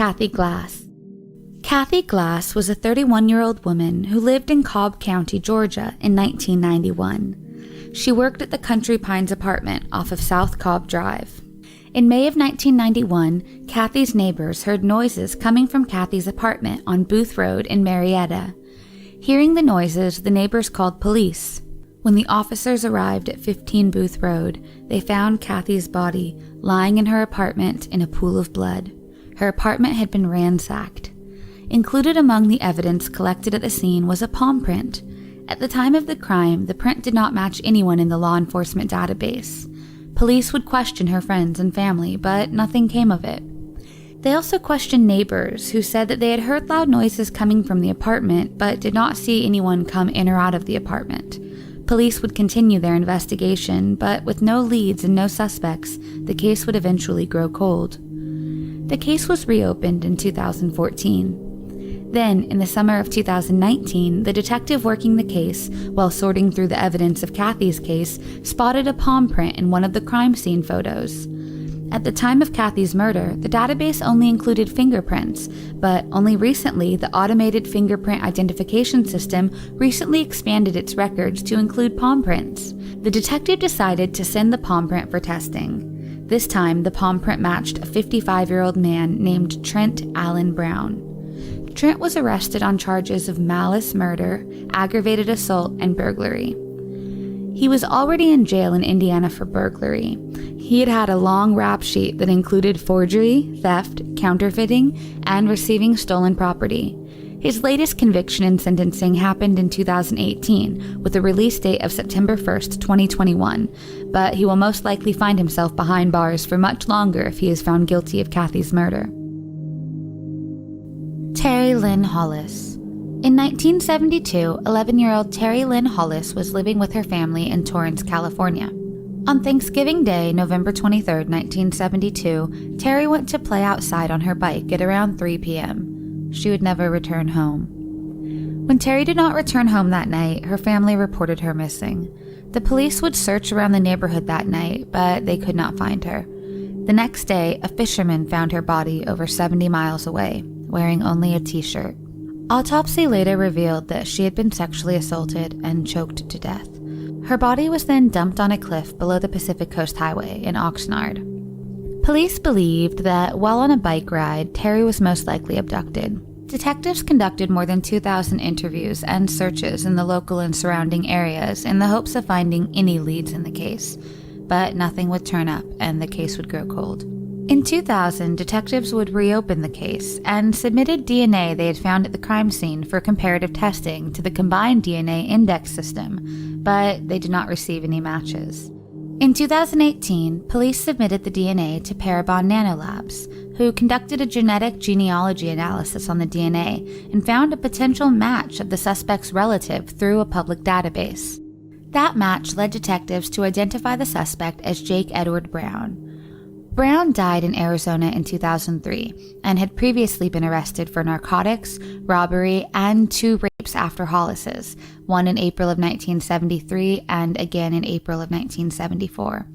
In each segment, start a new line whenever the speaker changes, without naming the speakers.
Cathy Glass. Cathy Glass was a 31-year-old woman who lived in Cobb County, Georgia in 1991. She worked at the Country Pines apartment off of South Cobb Drive. In May of 1991, Cathy's neighbors heard noises coming from Cathy's apartment on Booth Road in Marietta. Hearing the noises, the neighbors called police. When the officers arrived at 15 Booth Road, they found Cathy's body lying in her apartment in a pool of blood. Her apartment had been ransacked. Included among the evidence collected at the scene was a palm print. At the time of the crime, the print did not match anyone in the law enforcement database. Police would question her friends and family, but nothing came of it. They also questioned neighbors who said that they had heard loud noises coming from the apartment, but did not see anyone come in or out of the apartment. Police would continue their investigation, but with no leads and no suspects, the case would eventually grow cold. The case was reopened in 2014. Then, in the summer of 2019, the detective working the case, while sorting through the evidence of Cathy's case, spotted a palm print in one of the crime scene photos. At the time of Cathy's murder, the database only included fingerprints, but only recently the automated fingerprint identification system recently expanded its records to include palm prints. The detective decided to send the palm print for testing. This time, the palm print matched a 55-year-old man named Trent Allen Brown. Trent was arrested on charges of malice murder, aggravated assault, and burglary. He was already in jail in Indiana for burglary. He had had a long rap sheet that included forgery, theft, counterfeiting, and receiving stolen property. His latest conviction and sentencing happened in 2018, with a release date of September 1st, 2021, but he will most likely find himself behind bars for much longer if he is found guilty of Cathy's murder. Terri Lynn Hollis. In 1972, 11-year-old Terri Lynn Hollis was living with her family in Torrance, California. On Thanksgiving Day, November 23, 1972, Terri went to play outside on her bike at around 3 p.m. She would never return home. When Terri did not return home that night, her family reported her missing. The police would search around the neighborhood that night, but they could not find her. The next day, a fisherman found her body over 70 miles away, wearing only a t-shirt. Autopsy later revealed that she had been sexually assaulted and choked to death. Her body was then dumped on a cliff below the Pacific Coast Highway in Oxnard. Police believed that while on a bike ride, Terri was most likely abducted. Detectives conducted more than 2,000 interviews and searches in the local and surrounding areas in the hopes of finding any leads in the case, but nothing would turn up and the case would grow cold. In 2000, detectives would reopen the case and submitted DNA they had found at the crime scene for comparative testing to the combined DNA index system, but they did not receive any matches. In 2018, police submitted the DNA to Parabon Nanolabs, who conducted a genetic genealogy analysis on the DNA and found a potential match of the suspect's relative through a public database. That match led detectives to identify the suspect as Jake Edward Brown. Brown died in Arizona in 2003 and had previously been arrested for narcotics, robbery, and 2 rapes after Hollis's, one in April of 1973 and again in April of 1974.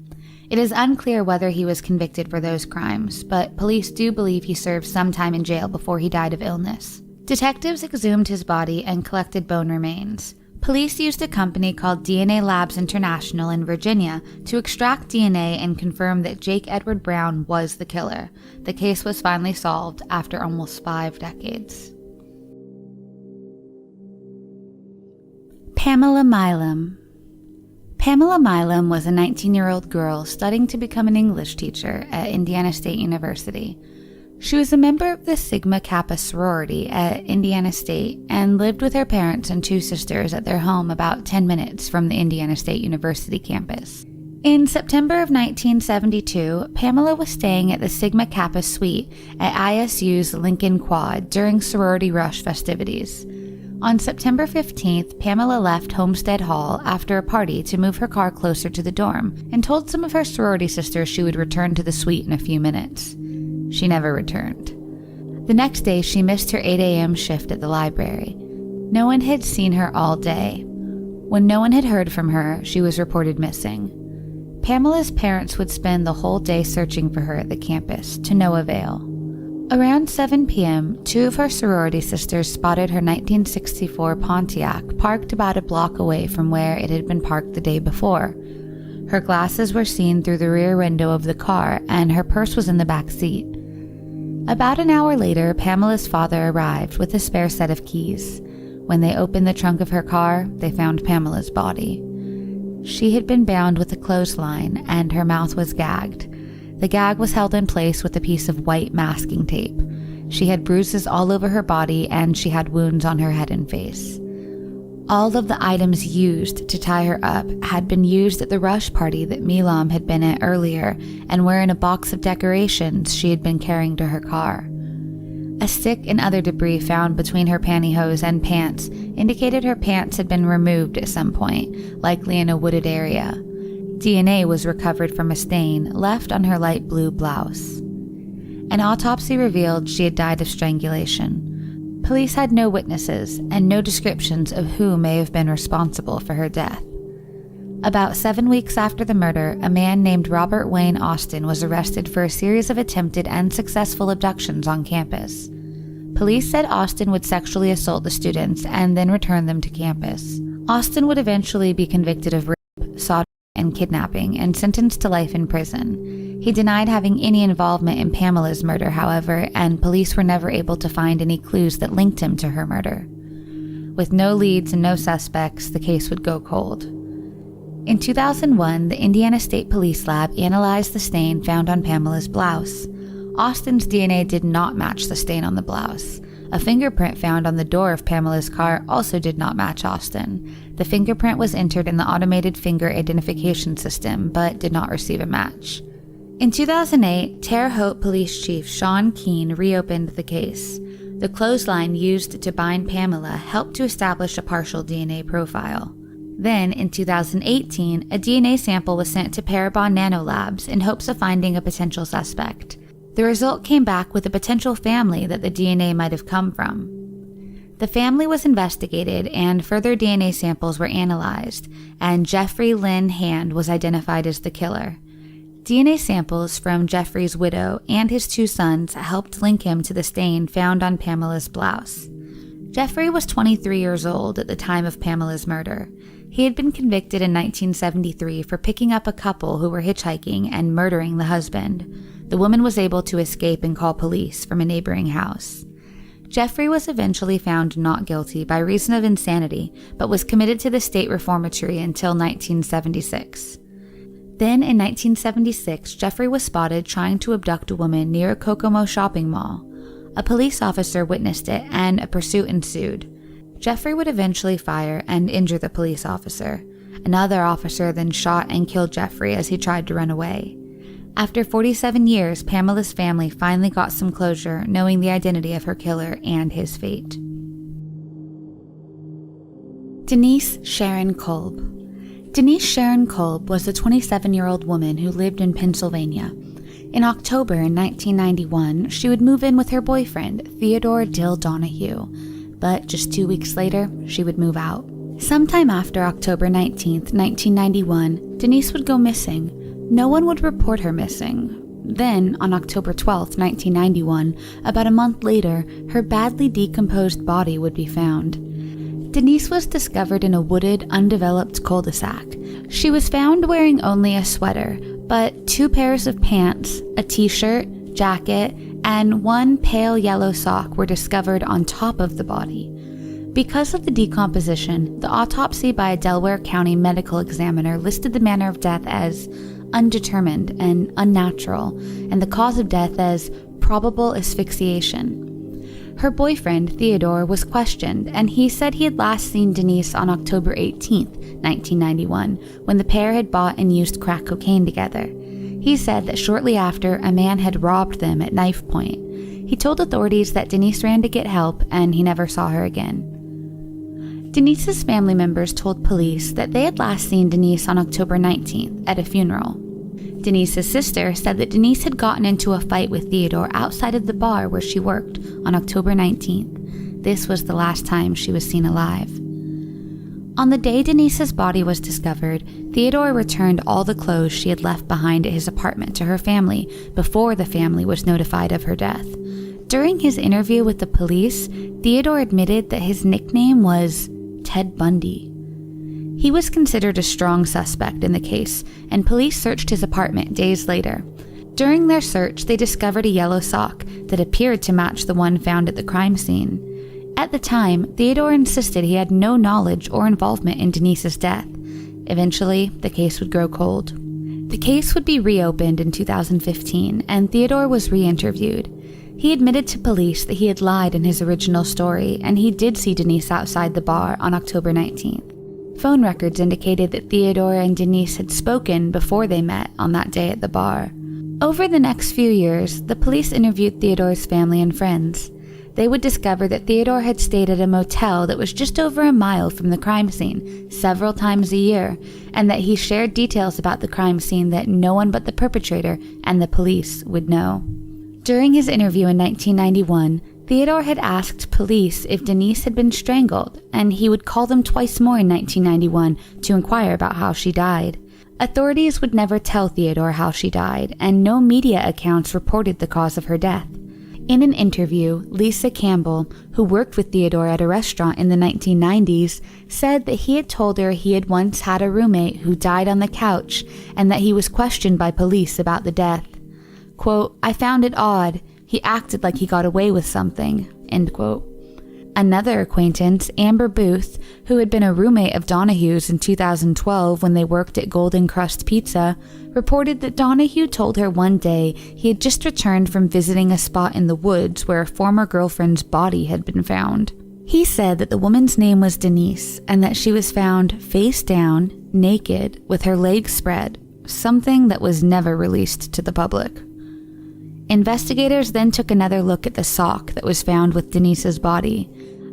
It is unclear whether he was convicted for those crimes, but police do believe he served some time in jail before he died of illness. Detectives exhumed his body and collected bone remains. Police used a company called DNA Labs International in Virginia to extract DNA and confirm that Jake Edward Brown was the killer. The case was finally solved after almost 5 decades. Pamela Milam. Pamela Milam was a 19-year-old girl studying to become an English teacher at Indiana State University. She was a member of the Sigma Kappa sorority at Indiana State and lived with her parents and 2 sisters at their home about 10 minutes from the Indiana State University campus. In September of 1972, Pamela was staying at the Sigma Kappa suite at ISU's Lincoln Quad during sorority rush festivities. On September 15th, Pamela left Homestead Hall after a party to move her car closer to the dorm and told some of her sorority sisters she would return to the suite in a few minutes. She never returned. The next day, she missed her 8 a.m. shift at the library. No one had seen her all day. When no one had heard from her, she was reported missing. Pamela's parents would spend the whole day searching for her at the campus, to no avail. Around 7 p.m., 2 of her sorority sisters spotted her 1964 Pontiac parked about a block away from where it had been parked the day before. Her glasses were seen through the rear window of the car, and her purse was in the back seat. About an hour later, Pamela's father arrived with a spare set of keys. When they opened the trunk of her car, they found Pamela's body. She had been bound with a clothesline, and her mouth was gagged. The gag was held in place with a piece of white masking tape. She had bruises all over her body, and she had wounds on her head and face. All of the items used to tie her up had been used at the rush party that Milam had been at earlier, and were in a box of decorations she had been carrying to her car. A stick and other debris found between her pantyhose and pants indicated her pants had been removed at some point, likely in a wooded area. DNA was recovered from a stain left on her light blue blouse. An autopsy revealed she had died of strangulation. Police had no witnesses and no descriptions of who may have been responsible for her death. About 7 weeks after the murder, a man named Robert Wayne Austin was arrested for a series of attempted and successful abductions on campus. Police said Austin would sexually assault the students and then return them to campus. Austin would eventually be convicted of rape, sodomy, and kidnapping and sentenced to life in prison. He denied having any involvement in Pamela's murder, however, and police were never able to find any clues that linked him to her murder. With no leads and no suspects, the case would go cold. In 2001, the Indiana State Police Lab analyzed the stain found on Pamela's blouse. Austin's DNA did not match the stain on the blouse. A fingerprint found on the door of Pamela's car also did not match Austin. The fingerprint was entered in the automated finger identification system, but did not receive a match. In 2008, Terre Haute Police Chief Sean Keane reopened the case. The clothesline used to bind Pamela helped to establish a partial DNA profile. Then, in 2018, a DNA sample was sent to Parabon Nanolabs in hopes of finding a potential suspect. The result came back with a potential family that the DNA might have come from. The family was investigated and further DNA samples were analyzed, and Jeffrey Lynn Hand was identified as the killer. DNA samples from Jeffrey's widow and his 2 sons helped link him to the stain found on Pamela's blouse. Jeffrey was 23 years old at the time of Pamela's murder. He had been convicted in 1973 for picking up a couple who were hitchhiking and murdering the husband. The woman was able to escape and call police from a neighboring house. Jeffrey was eventually found not guilty by reason of insanity, but was committed to the state reformatory until 1976. Then, in 1976, Jeffrey was spotted trying to abduct a woman near a Kokomo shopping mall. A police officer witnessed it, and a pursuit ensued. Jeffrey would eventually fire and injure the police officer. Another officer then shot and killed Jeffrey as he tried to run away. After 47 years, Pamela's family finally got some closure, knowing the identity of her killer and his fate. Denise Sharon Klub. Denise Sharon Klub was a 27-year-old woman who lived in Pennsylvania. In October 1991, she would move in with her boyfriend, Theodore Dill Donahue, but just 2 weeks later, she would move out. Sometime after October 19, 1991, Denise would go missing. No one would report her missing. Then, on October 12, 1991, about a month later, her badly decomposed body would be found. Denise was discovered in a wooded, undeveloped cul-de-sac. She was found wearing only a sweater, but 2 pairs of pants, a t-shirt, jacket, and 1 pale yellow sock were discovered on top of the body. Because of the decomposition, the autopsy by a Delaware County medical examiner listed the manner of death as undetermined and unnatural, and the cause of death as probable asphyxiation. Her boyfriend, Theodore, was questioned, and he said he had last seen Denise on October 18, 1991, when the pair had bought and used crack cocaine together. He said that shortly after, a man had robbed them at knife point. He told authorities that Denise ran to get help, and he never saw her again. Denise's family members told police that they had last seen Denise on October 19th at a funeral. Denise's sister said that Denise had gotten into a fight with Theodore outside of the bar where she worked on October 19th. This was the last time she was seen alive. On the day Denise's body was discovered, Theodore returned all the clothes she had left behind at his apartment to her family before the family was notified of her death. During his interview with the police, Theodore admitted that his nickname was Ted Bundy. He was considered a strong suspect in the case, and police searched his apartment days later. During their search, they discovered a yellow sock that appeared to match the one found at the crime scene. At the time, Theodore insisted he had no knowledge or involvement in Denise's death. Eventually, the case would grow cold. The case would be reopened in 2015, and Theodore was re-interviewed. He admitted to police that he had lied in his original story, and he did see Denise outside the bar on October 19th. Phone records indicated that Theodore and Denise had spoken before they met on that day at the bar. Over the next few years, the police interviewed Theodore's family and friends. They would discover that Theodore had stayed at a motel that was just over a mile from the crime scene several times a year, and that he shared details about the crime scene that no one but the perpetrator and the police would know. During his interview in 1991, Theodore had asked police if Denise had been strangled, and he would call them twice more in 1991 to inquire about how she died. Authorities would never tell Theodore how she died, and no media accounts reported the cause of her death. In an interview, Lisa Campbell, who worked with Theodore at a restaurant in the 1990s, said that he had told her he had once had a roommate who died on the couch and that he was questioned by police about the death. Quote, "I found it odd. He acted like he got away with something," end quote. Another acquaintance, Amber Booth, who had been a roommate of Donahue's in 2012 when they worked at Golden Crust Pizza, reported that Donahue told her one day he had just returned from visiting a spot in the woods where a former girlfriend's body had been found. He said that the woman's name was Denise and that she was found face down, naked, with her legs spread, something that was never released to the public. Investigators then took another look at the sock that was found with Denise's body.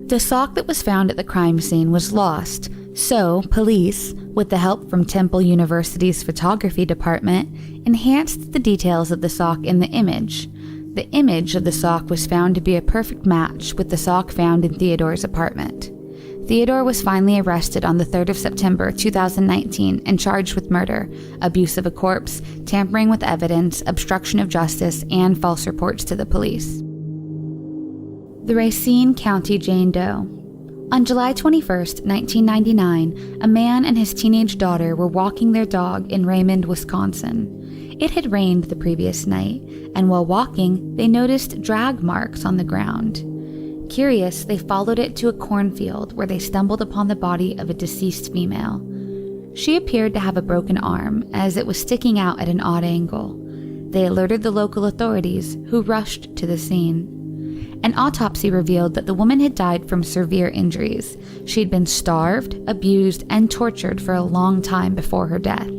The sock that was found at the crime scene was lost, so police, with the help from Temple University's photography department, enhanced the details of the sock in the image. The image of the sock was found to be a perfect match with the sock found in Theodore's apartment. Theodore was finally arrested on the 3rd of September 2019 and charged with murder, abuse of a corpse, tampering with evidence, obstruction of justice, and false reports to the police. The Racine County Jane Doe. On July 21, 1999, a man and his teenage daughter were walking their dog in Raymond, Wisconsin. It had rained the previous night, and while walking, they noticed drag marks on the ground. Curious, they followed it to a cornfield where they stumbled upon the body of a deceased female. She appeared to have a broken arm, as it was sticking out at an odd angle. They alerted the local authorities, who rushed to the scene. An autopsy revealed that the woman had died from severe injuries. She had been starved, abused, and tortured for a long time before her death.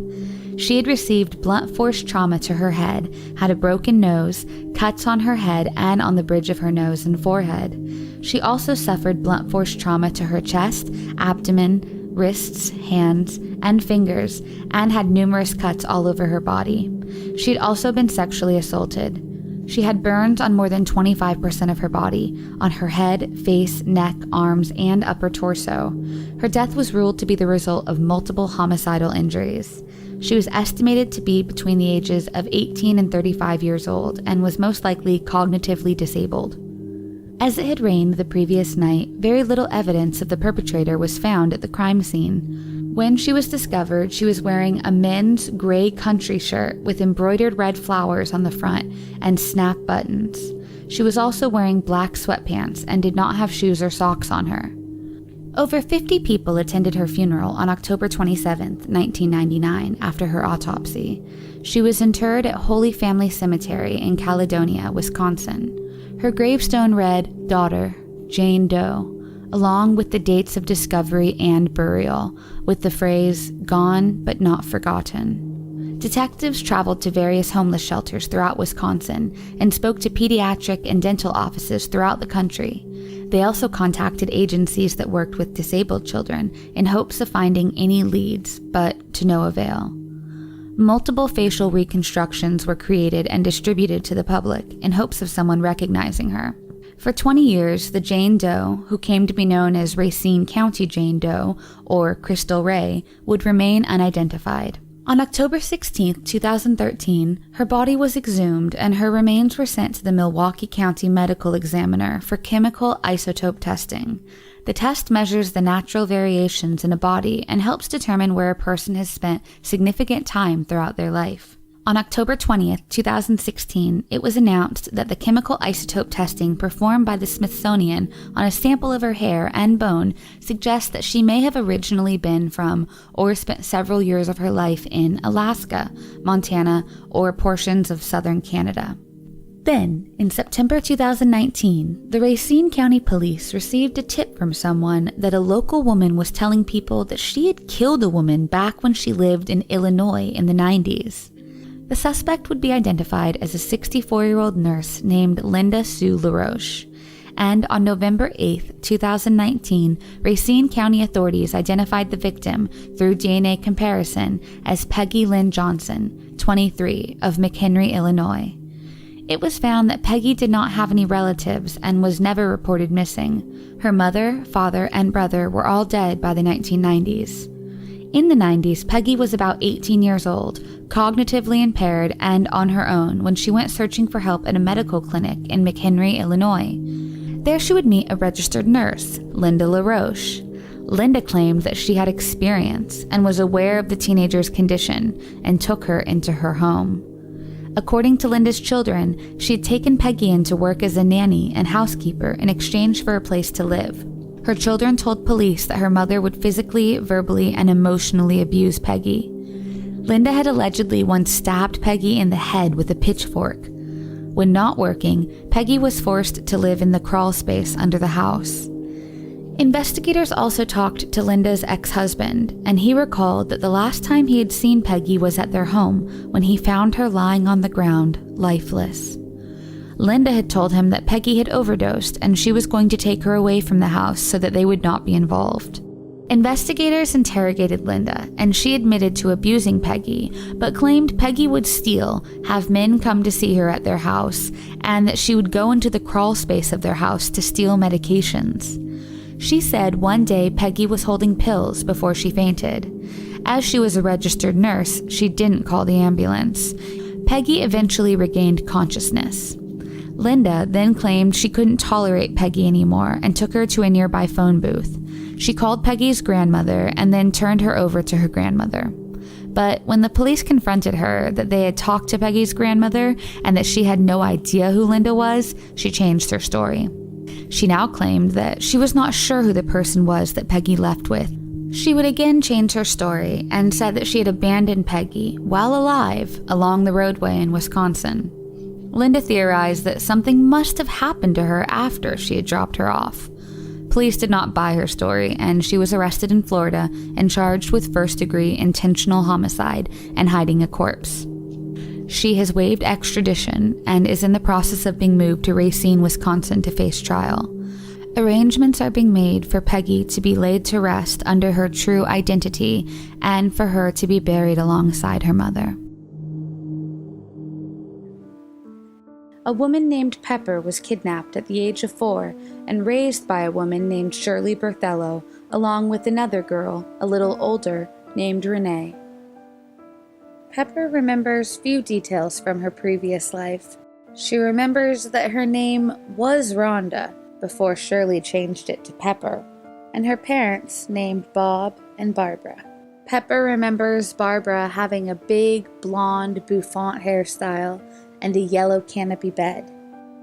She had received blunt force trauma to her head, had a broken nose, cuts on her head and on the bridge of her nose and forehead. She also suffered blunt force trauma to her chest, abdomen, wrists, hands, and fingers, and had numerous cuts all over her body. She had also been sexually assaulted. She had burns on more than 25% of her body, on her head, face, neck, arms, and upper torso. Her death was ruled to be the result of multiple homicidal injuries. She was estimated to be between the ages of 18 and 35 years old and was most likely cognitively disabled. As it had rained the previous night, very little evidence of the perpetrator was found at the crime scene. When she was discovered, she was wearing a men's gray country shirt with embroidered red flowers on the front and snap buttons. She was also wearing black sweatpants and did not have shoes or socks on her. Over 50 people attended her funeral on October 27, 1999, after her autopsy. She was interred at Holy Family Cemetery in Caledonia, Wisconsin. Her gravestone read, "Daughter, Jane Doe," along with the dates of discovery and burial, with the phrase, "Gone but not forgotten." Detectives traveled to various homeless shelters throughout Wisconsin and spoke to pediatric and dental offices throughout the country. They also contacted agencies that worked with disabled children in hopes of finding any leads, but to no avail. Multiple facial reconstructions were created and distributed to the public in hopes of someone recognizing her. For 20 years, the Jane Doe, who came to be known as Racine County Jane Doe, or Crystal Ray, would remain unidentified. On October 16, 2013, her body was exhumed and her remains were sent to the Milwaukee County Medical Examiner for chemical isotope testing. The test measures the natural variations in a body and helps determine where a person has spent significant time throughout their life. On October 20, 2016, it was announced that the chemical isotope testing performed by the Smithsonian on a sample of her hair and bone suggests that she may have originally been from or spent several years of her life in Alaska, Montana, or portions of southern Canada. Then, in September 2019, the Racine County Police received a tip from someone that a local woman was telling people that she had killed a woman back when she lived in Illinois in the 90s. The suspect would be identified as a 64-year-old nurse named Linda Sue LaRoche. And on November 8, 2019, Racine County authorities identified the victim through DNA comparison as Peggy Lynn Johnson, 23, of McHenry, Illinois. It was found that Peggy did not have any relatives and was never reported missing. Her mother, father, and brother were all dead by the 1990s. In the 90s, Peggy was about 18 years old, cognitively impaired and on her own when she went searching for help at a medical clinic in McHenry, Illinois. There she would meet a registered nurse, Linda LaRoche. Linda claimed that she had experience and was aware of the teenager's condition and took her into her home. According to Linda's children, she had taken Peggy in to work as a nanny and housekeeper in exchange for a place to live. Her children told police that her mother would physically, verbally, and emotionally abuse Peggy. Linda had allegedly once stabbed Peggy in the head with a pitchfork. When not working, Peggy was forced to live in the crawl space under the house. Investigators also talked to Linda's ex-husband, and he recalled that the last time he had seen Peggy was at their home when he found her lying on the ground, lifeless. Linda had told him that Peggy had overdosed and she was going to take her away from the house so that they would not be involved. Investigators interrogated Linda, and she admitted to abusing Peggy, but claimed Peggy would steal, have men come to see her at their house, and that she would go into the crawl space of their house to steal medications. She said one day Peggy was holding pills before she fainted. As she was a registered nurse, she didn't call the ambulance. Peggy eventually regained consciousness. Linda then claimed she couldn't tolerate Peggy anymore and took her to a nearby phone booth. She called Peggy's grandmother and then turned her over to her grandmother. But when the police confronted her that they had talked to Peggy's grandmother and that she had no idea who Linda was, she changed her story. She now claimed that she was not sure who the person was that Peggy left with. She would again change her story and said that she had abandoned Peggy, while alive, along the roadway in Wisconsin. Linda theorized that something must have happened to her after she had dropped her off. Police did not buy her story, and she was arrested in Florida and charged with first-degree intentional homicide and hiding a corpse. She has waived extradition and is in the process of being moved to Racine, Wisconsin to face trial. Arrangements are being made for Peggy to be laid to rest under her true identity and for her to be buried alongside her mother. A woman named Pepper was kidnapped at the age of 4 and raised by a woman named Shirley Berthello, along with another girl, a little older, named Renee. Pepper remembers few details from her previous life. She remembers that her name was Rhonda before Shirley changed it to Pepper, and her parents named Bob and Barbara. Pepper remembers Barbara having a big, blonde, bouffant hairstyle and a yellow canopy bed.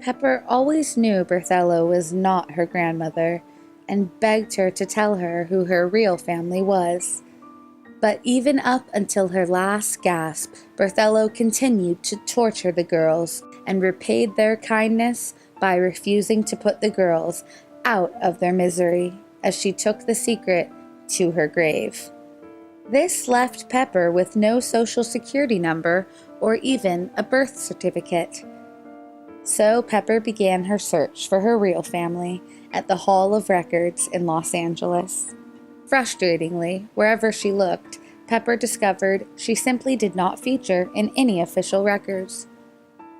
Pepper always knew Berthello was not her grandmother and begged her to tell her who her real family was. But even up until her last gasp, Berthello continued to torture the girls and repaid their kindness by refusing to put the girls out of their misery as she took the secret to her grave. This left Pepper with no social security number or even a birth certificate. So Pepper began her search for her real family at the Hall of Records in Los Angeles. Frustratingly, wherever she looked, Pepper discovered she simply did not feature in any official records.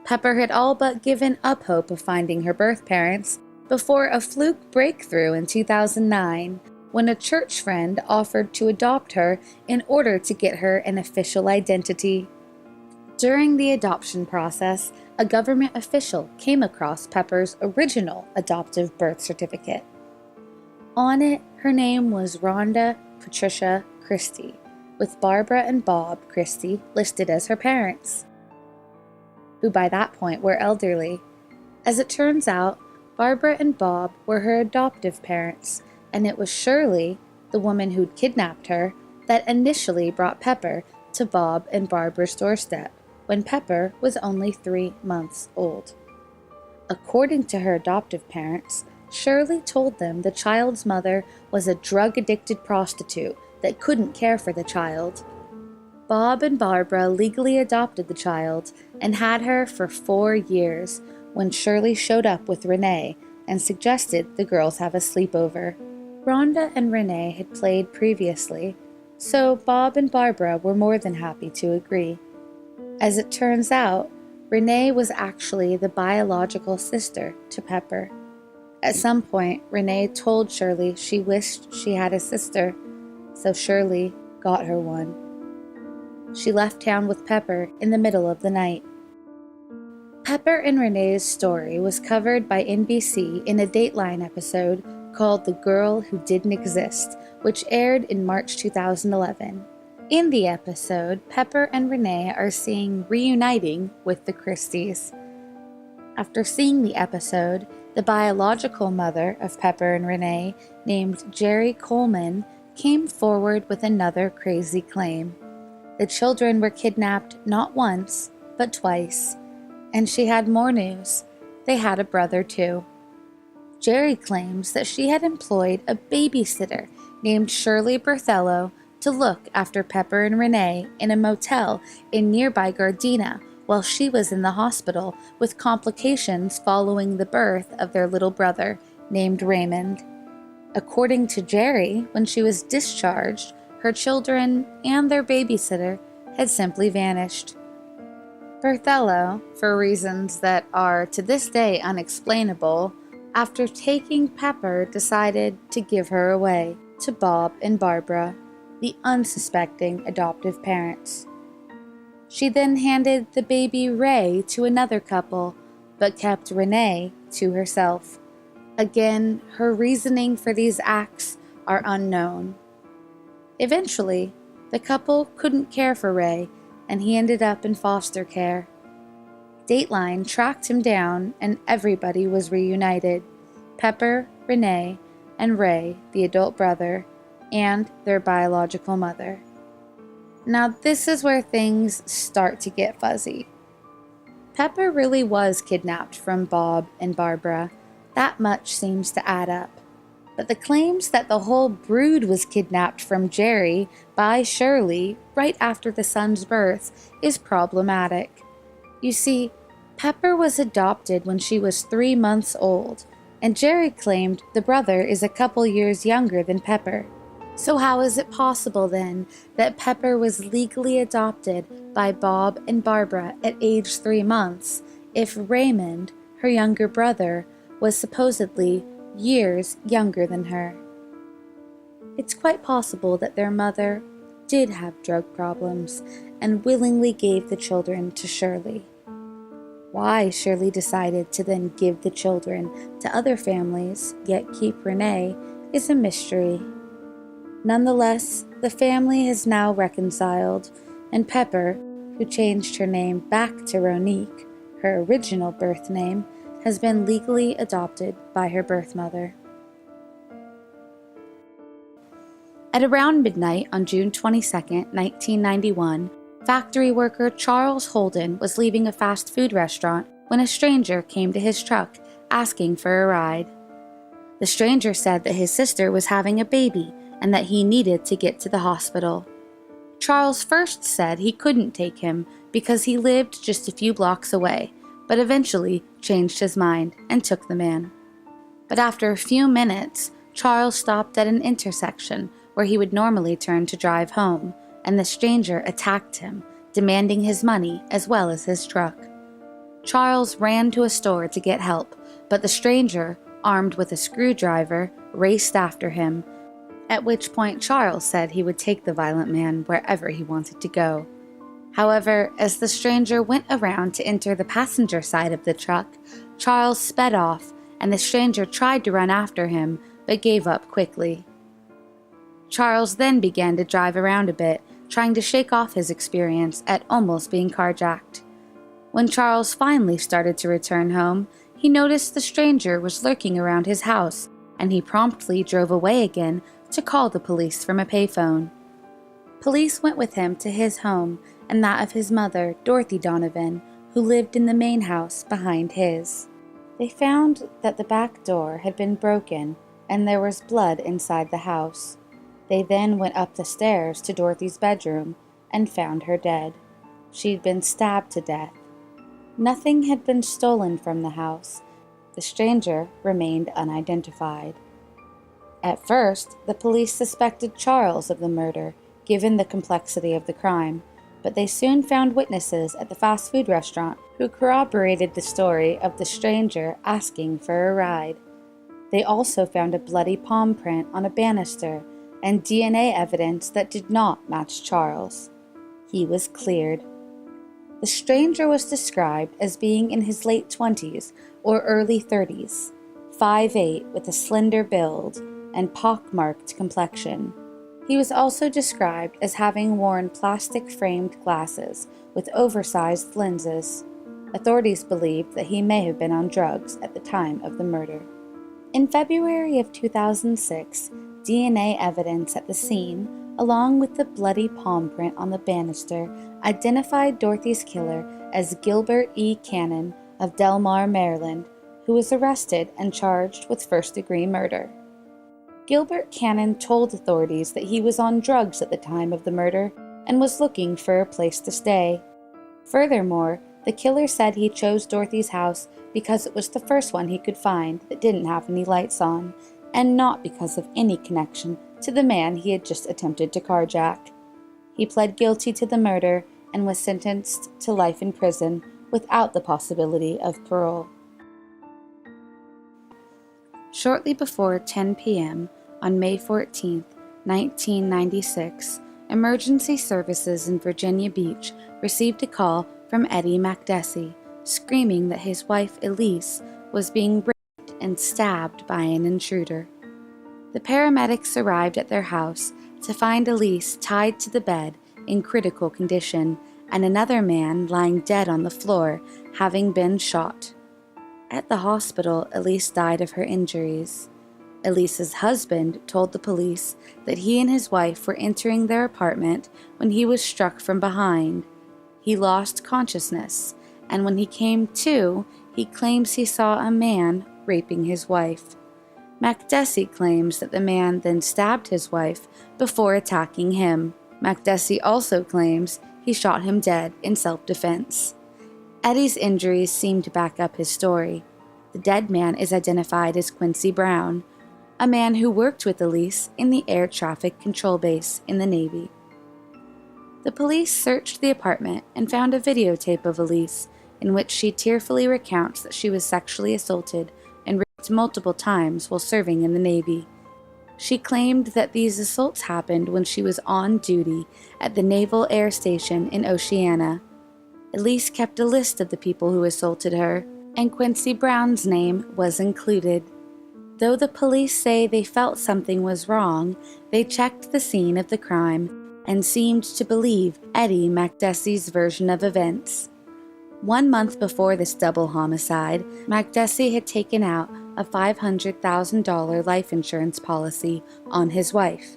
Pepper had all but given up hope of finding her birth parents before a fluke breakthrough in 2009, when a church friend offered to adopt her in order to get her an official identity. During the adoption process, a government official came across Pepper's original adoptive birth certificate. On it, her name was Rhonda Patricia Christie, with Barbara and Bob Christie listed as her parents, who by that point were elderly. As it turns out, Barbara and Bob were her adoptive parents, and it was Shirley, the woman who'd kidnapped her, that initially brought Pepper to Bob and Barbara's doorstep when Pepper was only 3 months old. According to her adoptive parents, Shirley told them the child's mother was a drug-addicted prostitute that couldn't care for the child. Bob and Barbara legally adopted the child and had her for 4 years when Shirley showed up with Renee and suggested the girls have a sleepover. Rhonda and Renee had played previously, so Bob and Barbara were more than happy to agree. As it turns out, Renee was actually the biological sister to Pepper. At some point, Renee told Shirley she wished she had a sister, so Shirley got her one. She left town with Pepper in the middle of the night. Pepper and Renee's story was covered by NBC in a Dateline episode called The Girl Who Didn't Exist, which aired in March 2011. In the episode, Pepper and Renee are seen reuniting with the Christies. After seeing the episode, the biological mother of Pepper and Renee, named Jerry Coleman, came forward with another crazy claim. The children were kidnapped not once, but twice. And she had more news. They had a brother too. Jerry claims that she had employed a babysitter named Shirley Berthello to look after Pepper and Renee in a motel in nearby Gardena while she was in the hospital with complications following the birth of their little brother named Raymond. According to Jerry, when she was discharged, her children and their babysitter had simply vanished. Berthello, for reasons that are to this day unexplainable, after taking Pepper, decided to give her away to Bob and Barbara, the unsuspecting adoptive parents. She then handed the baby Ray to another couple, but kept Renee to herself. Again, her reasoning for these acts are unknown. Eventually, the couple couldn't care for Ray, and he ended up in foster care. Dateline tracked him down, and everybody was reunited. Pepper, Renee, and Ray, the adult brother, and their biological mother. Now this is where things start to get fuzzy. Pepper really was kidnapped from Bob and Barbara. That much seems to add up. But the claims that the whole brood was kidnapped from Jerry by Shirley right after the son's birth is problematic. You see, Pepper was adopted when she was 3 months old, and Jerry claimed the brother is a couple years younger than Pepper. So how is it possible then that Pepper was legally adopted by Bob and Barbara at age 3 months if Raymond, her younger brother, was supposedly years younger than her? It's quite possible that their mother did have drug problems and willingly gave the children to Shirley. Why Shirley decided to then give the children to other families, yet keep Renee, is a mystery. Nonetheless, the family has now reconciled, and Pepper, who changed her name back to Ronique, her original birth name, has been legally adopted by her birth mother. At around midnight on June 22, 1991, factory worker Charles Holden was leaving a fast food restaurant when a stranger came to his truck asking for a ride. The stranger said that his sister was having a baby and that he needed to get to the hospital. Charles first said he couldn't take him because he lived just a few blocks away, but eventually changed his mind and took the man. But after a few minutes, Charles stopped at an intersection where he would normally turn to drive home, and the stranger attacked him, demanding his money as well as his truck. Charles ran to a store to get help, but the stranger, armed with a screwdriver, raced after him, at which point Charles said he would take the violent man wherever he wanted to go. However, as the stranger went around to enter the passenger side of the truck, Charles sped off, and the stranger tried to run after him, but gave up quickly. Charles then began to drive around a bit, trying to shake off his experience at almost being carjacked. When Charles finally started to return home, he noticed the stranger was lurking around his house, and he promptly drove away again to call the police from a payphone. Police went with him to his home and that of his mother, Dorothy Donovan, who lived in the main house behind his. They found that the back door had been broken and there was blood inside the house. They then went up the stairs to Dorothy's bedroom and found her dead. She'd been stabbed to death. Nothing had been stolen from the house. The stranger remained unidentified. At first, the police suspected Charles of the murder, given the complexity of the crime, but they soon found witnesses at the fast food restaurant who corroborated the story of the stranger asking for a ride. They also found a bloody palm print on a banister and DNA evidence that did not match Charles. He was cleared. The stranger was described as being in his late 20s or early 30s, 5'8" with a slender build and pockmarked complexion. He was also described as having worn plastic-framed glasses with oversized lenses. Authorities believed that he may have been on drugs at the time of the murder. In February of 2006, DNA evidence at the scene, along with the bloody palm print on the banister, identified Dorothy's killer as Gilbert E. Cannon of Delmar, Maryland, who was arrested and charged with first-degree murder. Gilbert Cannon told authorities that he was on drugs at the time of the murder and was looking for a place to stay. Furthermore, the killer said he chose Dorothy's house because it was the first one he could find that didn't have any lights on, and not because of any connection to the man he had just attempted to carjack. He pled guilty to the murder and was sentenced to life in prison without the possibility of parole. Shortly before 10 p.m. on May 14, 1996, emergency services in Virginia Beach received a call from Eddie Makdessi, screaming that his wife Elise was being raped and stabbed by an intruder. The paramedics arrived at their house to find Elise tied to the bed in critical condition and another man lying dead on the floor, having been shot. At the hospital, Elise died of her injuries. Elise's husband told the police that he and his wife were entering their apartment when he was struck from behind. He lost consciousness, and when he came to, he claims he saw a man raping his wife. Makdessi claims that the man then stabbed his wife before attacking him. Makdessi also claims he shot him dead in self-defense. Eddie's injuries seem to back up his story. The dead man is identified as Quincy Brown, a man who worked with Elise in the air traffic control base in the Navy. The police searched the apartment and found a videotape of Elise in which she tearfully recounts that she was sexually assaulted and raped multiple times while serving in the Navy. She claimed that these assaults happened when she was on duty at the Naval Air Station in Oceana. Elise kept a list of the people who assaulted her, and Quincy Brown's name was included. Though the police say they felt something was wrong, they checked the scene of the crime and seemed to believe Eddie Makdessi's version of events. 1 month before this double homicide, Makdessi had taken out a $500,000 life insurance policy on his wife.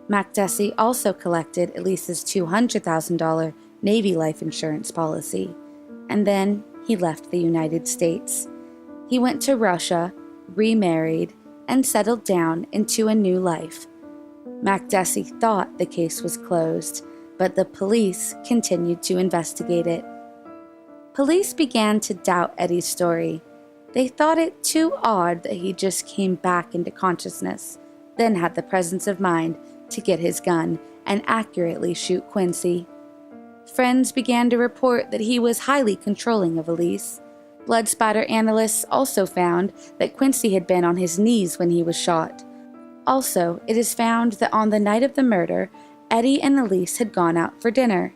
Makdessi also collected Elise's $200,000 Navy life insurance policy, and then he left the United States. He went to Russia, remarried, and settled down into a new life. Makdessi thought the case was closed, but the police continued to investigate it. Police began to doubt Eddie's story. They thought it too odd that he just came back into consciousness, then had the presence of mind to get his gun and accurately shoot Quincy. Friends began to report that he was highly controlling of Elise. Blood spatter analysts also found that Quincy had been on his knees when he was shot. Also, it is found that on the night of the murder, Eddie and Elise had gone out for dinner.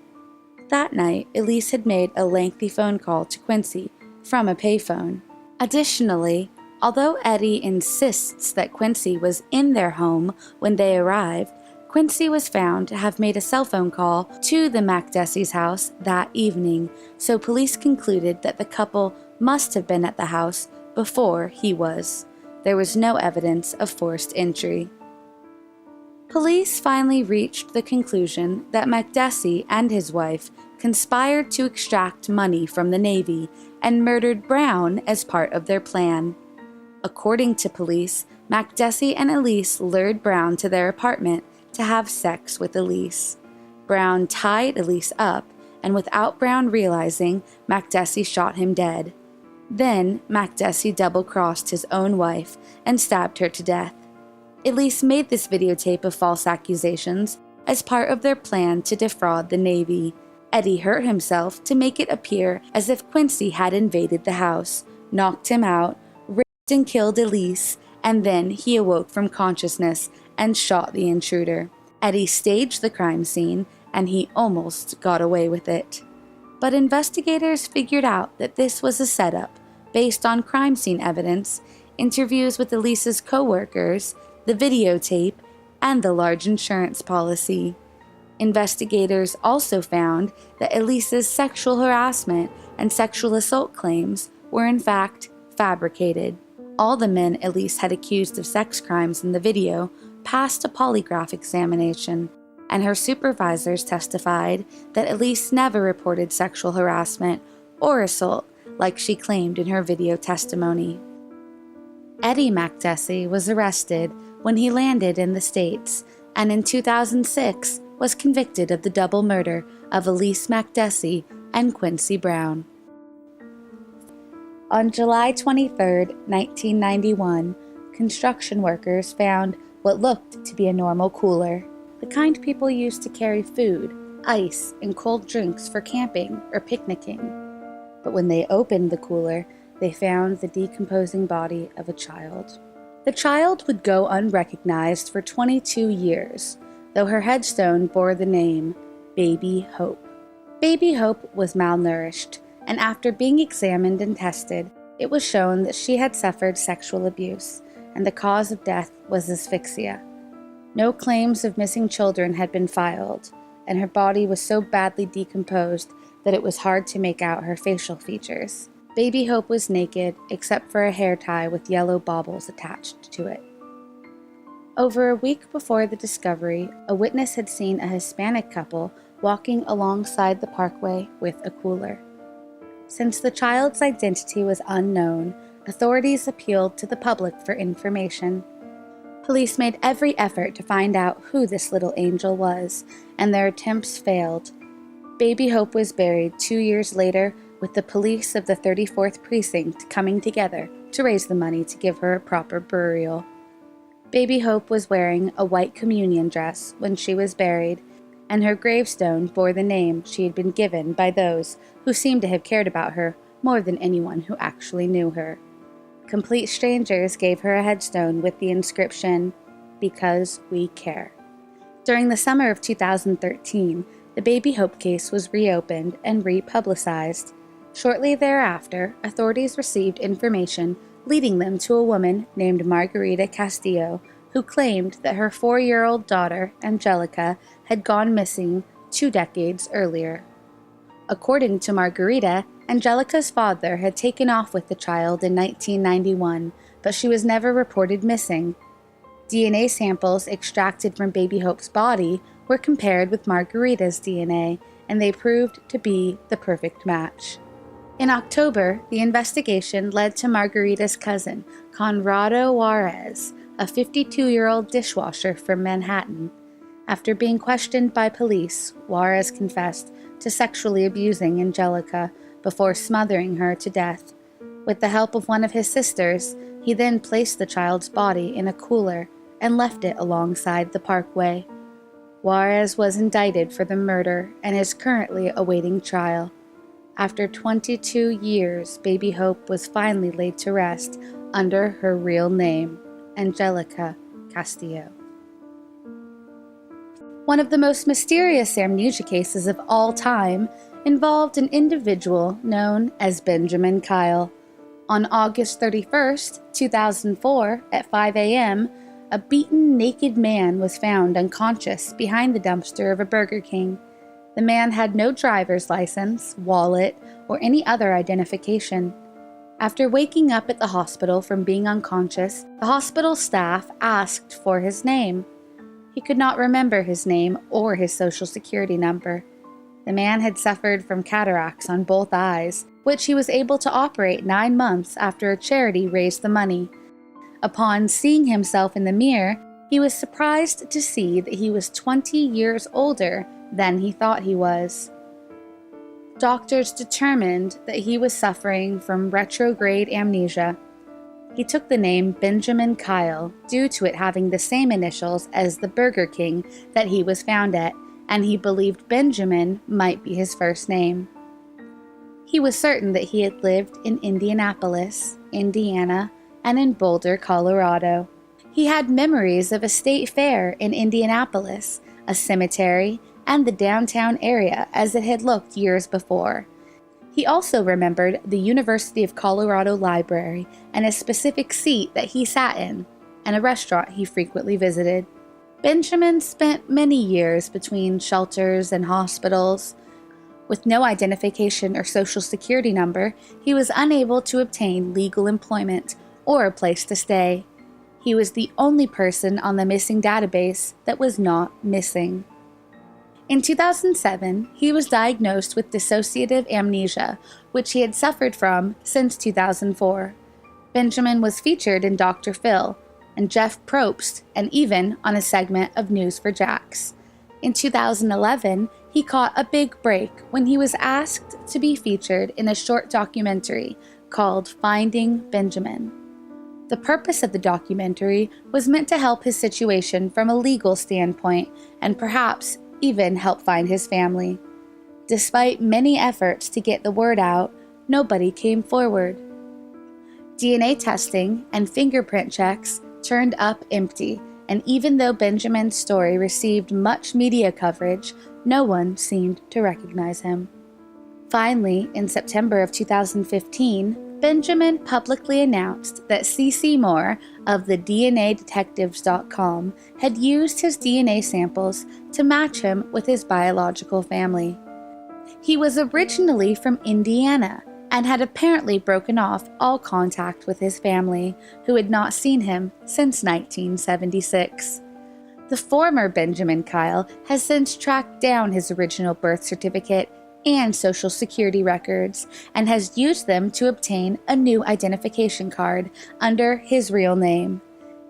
That night, Elise had made a lengthy phone call to Quincy from a payphone. Additionally, although Eddie insists that Quincy was in their home when they arrived, Quincy was found to have made a cell phone call to the Makdessi's house that evening, so police concluded that the couple must have been at the house before he was. There was no evidence of forced entry. Police finally reached the conclusion that Makdessi and his wife conspired to extract money from the Navy and murdered Brown as part of their plan. According to police, Makdessi and Elise lured Brown to their apartment to have sex with Elise. Brown tied Elise up, and without Brown realizing, Makdessi shot him dead. Then, Makdessi double-crossed his own wife and stabbed her to death. Elise made this videotape of false accusations as part of their plan to defraud the Navy. Eddie hurt himself to make it appear as if Quincy had invaded the house, knocked him out, raped and killed Elise, and then he awoke from consciousness and shot the intruder. Eddie staged the crime scene, and he almost got away with it. But investigators figured out that this was a setup based on crime scene evidence, interviews with Elise's co-workers, the videotape, and the large insurance policy. Investigators also found that Elise's sexual harassment and sexual assault claims were in fact fabricated. All the men Elise had accused of sex crimes in the video passed a polygraph examination, and her supervisors testified that Elise never reported sexual harassment or assault like she claimed in her video testimony. Eddie Makdessi was arrested when he landed in the States, and in 2006 was convicted of the double murder of Elise Makdessi and Quincy Brown. On July 23, 1991, construction workers found what looked to be a normal cooler, the kind people use to carry food, ice, and cold drinks for camping or picnicking. But when they opened the cooler, they found the decomposing body of a child. The child would go unrecognized for 22 years, though her headstone bore the name Baby Hope. Baby Hope was malnourished, and after being examined and tested, it was shown that she had suffered sexual abuse, and the cause of death was asphyxia. No claims of missing children had been filed, and her body was so badly decomposed that it was hard to make out her facial features. Baby Hope was naked, except for a hair tie with yellow baubles attached to it. Over a week before the discovery, a witness had seen a Hispanic couple walking alongside the parkway with a cooler. Since the child's identity was unknown, authorities appealed to the public for information. Police made every effort to find out who this little angel was, and their attempts failed. Baby Hope was buried 2 years later, with the police of the 34th Precinct coming together to raise the money to give her a proper burial. Baby Hope was wearing a white communion dress when she was buried, and her gravestone bore the name she had been given by those who seemed to have cared about her more than anyone who actually knew her. Complete strangers gave her a headstone with the inscription, "Because we care." During the summer of 2013, the Baby Hope case was reopened and republicized. Shortly thereafter, authorities received information leading them to a woman named Margarita Castillo, who claimed that her 4-year-old daughter, Angelica, had gone missing 2 decades earlier. According to Margarita, Angelica's father had taken off with the child in 1991, but she was never reported missing. DNA samples extracted from Baby Hope's body were compared with Margarita's DNA, and they proved to be the perfect match. In October, the investigation led to Margarita's cousin, Conrado Juarez, a 52-year-old dishwasher from Manhattan. After being questioned by police, Juarez confessed to sexually abusing Angelica before smothering her to death. With the help of one of his sisters, he then placed the child's body in a cooler and left it alongside the parkway. Juarez was indicted for the murder and is currently awaiting trial. After 22 years, Baby Hope was finally laid to rest under her real name, Angelica Castillo. One of the most mysterious amnesia cases of all time involved an individual known as Benjamin Kyle. On August 31st, 2004, at 5 a.m., a beaten, naked man was found unconscious behind the dumpster of a Burger King. The man had no driver's license, wallet, or any other identification. After waking up at the hospital from being unconscious, the hospital staff asked for his name. He could not remember his name or his social security number. The man had suffered from cataracts on both eyes, which he was able to operate 9 months after a charity raised the money. Upon seeing himself in the mirror, he was surprised to see that he was 20 years older than he thought he was. Doctors determined that he was suffering from retrograde amnesia. He took the name Benjamin Kyle due to it having the same initials as the Burger King that he was found at, and he believed Benjamin might be his first name. He was certain that he had lived in Indianapolis, Indiana, and in Boulder, Colorado. He had memories of a state fair in Indianapolis, a cemetery, and the downtown area as it had looked years before. He also remembered the University of Colorado library and a specific seat that he sat in, and a restaurant he frequently visited. Benjamin spent many years between shelters and hospitals. With no identification or social security number, he was unable to obtain legal employment or a place to stay. He was the only person on the missing database that was not missing. In 2007, he was diagnosed with dissociative amnesia, which he had suffered from since 2004. Benjamin was featured in Dr. Phil and Jeff Probst, and even on a segment of News4Jax. In 2011, he caught a big break when he was asked to be featured in a short documentary called Finding Benjamin. The purpose of the documentary was meant to help his situation from a legal standpoint and perhaps even help find his family. Despite many efforts to get the word out, nobody came forward. DNA testing and fingerprint checks turned up empty, and even though Benjamin's story received much media coverage, no one seemed to recognize him. Finally, in September of 2015, Benjamin publicly announced that C.C. Moore of the DNAdetectives.com had used his DNA samples to match him with his biological family. He was originally from Indiana and had apparently broken off all contact with his family, who had not seen him since 1976. The former Benjamin Kyle has since tracked down his original birth certificate and social security records and has used them to obtain a new identification card under his real name.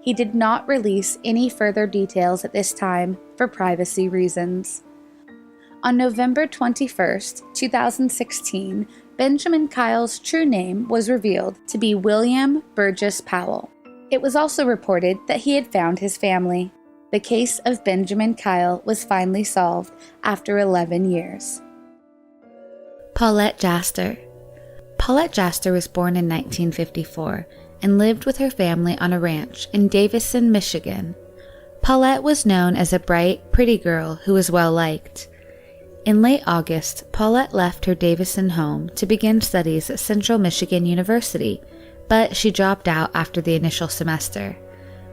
He did not release any further details at this time for privacy reasons. On November 21st, 2016, Benjamin Kyle's true name was revealed to be William Burgess Powell. It was also reported that he had found his family. The case of Benjamin Kyle was finally solved after 11 years.
Paulette Jaster. Paulette Jaster was born in 1954 and lived with her family on a ranch in Davison, Michigan. Paulette was known as a bright, pretty girl who was well-liked. In late August, Paulette left her Davison home to begin studies at Central Michigan University, but she dropped out after the initial semester.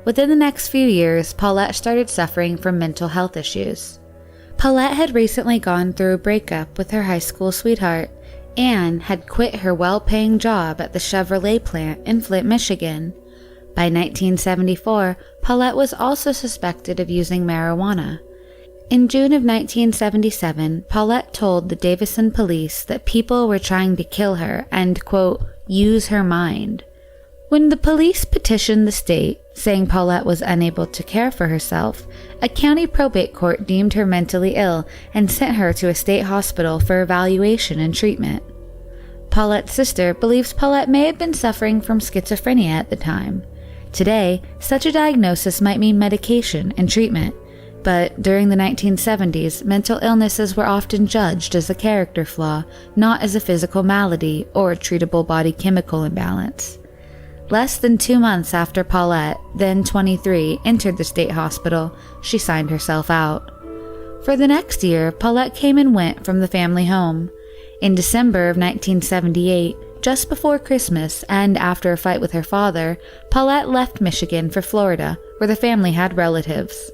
Within the next few years, Paulette started suffering from mental health issues. Paulette had recently gone through a breakup with her high school sweetheart and had quit her well-paying job at the Chevrolet plant in Flint, Michigan. By 1974, Paulette was also suspected of using marijuana. In June of 1977, Paulette told the Davison police that people were trying to kill her and, quote, use her mind. When the police petitioned the state, saying Paulette was unable to care for herself, a county probate court deemed her mentally ill and sent her to a state hospital for evaluation and treatment. Paulette's sister believes Paulette may have been suffering from schizophrenia at the time. Today, such a diagnosis might mean medication and treatment, but during the 1970s, mental illnesses were often judged as a character flaw, not as a physical malady or a treatable body chemical imbalance. Less than 2 months after Paulette, then 23, entered the state hospital, she signed herself out. For the next year, Paulette came and went from the family home. In December of 1978, just before Christmas and after a fight with her father, Paulette left Michigan for Florida, where the family had relatives.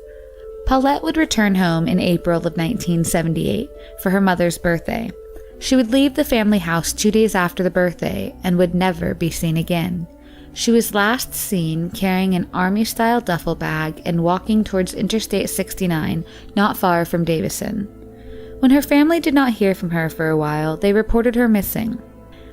Paulette would return home in April of 1978 for her mother's birthday. She would leave the family house 2 days after the birthday and would never be seen again. She was last seen carrying an Army-style duffel bag and walking towards Interstate 69, not far from Davison. When her family did not hear from her for a while, they reported her missing.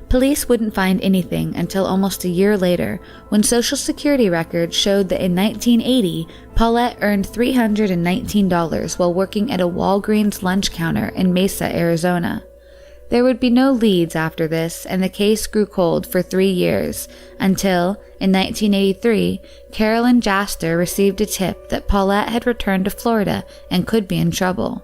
Police wouldn't find anything until almost a year later, when Social Security records showed that in 1980, Paulette earned $319 while working at a Walgreens lunch counter in Mesa, Arizona. There would be no leads after this, and the case grew cold for 3 years, until, in 1983, Carolyn Jaster received a tip that Paulette had returned to Florida and could be in trouble.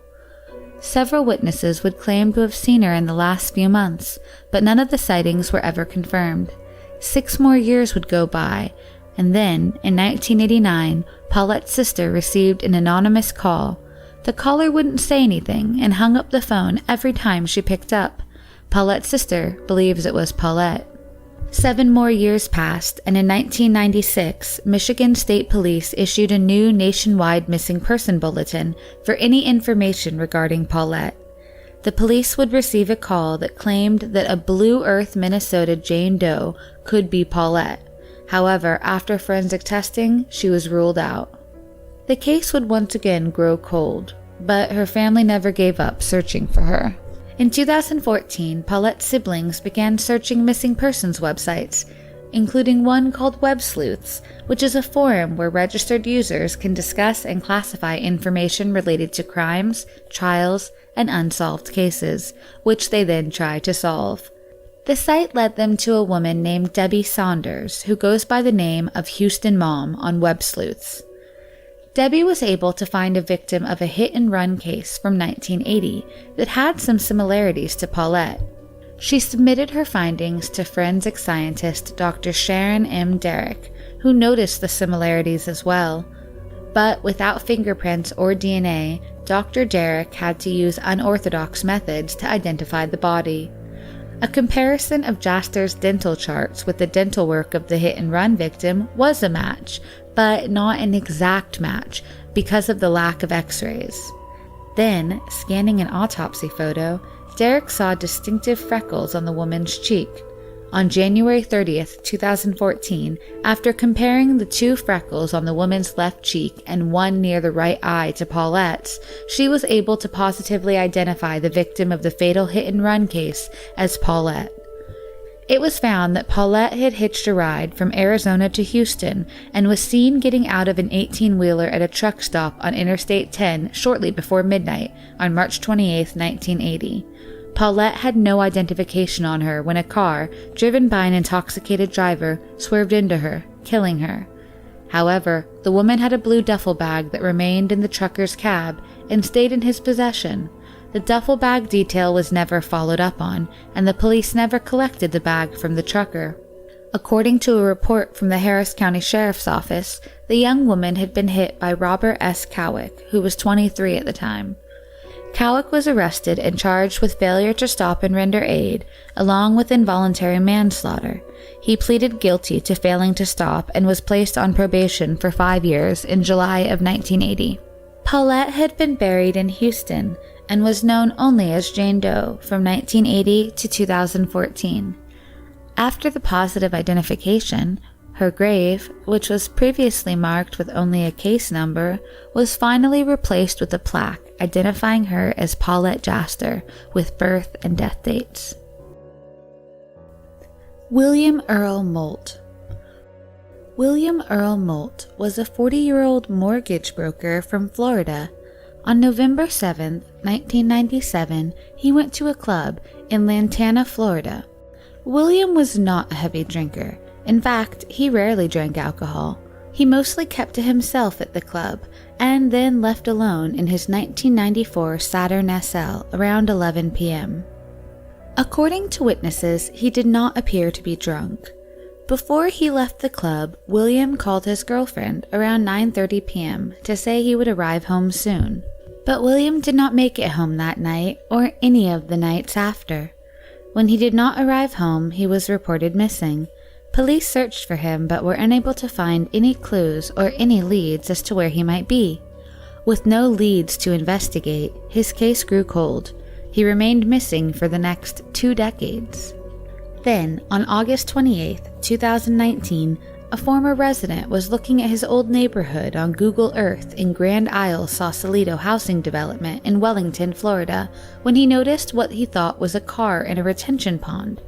Several witnesses would claim to have seen her in the last few months, but none of the sightings were ever confirmed. 6 more years would go by, and then, in 1989, Paulette's sister received an anonymous call. The caller wouldn't say anything and hung up the phone every time she picked up. Paulette's sister believes it was Paulette. 7 more years passed, and in 1996, Michigan State Police issued a new nationwide missing person bulletin for any information regarding Paulette. The police would receive a call that claimed that a Blue Earth, Minnesota Jane Doe could be Paulette. However, after forensic testing, she was ruled out. The case would once again grow cold, but her family never gave up searching for her. In 2014, Paulette's siblings began searching missing persons websites, including one called Web Sleuths, which is a forum where registered users can discuss and classify information related to crimes, trials, and unsolved cases, which they then try to solve. The site led them to a woman named Debbie Saunders, who goes by the name of Houston Mom on Web Sleuths. Debbie was able to find a victim of a hit-and-run case from 1980 that had some similarities to Paulette. She submitted her findings to forensic scientist Dr. Sharon M. Derrick, who noticed the similarities as well. But without fingerprints or DNA, Dr. Derrick had to use unorthodox methods to identify the body. A comparison of Jaster's dental charts with the dental work of the hit-and-run victim was a match, but not an exact match because of the lack of x-rays. Then, scanning an autopsy photo, Derrick saw distinctive freckles on the woman's cheek. On January 30th, 2014, after comparing the 2 freckles on the woman's left cheek and one near the right eye to Paulette's, she was able to positively identify the victim of the fatal hit-and-run case as Paulette. It was found that Paulette had hitched a ride from Arizona to Houston and was seen getting out of an 18-wheeler at a truck stop on Interstate 10 shortly before midnight on March 28, 1980. Paulette had no identification on her when a car, driven by an intoxicated driver, swerved into her, killing her. However, the woman had a blue duffel bag that remained in the trucker's cab and stayed in his possession. The duffel bag detail was never followed up on, and the police never collected the bag from the trucker. According to a report from the Harris County Sheriff's Office, the young woman had been hit by Robert S. Cowick, who was 23 at the time. Cowick was arrested and charged with failure to stop and render aid, along with involuntary manslaughter. He pleaded guilty to failing to stop and was placed on probation for 5 years in July of 1980. Paulette had been buried in Houston and was known only as Jane Doe from 1980 to 2014. After the positive identification, her grave, which was previously marked with only a case number, was finally replaced with a plaque identifying her as Paulette Jaster with birth and death dates. William Earl Moldt. William Earl Moldt was a 40-year-old mortgage broker from Florida. On November 7, 1997, he went to a club in Lantana, Florida. William was not a heavy drinker. In fact, he rarely drank alcohol. He mostly kept to himself at the club, and then left alone in his 1994 Saturn SL around 11 p.m. According to witnesses, he did not appear to be drunk. Before he left the club, William called his girlfriend around 9:30 p.m. to say he would arrive home soon. But William did not make it home that night or any of the nights after. When he did not arrive home, he was reported missing. Police searched for him but were unable to find any clues or any leads as to where he might be. With no leads to investigate, his case grew cold. He remained missing for the next 2 decades. Then, on August 28, 2019, a former resident was looking at his old neighborhood on Google Earth in Grand Isle, Sausalito housing development in Wellington, Florida, when he noticed what he thought was a car in a retention pond.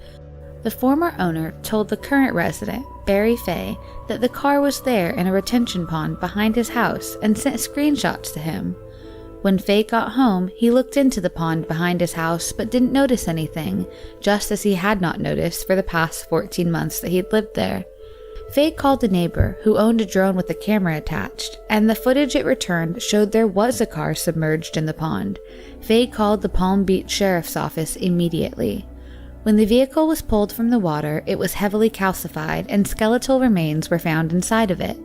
The former owner told the current resident, Barry Fay, that the car was there in a retention pond behind his house and sent screenshots to him. When Fay got home, he looked into the pond behind his house but didn't notice anything, just as he had not noticed for the past 14 months that he'd lived there. Fay called a neighbor who owned a drone with a camera attached, and the footage it returned showed there was a car submerged in the pond. Fay called the Palm Beach Sheriff's Office immediately. When the vehicle was pulled from the water, it was heavily calcified and skeletal remains were found inside of it.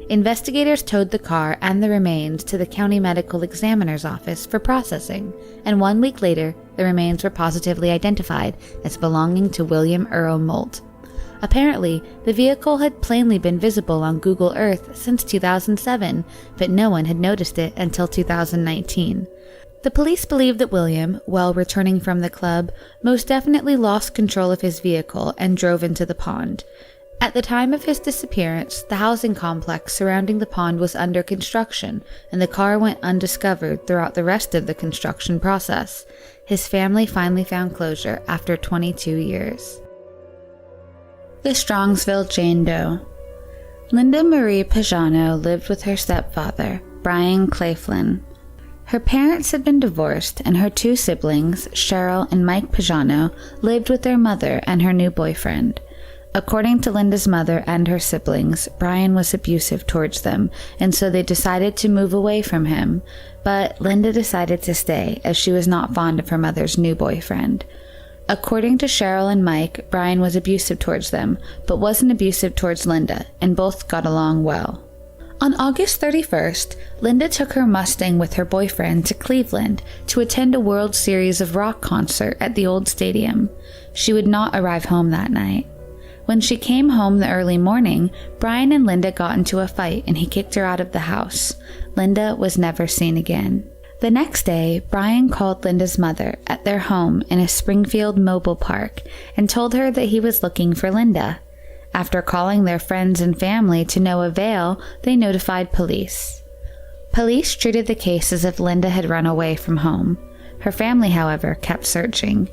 Investigators towed the car and the remains to the county medical examiner's office for processing, and 1 week later, the remains were positively identified as belonging to William Earl Moldt. Apparently, the vehicle had plainly been visible on Google Earth since 2007, but no one had noticed it until 2019. The police believe that William, while returning from the club, most definitely lost control of his vehicle and drove into the pond. At the time of his disappearance, the housing complex surrounding the pond was under construction, and the car went undiscovered throughout the rest of the construction process. His family finally found closure after 22 years. The Strongsville Jane Doe. Linda Marie Pajano lived with her stepfather, Brian Claflin. Her parents had been divorced, and her 2 siblings, Cheryl and Mike Pajano, lived with their mother and her new boyfriend. According to Linda's mother and her siblings, Brian was abusive towards them, and so they decided to move away from him. But Linda decided to stay, as she was not fond of her mother's new boyfriend. According to Cheryl and Mike, Brian was abusive towards them, but wasn't abusive towards Linda, and both got along well. On August 31st, Linda took her Mustang with her boyfriend to Cleveland to attend a World Series of Rock concert at the old stadium. She would not arrive home that night. When she came home the early morning, Brian and Linda got into a fight and he kicked her out of the house. Linda was never seen again. The next day, Brian called Linda's mother at their home in a Springfield mobile park and told her that he was looking for Linda. After calling their friends and family to no avail, they notified police. Police treated the case as if Linda had run away from home. Her family, however, kept searching.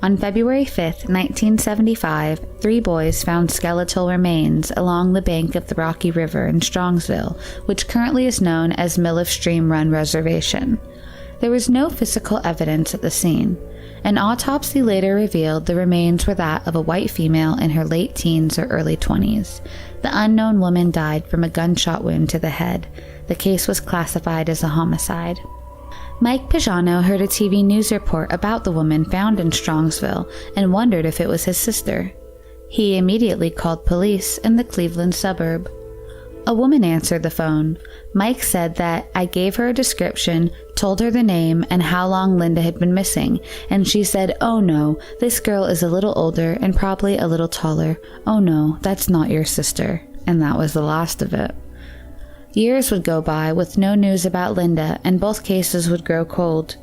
On February 5, 1975, 3 boys found skeletal remains along the bank of the Rocky River in Strongsville, which currently is known as Mill of Stream Run Reservation. There was no physical evidence at the scene. An autopsy later revealed the remains were that of a white female in her late teens or early 20s. The unknown woman died from a gunshot wound to the head. The case was classified as a homicide. Mike Pajano heard a TV news report about the woman found in Strongsville and wondered if it was his sister. He immediately called police in the Cleveland suburb. A woman answered the phone. Mike said that I gave her a description, told her the name and how long Linda had been missing, and she said, "Oh no, this girl is a little older and probably a little taller. Oh no, that's not your sister." And that was the last of it. Years would go by with no news about Linda, and both cases would grow cold.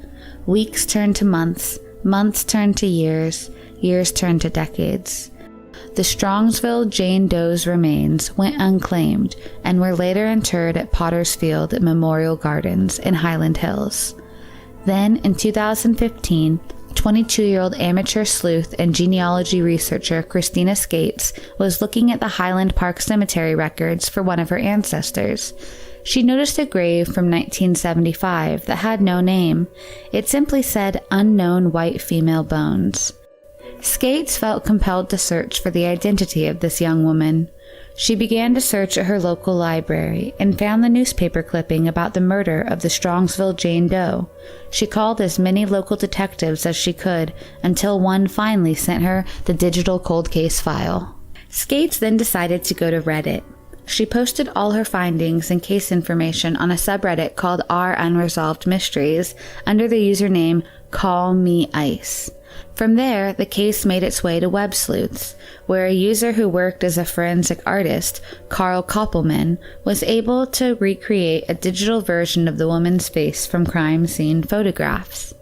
Weeks turned to months, months turned to years, years turned to decades. The Strongsville Jane Doe's remains went unclaimed and were later interred at Potter's Field Memorial Gardens in Highland Hills. Then, in 2015, 22-year-old amateur sleuth and genealogy researcher Christina Skates was looking at the Highland Park Cemetery records for one of her ancestors. She noticed a grave from 1975 that had no name. It simply said unknown white female bones. Skates felt compelled to search for the identity of this young woman. She began to search at her local library and found the newspaper clipping about the murder of the Strongsville Jane Doe. She called as many local detectives as she could until one finally sent her the digital cold case file. Skates then decided to go to Reddit. She posted all her findings and case information on a subreddit called R Unresolved Mysteries under the username Call Me Ice. From there, the case made its way to Web Sleuths, where a user who worked as a forensic artist, Carl Koppelman, was able to recreate a digital version of the woman's face from crime scene photographs.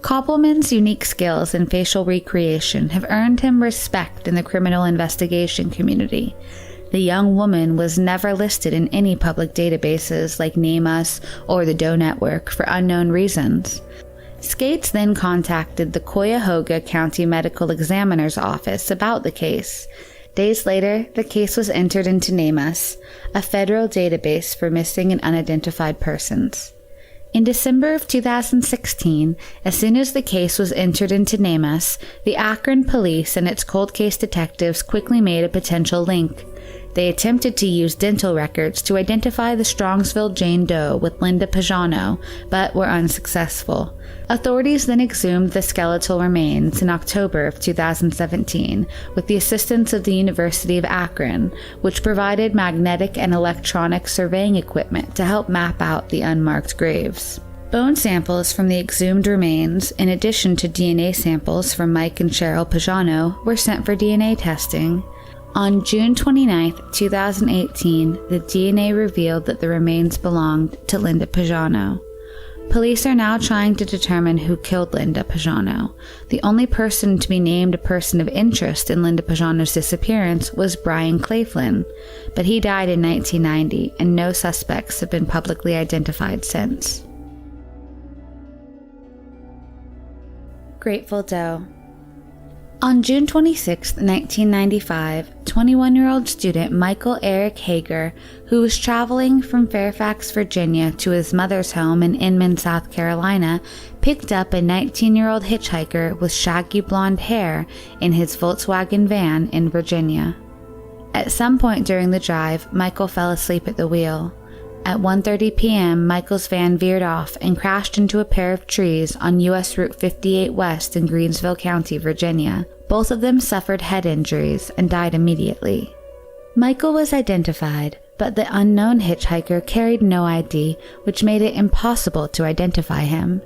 Koppelman's unique skills in facial recreation have earned him respect in the criminal investigation community. The young woman was never listed in any public databases like NamUs or the Doe Network for unknown reasons. Skates then contacted the Cuyahoga County Medical Examiner's Office about the case. Days later, the case was entered into NamUs, a federal database for missing and unidentified persons. In December of 2016, as soon as the case was entered into NamUs, the Akron police and its cold case detectives quickly made a potential link. They attempted to use dental records to identify the Strongsville Jane Doe with Linda Pagano, but were unsuccessful. Authorities then exhumed the skeletal remains in October of 2017 with the assistance of the University of Akron, which provided magnetic and electronic surveying equipment to help map out the unmarked graves. Bone samples from the exhumed remains, in addition to DNA samples from Mike and Cheryl Pagano, were sent for DNA testing. On June 29, 2018, the DNA revealed that the remains belonged to Linda Pagano. Police are now trying to determine who killed Linda Pagano. The only person to be named a person of interest in Linda Pagano's disappearance was Brian Claflin, but he died in 1990 and no suspects have been publicly identified since. Grateful Doe. On June 26, 1995, 21-year-old student Michael Eric Hager, who was traveling from Fairfax, Virginia to his mother's home in Inman, South Carolina, picked up a 19-year-old hitchhiker with shaggy blonde hair in his Volkswagen van in Virginia. At some point during the drive, Michael fell asleep at the wheel. At 1:30 p.m., Michael's van veered off and crashed into a pair of trees on U.S. Route 58 West in Greensville County, Virginia. Both of them suffered head injuries and died immediately. Michael was identified, but the unknown hitchhiker carried no ID, which made it impossible to identify him.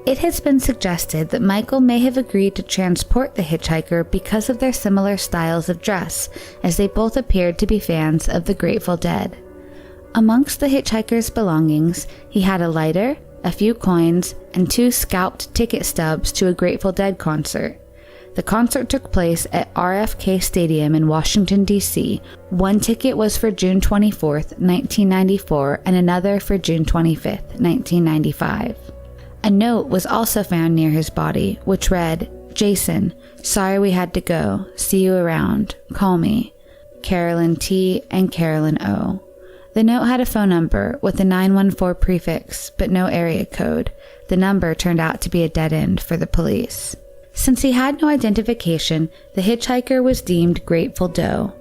It has been suggested that Michael may have agreed to transport the hitchhiker because of their similar styles of dress, as they both appeared to be fans of the Grateful Dead. Amongst the hitchhiker's belongings, he had a lighter, a few coins, and 2 scalped ticket stubs to a Grateful Dead concert. The concert took place at RFK Stadium in Washington, D.C. One ticket was for June 24, 1994, and another for June 25, 1995. A note was also found near his body, which read, "Jason, sorry we had to go. See you around. Call me. Carolyn T. and Carolyn O." The note had a phone number with a 914 prefix, but no area code. The number turned out to be a dead end for the police. Since he had no identification, the hitchhiker was deemed Grateful Doe.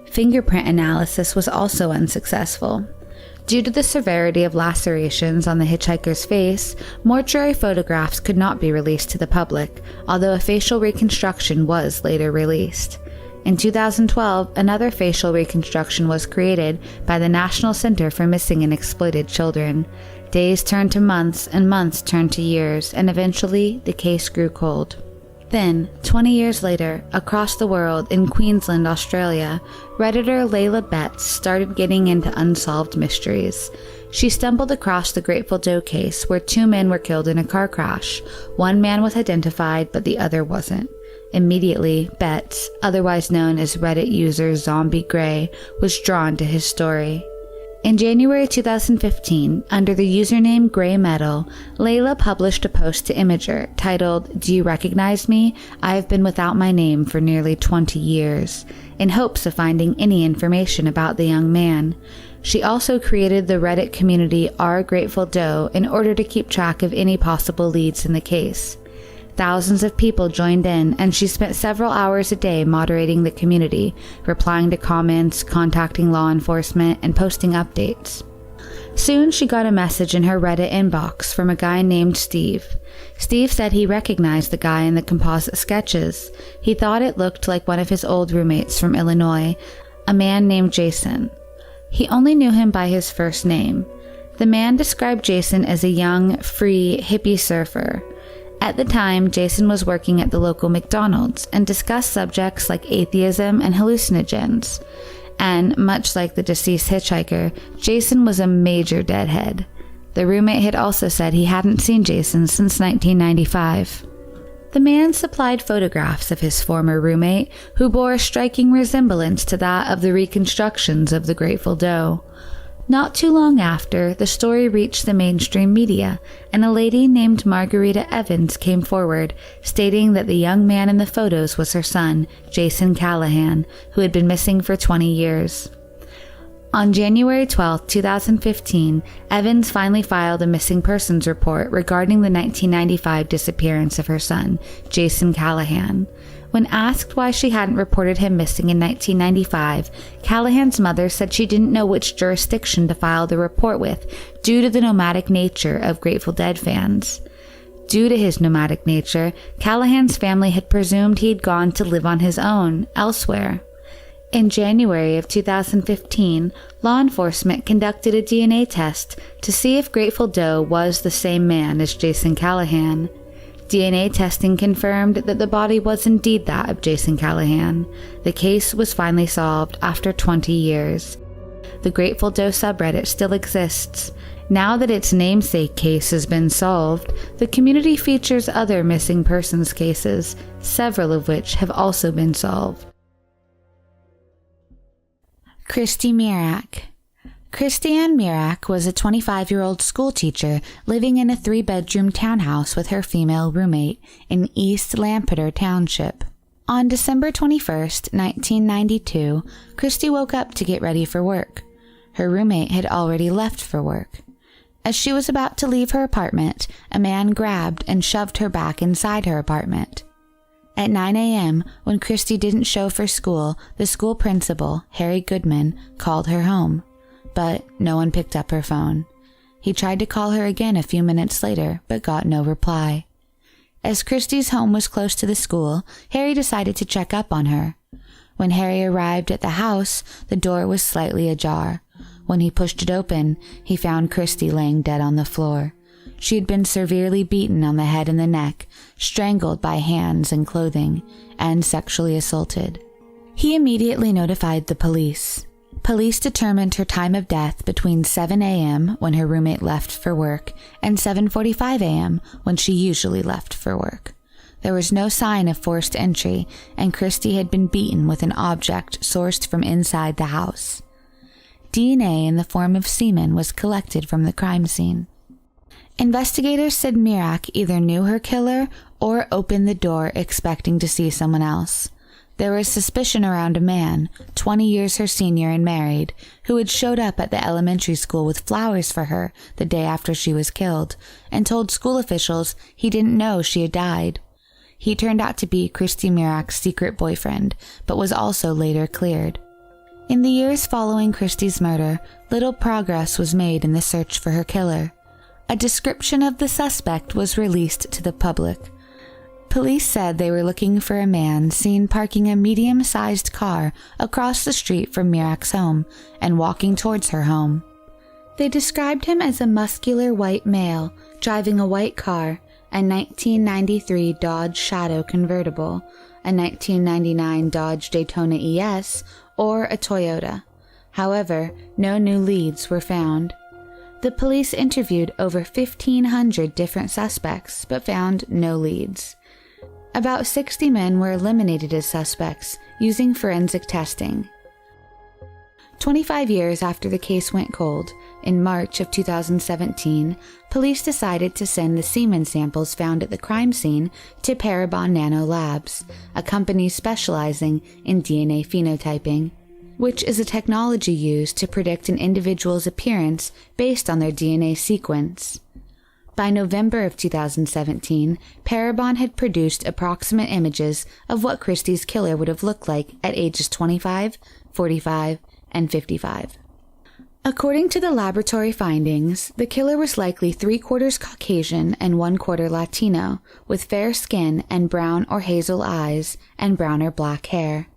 Fingerprint analysis was also unsuccessful. Due to the severity of lacerations on the hitchhiker's face, mortuary photographs could not be released to the public, although a facial reconstruction was later released. In 2012, another facial reconstruction was created by the National Center for Missing and Exploited Children. Days turned to months, and months turned to years, and eventually the case grew cold. Then, 20 years later, across the world in Queensland, Australia, Redditor Layla Betts started getting into unsolved mysteries. She stumbled across the Grateful Doe case where 2 men were killed in a car crash. One man was identified, but the other wasn't. Immediately, Betts, otherwise known as Reddit user Zombie Gray, was drawn to his story. In January 2015, under the username Grey Metal, Layla published a post to Imager titled, "Do you recognize me? I have been without my name for nearly 20 years," in hopes of finding any information about the young man. She also created the Reddit community R Grateful Doe in order to keep track of any possible leads in the case. Thousands of people joined in, and she spent several hours a day moderating the community, replying to comments, contacting law enforcement, and posting updates. Soon she got a message in her Reddit inbox from a guy named Steve. Steve said he recognized the guy in the composite sketches. He thought it looked like one of his old roommates from Illinois, a man named Jason. He only knew him by his first name. The man described Jason as a young, free, hippie surfer. At the time, Jason was working at the local McDonald's and discussed subjects like atheism and hallucinogens. And, much like the deceased hitchhiker, Jason was a major deadhead. The roommate had also said he hadn't seen Jason since 1995. The man supplied photographs of his former roommate, who bore a striking resemblance to that of the reconstructions of the Grateful Doe. Not too long after, the story reached the mainstream media, and a lady named Margarita Evans came forward, stating that the young man in the photos was her son, Jason Callahan, who had been missing for 20 years. On January 12, 2015, Evans finally filed a missing persons report regarding the 1995 disappearance of her son, Jason Callahan. When asked why she hadn't reported him missing in 1995, Callahan's mother said she didn't know which jurisdiction to file the report with due to the nomadic nature of Grateful Dead fans. Due to his nomadic nature, Callahan's family had presumed he'd gone to live on his own elsewhere. In January of 2015, law enforcement conducted a DNA test to see if Grateful Doe was the same man as Jason Callahan. DNA testing confirmed that the body was indeed that of Jason Callahan. The case was finally solved after 20 years. The Grateful Doe subreddit still exists. Now that its namesake case has been solved, the community features other missing persons cases, several of which have also been solved. Christy Mirack. Christy Ann Mirack was a 25-year-old schoolteacher living in a 3-bedroom townhouse with her female roommate in East Lampeter Township. On December 21, 1992, Christy woke up to get ready for work. Her roommate had already left for work. As she was about to leave her apartment, a man grabbed and shoved her back inside her apartment. At 9 a.m., when Christy didn't show for school, the school principal, Harry Goodman, called her home. But no one picked up her phone. He tried to call her again a few minutes later, but got no reply. As Christy's home was close to the school, Harry decided to check up on her. When Harry arrived at the house, the door was slightly ajar. When he pushed it open, he found Christy laying dead on the floor. She had been severely beaten on the head and the neck, strangled by hands and clothing, and sexually assaulted. He immediately notified the police. Police determined her time of death between 7 a.m. when her roommate left for work and 7:45 a.m. when she usually left for work. There was no sign of forced entry, and Christy had been beaten with an object sourced from inside the house. DNA in the form of semen was collected from the crime scene. Investigators said Mirack either knew her killer or opened the door expecting to see someone else. There was suspicion around a man, 20 years her senior and married, who had showed up at the elementary school with flowers for her the day after she was killed, and told school officials he didn't know she had died. He turned out to be Christy Mirack's secret boyfriend, but was also later cleared. In the years following Christy's murder, little progress was made in the search for her killer. A description of the suspect was released to the public. Police said they were looking for a man seen parking a medium-sized car across the street from Mirack's home and walking towards her home. They described him as a muscular white male driving a white car, a 1993 Dodge Shadow convertible, a 1999 Dodge Daytona ES, or a Toyota. However, no new leads were found. The police interviewed over 1,500 different suspects but found no leads. About 60 men were eliminated as suspects using forensic testing. 25 years after the case went cold, in March of 2017, police decided to send the semen samples found at the crime scene to Parabon Nano Labs, a company specializing in DNA phenotyping, which is a technology used to predict an individual's appearance based on their DNA sequence. By November of 2017, Parabon had produced approximate images of what Christy's killer would have looked like at ages 25, 45, and 55. According to the laboratory findings, the killer was likely 3/4 Caucasian and 1/4 Latino, with fair skin and brown or hazel eyes and brown or black hair.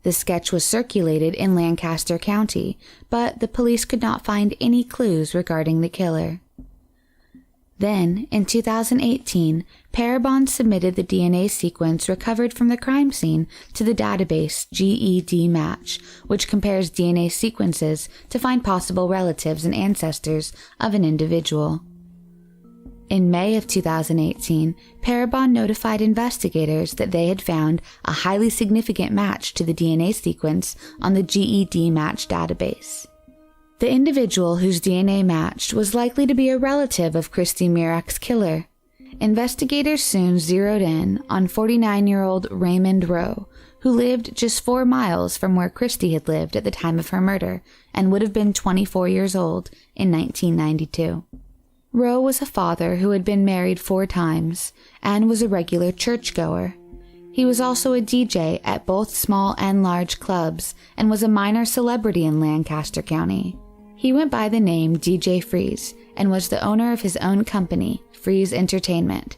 The sketch was circulated in Lancaster County, but the police could not find any clues regarding the killer. Then, in 2018, Parabon submitted the DNA sequence recovered from the crime scene to the database GED Match, which compares DNA sequences to find possible relatives and ancestors of an individual. In May of 2018, Parabon notified investigators that they had found a highly significant match to the DNA sequence on the GED Match database. The individual whose DNA matched was likely to be a relative of Christy Mirack's killer. Investigators soon zeroed in on 49-year-old Raymond Rowe, who lived just 4 miles from where Christy had lived at the time of her murder and would have been 24 years old in 1992. Rowe was a father who had been married 4 times and was a regular churchgoer. He was also a DJ at both small and large clubs and was a minor celebrity in Lancaster County. He went by the name DJ Freeze and was the owner of his own company, Freeze Entertainment.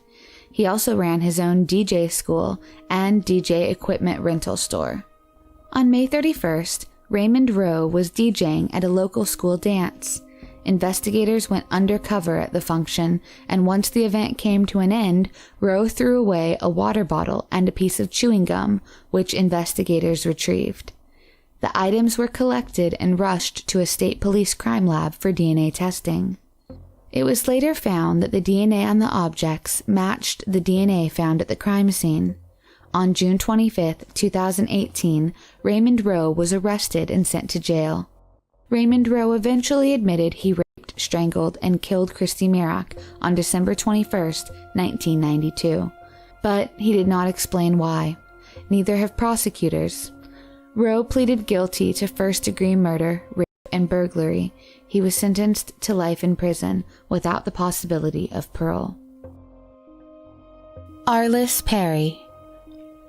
He also ran his own DJ school and DJ equipment rental store. On May 31st, Raymond Rowe was DJing at a local school dance. Investigators went undercover at the function, and once the event came to an end, Rowe threw away a water bottle and a piece of chewing gum, which investigators retrieved. The items were collected and rushed to a state police crime lab for DNA testing. It was later found that the DNA on the objects matched the DNA found at the crime scene. On June 25, 2018, Raymond Rowe was arrested and sent to jail. Raymond Rowe eventually admitted he raped, strangled, and killed Christy Mirack on December 21, 1992. But he did not explain why. Neither have prosecutors. Rowe pleaded guilty to first-degree murder, rape, and burglary. He was sentenced to life in prison without the possibility of parole. Arlis Perry.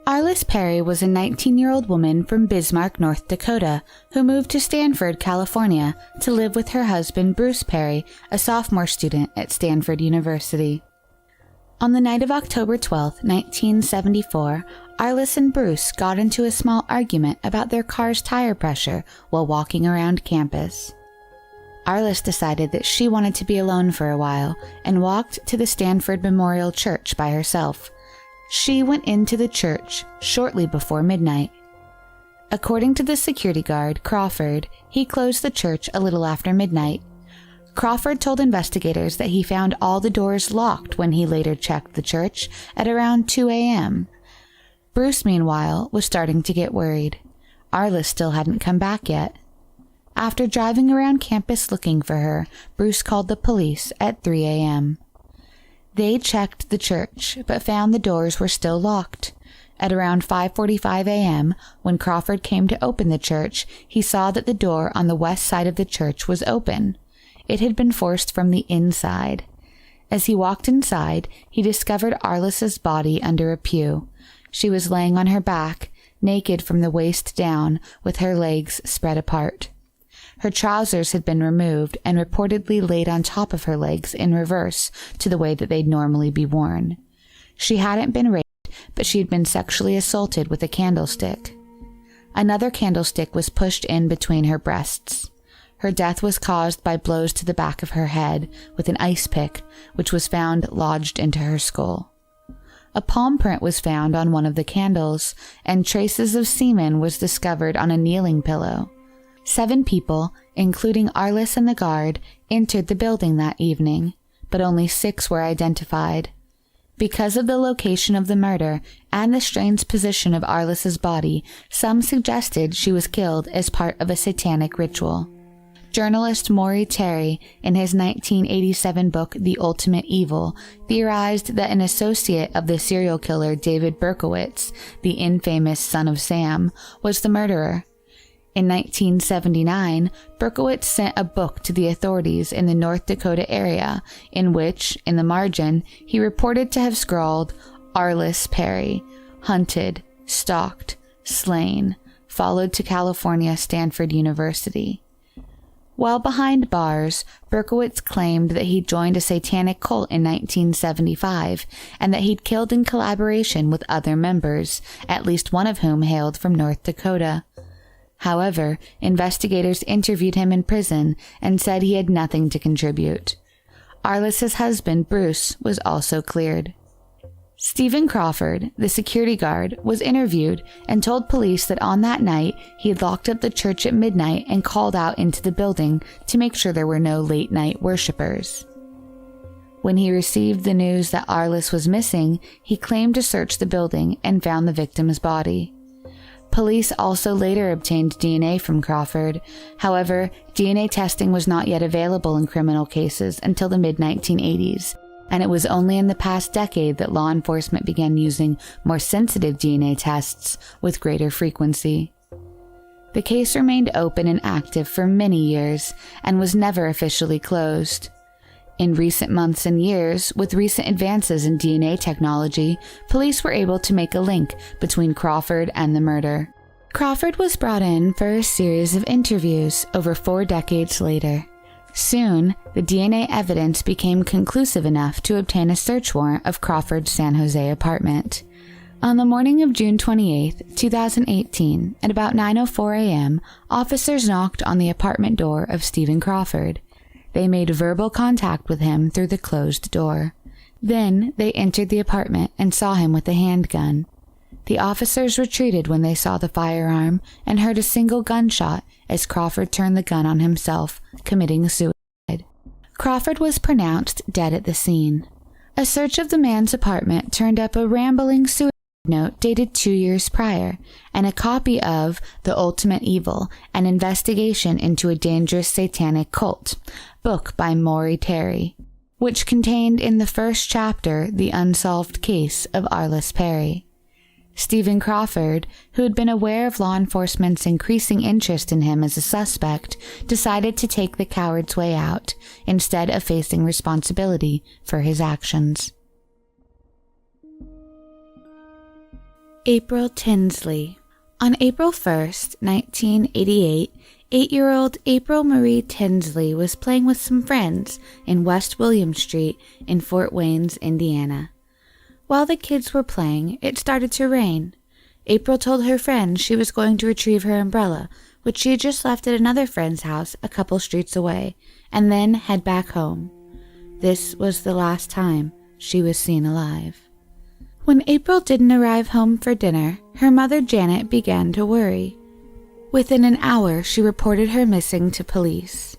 Arlis Perry was a 19-year-old woman from Bismarck, North Dakota, who moved to Stanford, California, to live with her husband Bruce Perry, a sophomore student at Stanford University. On the night of October 12, 1974, Arlis and Bruce got into a small argument about their car's tire pressure while walking around campus. Arlis decided that she wanted to be alone for a while and walked to the Stanford Memorial Church by herself. She went into the church shortly before midnight. According to the security guard, Crawford, he closed the church a little after midnight. Crawford told investigators that he found all the doors locked when he later checked the church at around 2 a.m. Bruce, meanwhile, was starting to get worried. Arlis still hadn't come back yet. After driving around campus looking for her, Bruce called the police at 3 a.m. They checked the church, but found the doors were still locked. At around 5:45 a.m., when Crawford came to open the church, he saw that the door on the west side of the church was open. It had been forced from the inside. As he walked inside, he discovered Arlis's body under a pew. She was laying on her back, naked from the waist down, with her legs spread apart. Her trousers had been removed and reportedly laid on top of her legs in reverse to the way that they'd normally be worn. She hadn't been raped, but she had been sexually assaulted with a candlestick. Another candlestick was pushed in between her breasts. Her death was caused by blows to the back of her head with an ice pick, which was found lodged into her skull. A palm print was found on one of the candles, and traces of semen was discovered on a kneeling pillow. 7 people, including Arlis and the guard, entered the building that evening, but only 6 were identified. Because of the location of the murder and the strange position of Arlis's body, some suggested she was killed as part of a satanic ritual. Journalist Maury Terry, in his 1987 book The Ultimate Evil, theorized that an associate of the serial killer David Berkowitz, the infamous son of Sam, was the murderer. In 1979, Berkowitz sent a book to the authorities in the North Dakota area, in which, in the margin, he reported to have scrawled, "Arlis Perry, hunted, stalked, slain, followed to California Stanford University."
While behind bars, Berkowitz claimed that he joined a satanic cult in 1975 and that he'd killed in collaboration with other members, at least one of whom hailed from North Dakota. However, investigators interviewed him in prison and said he had nothing to contribute. Arlis's husband, Bruce, was also cleared. Stephen Crawford, the security guard, was interviewed and told police that on that night he had locked up the church at midnight and called out into the building to make sure there were no late-night worshippers. When he received the news that Arlis was missing, he claimed to search the building and found the victim's body. Police also later obtained DNA from Crawford. However, DNA testing was not yet available in criminal cases until the mid-1980s. And it was only in the past decade that law enforcement began using more sensitive DNA tests with greater frequency. The case remained open and active for many years and was never officially closed. In recent months and years, with recent advances in DNA technology, police were able to make a link between Crawford and the murder. Crawford was brought in for a series of interviews over 4 decades later. Soon, the DNA evidence became conclusive enough to obtain a search warrant of Crawford's San Jose apartment. On the morning of June 28, 2018, at about 9:04 a.m., officers knocked on the apartment door of Stephen Crawford. They made verbal contact with him through the closed door. Then, they entered the apartment and saw him with a handgun. The officers retreated when they saw the firearm and heard a single gunshot as Crawford turned the gun on himself, committing suicide. Crawford was pronounced dead at the scene. A search of the man's apartment turned up a rambling suicide note dated 2 years prior, and a copy of The Ultimate Evil, an investigation into a dangerous satanic cult, book by Maury Terry, which contained in the first chapter the unsolved case of Arlis Perry. Stephen Crawford, who had been aware of law enforcement's increasing interest in him as a suspect, decided to take the coward's way out, instead of facing responsibility for his actions. April Tinsley. On April 1st, 1988, 8-year-old April Marie Tinsley was playing with some friends in West William Street in Fort Wayne, Indiana. While the kids were playing, it started to rain. April told her friends she was going to retrieve her umbrella, which she had just left at another friend's house a couple streets away, and then head back home. This was the last time she was seen alive. When April didn't arrive home for dinner, her mother Janet began to worry. Within an hour, she reported her missing to police.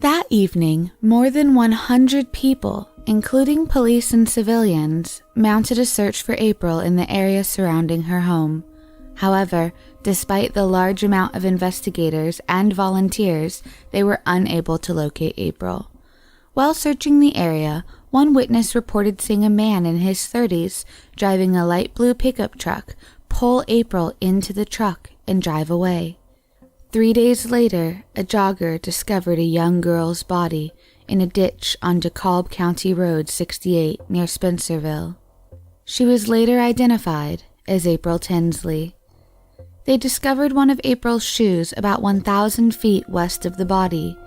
That evening, more than 100 people, including police and civilians, mounted a search for April in the area surrounding her home. However, despite the large amount of investigators and volunteers, they were unable to locate April. While searching the area, one witness reported seeing a man in his 30s driving a light blue pickup truck pull April into the truck and drive away. 3 days later, a jogger discovered a young girl's body in a ditch on DeKalb County Road 68 near Spencerville. She was later identified as April Tinsley. They discovered one of April's shoes about 1,000 feet west of the body.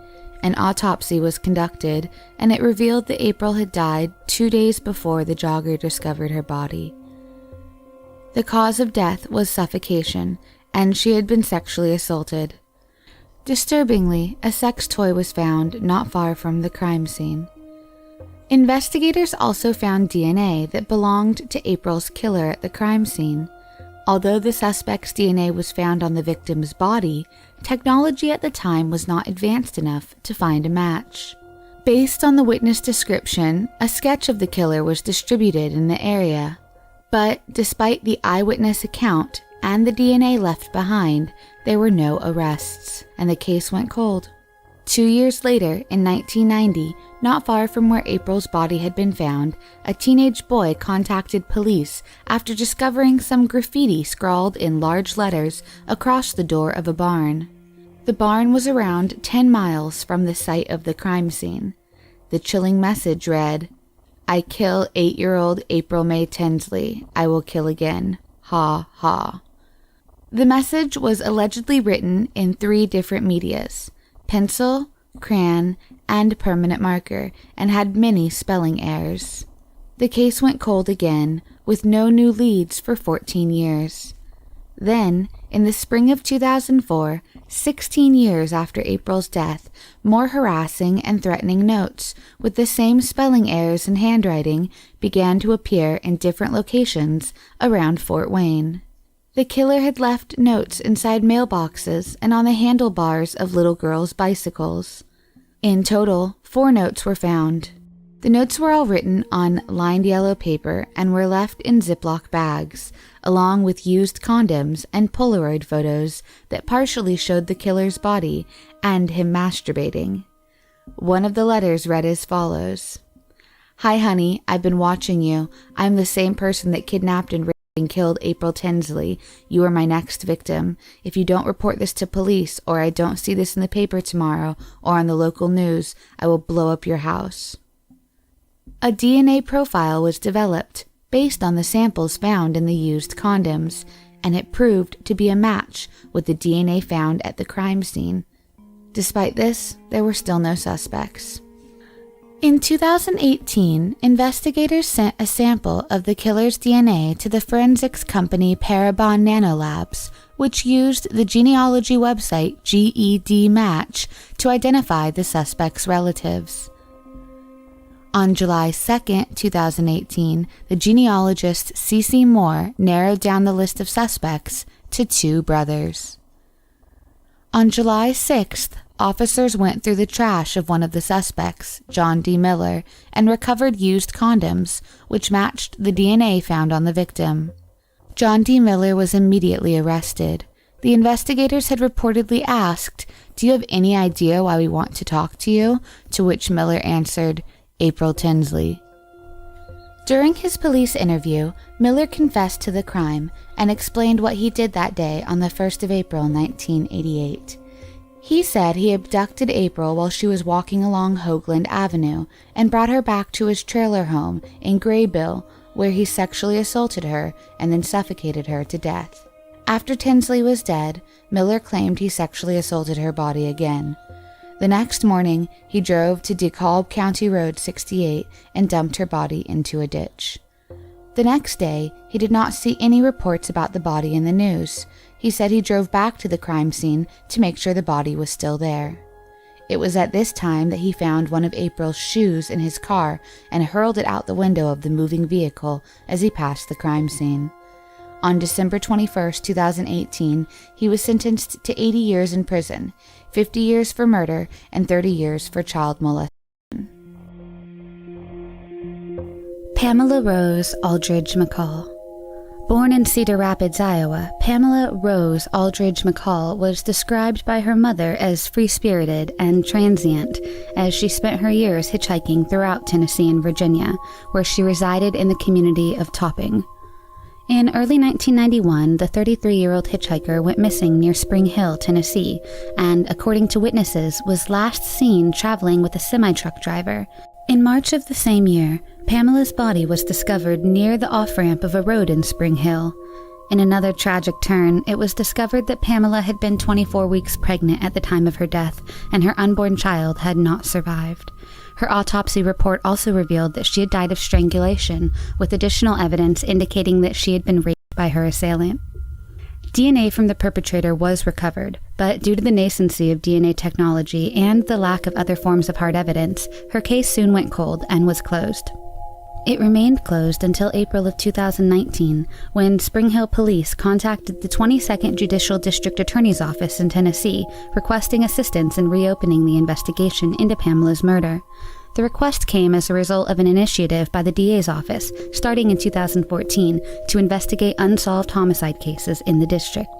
An autopsy was conducted, and it revealed that April had died 2 days before the jogger discovered her body. The cause of death was suffocation, and she had been sexually assaulted. Disturbingly, a sex toy was found not far from the crime scene. Investigators also found DNA that belonged to April's killer at the crime scene. Although the suspect's DNA was found on the victim's body, technology at the time was not advanced enough to find a match. Based on the witness description, a sketch of the killer was distributed in the area. But despite the eyewitness account and the DNA left behind, there were no arrests, and the case went cold. 2 years later, in 1990, not far from where April's body had been found, a teenage boy contacted police after discovering some graffiti scrawled in large letters across the door of a barn. The barn was around 10 miles from the site of the crime scene. The chilling message read, "I kill 8-year-old April Mae Tinsley. I will kill again. Ha ha." The message was allegedly written in 3 different medias:
pencil, crayon, and permanent marker, and had many spelling errors. The case went cold again, with no new leads for 14 years. Then, in the spring of 2004, 16 years after April's death, more harassing and threatening notes with the same spelling errors and handwriting began to appear in different locations around Fort Wayne. The killer had left notes inside mailboxes and on the handlebars of little girls' bicycles. In total, 4 notes were found. The notes were all written on lined yellow paper and were left in Ziploc bags, along with used condoms and Polaroid photos that partially showed the killer's body and him masturbating. One of the letters read as follows: "Hi honey, I've been watching you. I'm the same person that kidnapped and raped and killed April Tinsley. You are my next victim. If you don't report this to police, or I don't see this in the paper tomorrow or on the local news, I will blow up your house." A DNA profile was developed based on the samples found in the used condoms, and it proved to be a match with the DNA found at the crime scene. Despite this, there were still no suspects. In 2018, investigators sent a sample of the killer's DNA to the forensics company Parabon Nanolabs, which used the genealogy website GED Match to identify the suspect's relatives. On July 2, 2018, the genealogist C.C. Moore narrowed down the list of suspects to 2 brothers. On July 6th, officers went through the trash of one of the suspects, John D. Miller, and recovered used condoms, which matched the DNA found on the victim. John D. Miller was immediately arrested. The investigators had reportedly asked, "Do you have any idea why we want to talk to you?" To which Miller answered, "April Tinsley." During his police interview, Miller confessed to the crime and explained what he did that day on the 1st of April, 1988. He said he abducted April while she was walking along Hoagland Avenue and brought her back to his trailer home in Graybill, where he sexually assaulted her and then suffocated her to death. After Tinsley was dead, Miller claimed he sexually assaulted her body again. The next morning, he drove to DeKalb County Road 68 and dumped her body into a ditch. The next day, he did not see any reports about the body in the news. He said he drove back to the crime scene to make sure the body was still there. It was at this time that he found one of April's shoes in his car and hurled it out the window of the moving vehicle as he passed the crime scene. On December 21, 2018, he was sentenced to 80 years in prison, 50 years for murder, and 30 years for child molestation.
Pamela Rose Aldridge McCall. Born in Cedar Rapids, Iowa, Pamela Rose Aldridge McCall was described by her mother as free-spirited and transient, as she spent her years hitchhiking throughout Tennessee and Virginia, where she resided in the community of Topping. In early 1991, the 33-year-old hitchhiker went missing near Spring Hill, Tennessee, and, according to witnesses, was last seen traveling with a semi-truck driver. In March of the same year, Pamela's body was discovered near the off-ramp of a road in Spring Hill. In another tragic turn, it was discovered that Pamela had been 24 weeks pregnant at the time of her death, and her unborn child had not survived. Her autopsy report also revealed that she had died of strangulation, with additional evidence indicating that she had been raped by her assailant. DNA from the perpetrator was recovered, but due to the nascency of DNA technology and the lack of other forms of hard evidence, her case soon went cold and was closed. It remained closed until April of 2019, when Spring Hill Police contacted the 22nd Judicial District Attorney's Office in Tennessee, requesting assistance in reopening the investigation into Pamela's murder. The request came as a result of an initiative by the DA's office, starting in 2014, to investigate unsolved homicide cases in the district.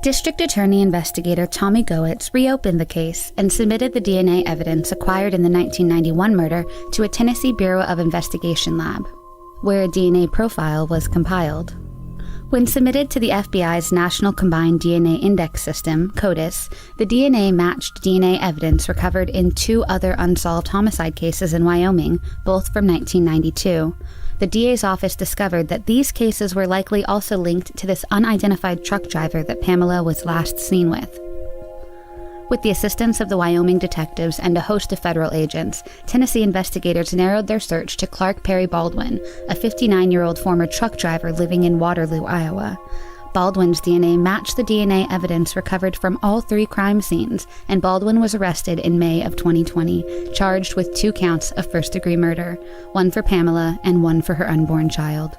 District Attorney Investigator Tommy Goetz reopened the case and submitted the DNA evidence acquired in the 1991 murder to a Tennessee Bureau of Investigation lab, where a DNA profile was compiled. When submitted to the FBI's National Combined DNA Index System, CODIS, the DNA matched DNA evidence recovered in 2 other unsolved homicide cases in Wyoming, both from 1992. The DA's office discovered that these cases were likely also linked to this unidentified truck driver that Pamela was last seen with. With the assistance of the Wyoming detectives and a host of federal agents, Tennessee investigators narrowed their search to Clark Perry Baldwin, a 59-year-old former truck driver living in Waterloo, Iowa. Baldwin's DNA matched the DNA evidence recovered from all 3 crime scenes, and Baldwin was arrested in May of 2020, charged with 2 counts of first-degree murder, 1 for Pamela and 1 for her unborn child.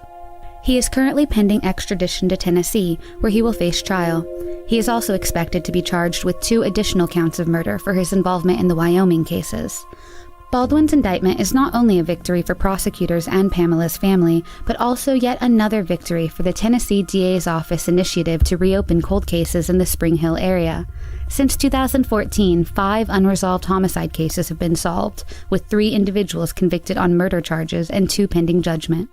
He is currently pending extradition to Tennessee, where he will face trial. He is also expected to be charged with 2 additional counts of murder for his involvement in the Wyoming cases. Baldwin's indictment is not only a victory for prosecutors and Pamela's family, but also yet another victory for the Tennessee DA's office initiative to reopen cold cases in the Spring Hill area. Since 2014, 5 unresolved homicide cases have been solved, with 3 individuals convicted on murder charges and 2 pending judgment.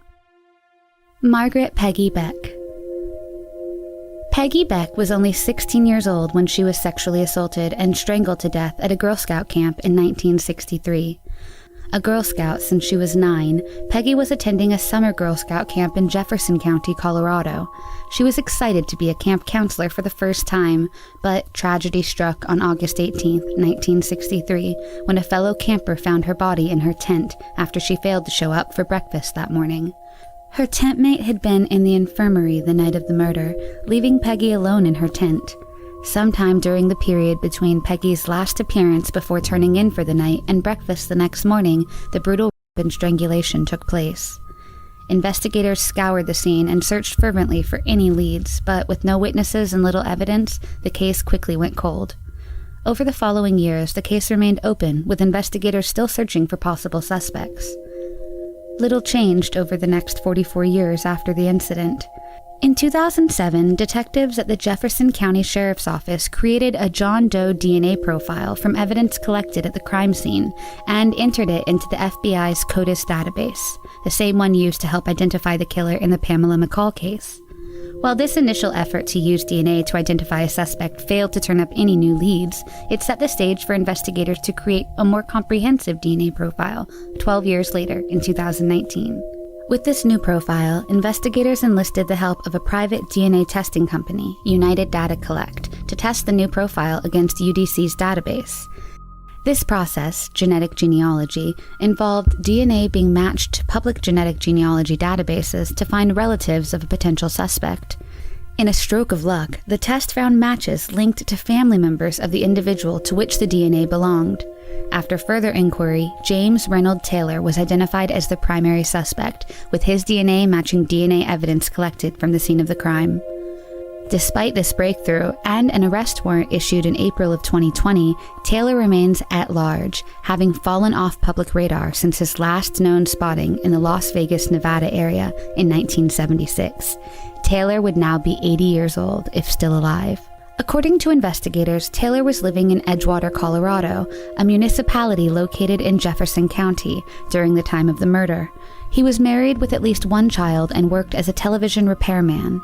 Margaret Peggy Beck. Peggy Beck was only 16 years old when she was sexually assaulted and strangled to death at a Girl Scout camp in 1963. A Girl Scout since she was 9, Peggy was attending a summer Girl Scout camp in Jefferson County, Colorado. She was excited to be a camp counselor for the first time, but tragedy struck on August 18, 1963, when a fellow camper found her body in her tent after she failed to show up for breakfast that morning. Her tent mate had been in the infirmary the night of the murder, leaving Peggy alone in her tent. Sometime during the period between Peggy's last appearance before turning in for the night and breakfast the next morning, the brutal rape and strangulation took place. Investigators scoured the scene and searched fervently for any leads, but with no witnesses and little evidence, the case quickly went cold. Over the following years, the case remained open, with investigators still searching for possible suspects. Little changed over the next 44 years after the incident. In 2007, detectives at the Jefferson County Sheriff's Office created a John Doe DNA profile from evidence collected at the crime scene and entered it into the FBI's CODIS database, the same one used to help identify the killer in the Pamela McCall case. While this initial effort to use DNA to identify a suspect failed to turn up any new leads, it set the stage for investigators to create a more comprehensive DNA profile 12 years later in 2019. With this new profile, investigators enlisted the help of a private DNA testing company, United Data Collect, to test the new profile against UDC's database. This process, genetic genealogy, involved DNA being matched to public genetic genealogy databases to find relatives of a potential suspect. In a stroke of luck, the test found matches linked to family members of the individual to which the DNA belonged. After further inquiry, James Reynold Taylor was identified as the primary suspect, with his DNA matching DNA evidence collected from the scene of the crime. Despite this breakthrough and an arrest warrant issued in April of 2020, Taylor remains at large, having fallen off public radar since his last known spotting in the Las Vegas, Nevada area in 1976. Taylor would now be 80 years old if still alive. According to investigators, Taylor was living in Edgewater, Colorado, a municipality located in Jefferson County, during the time of the murder. He was married with at least 1 child and worked as a television repairman.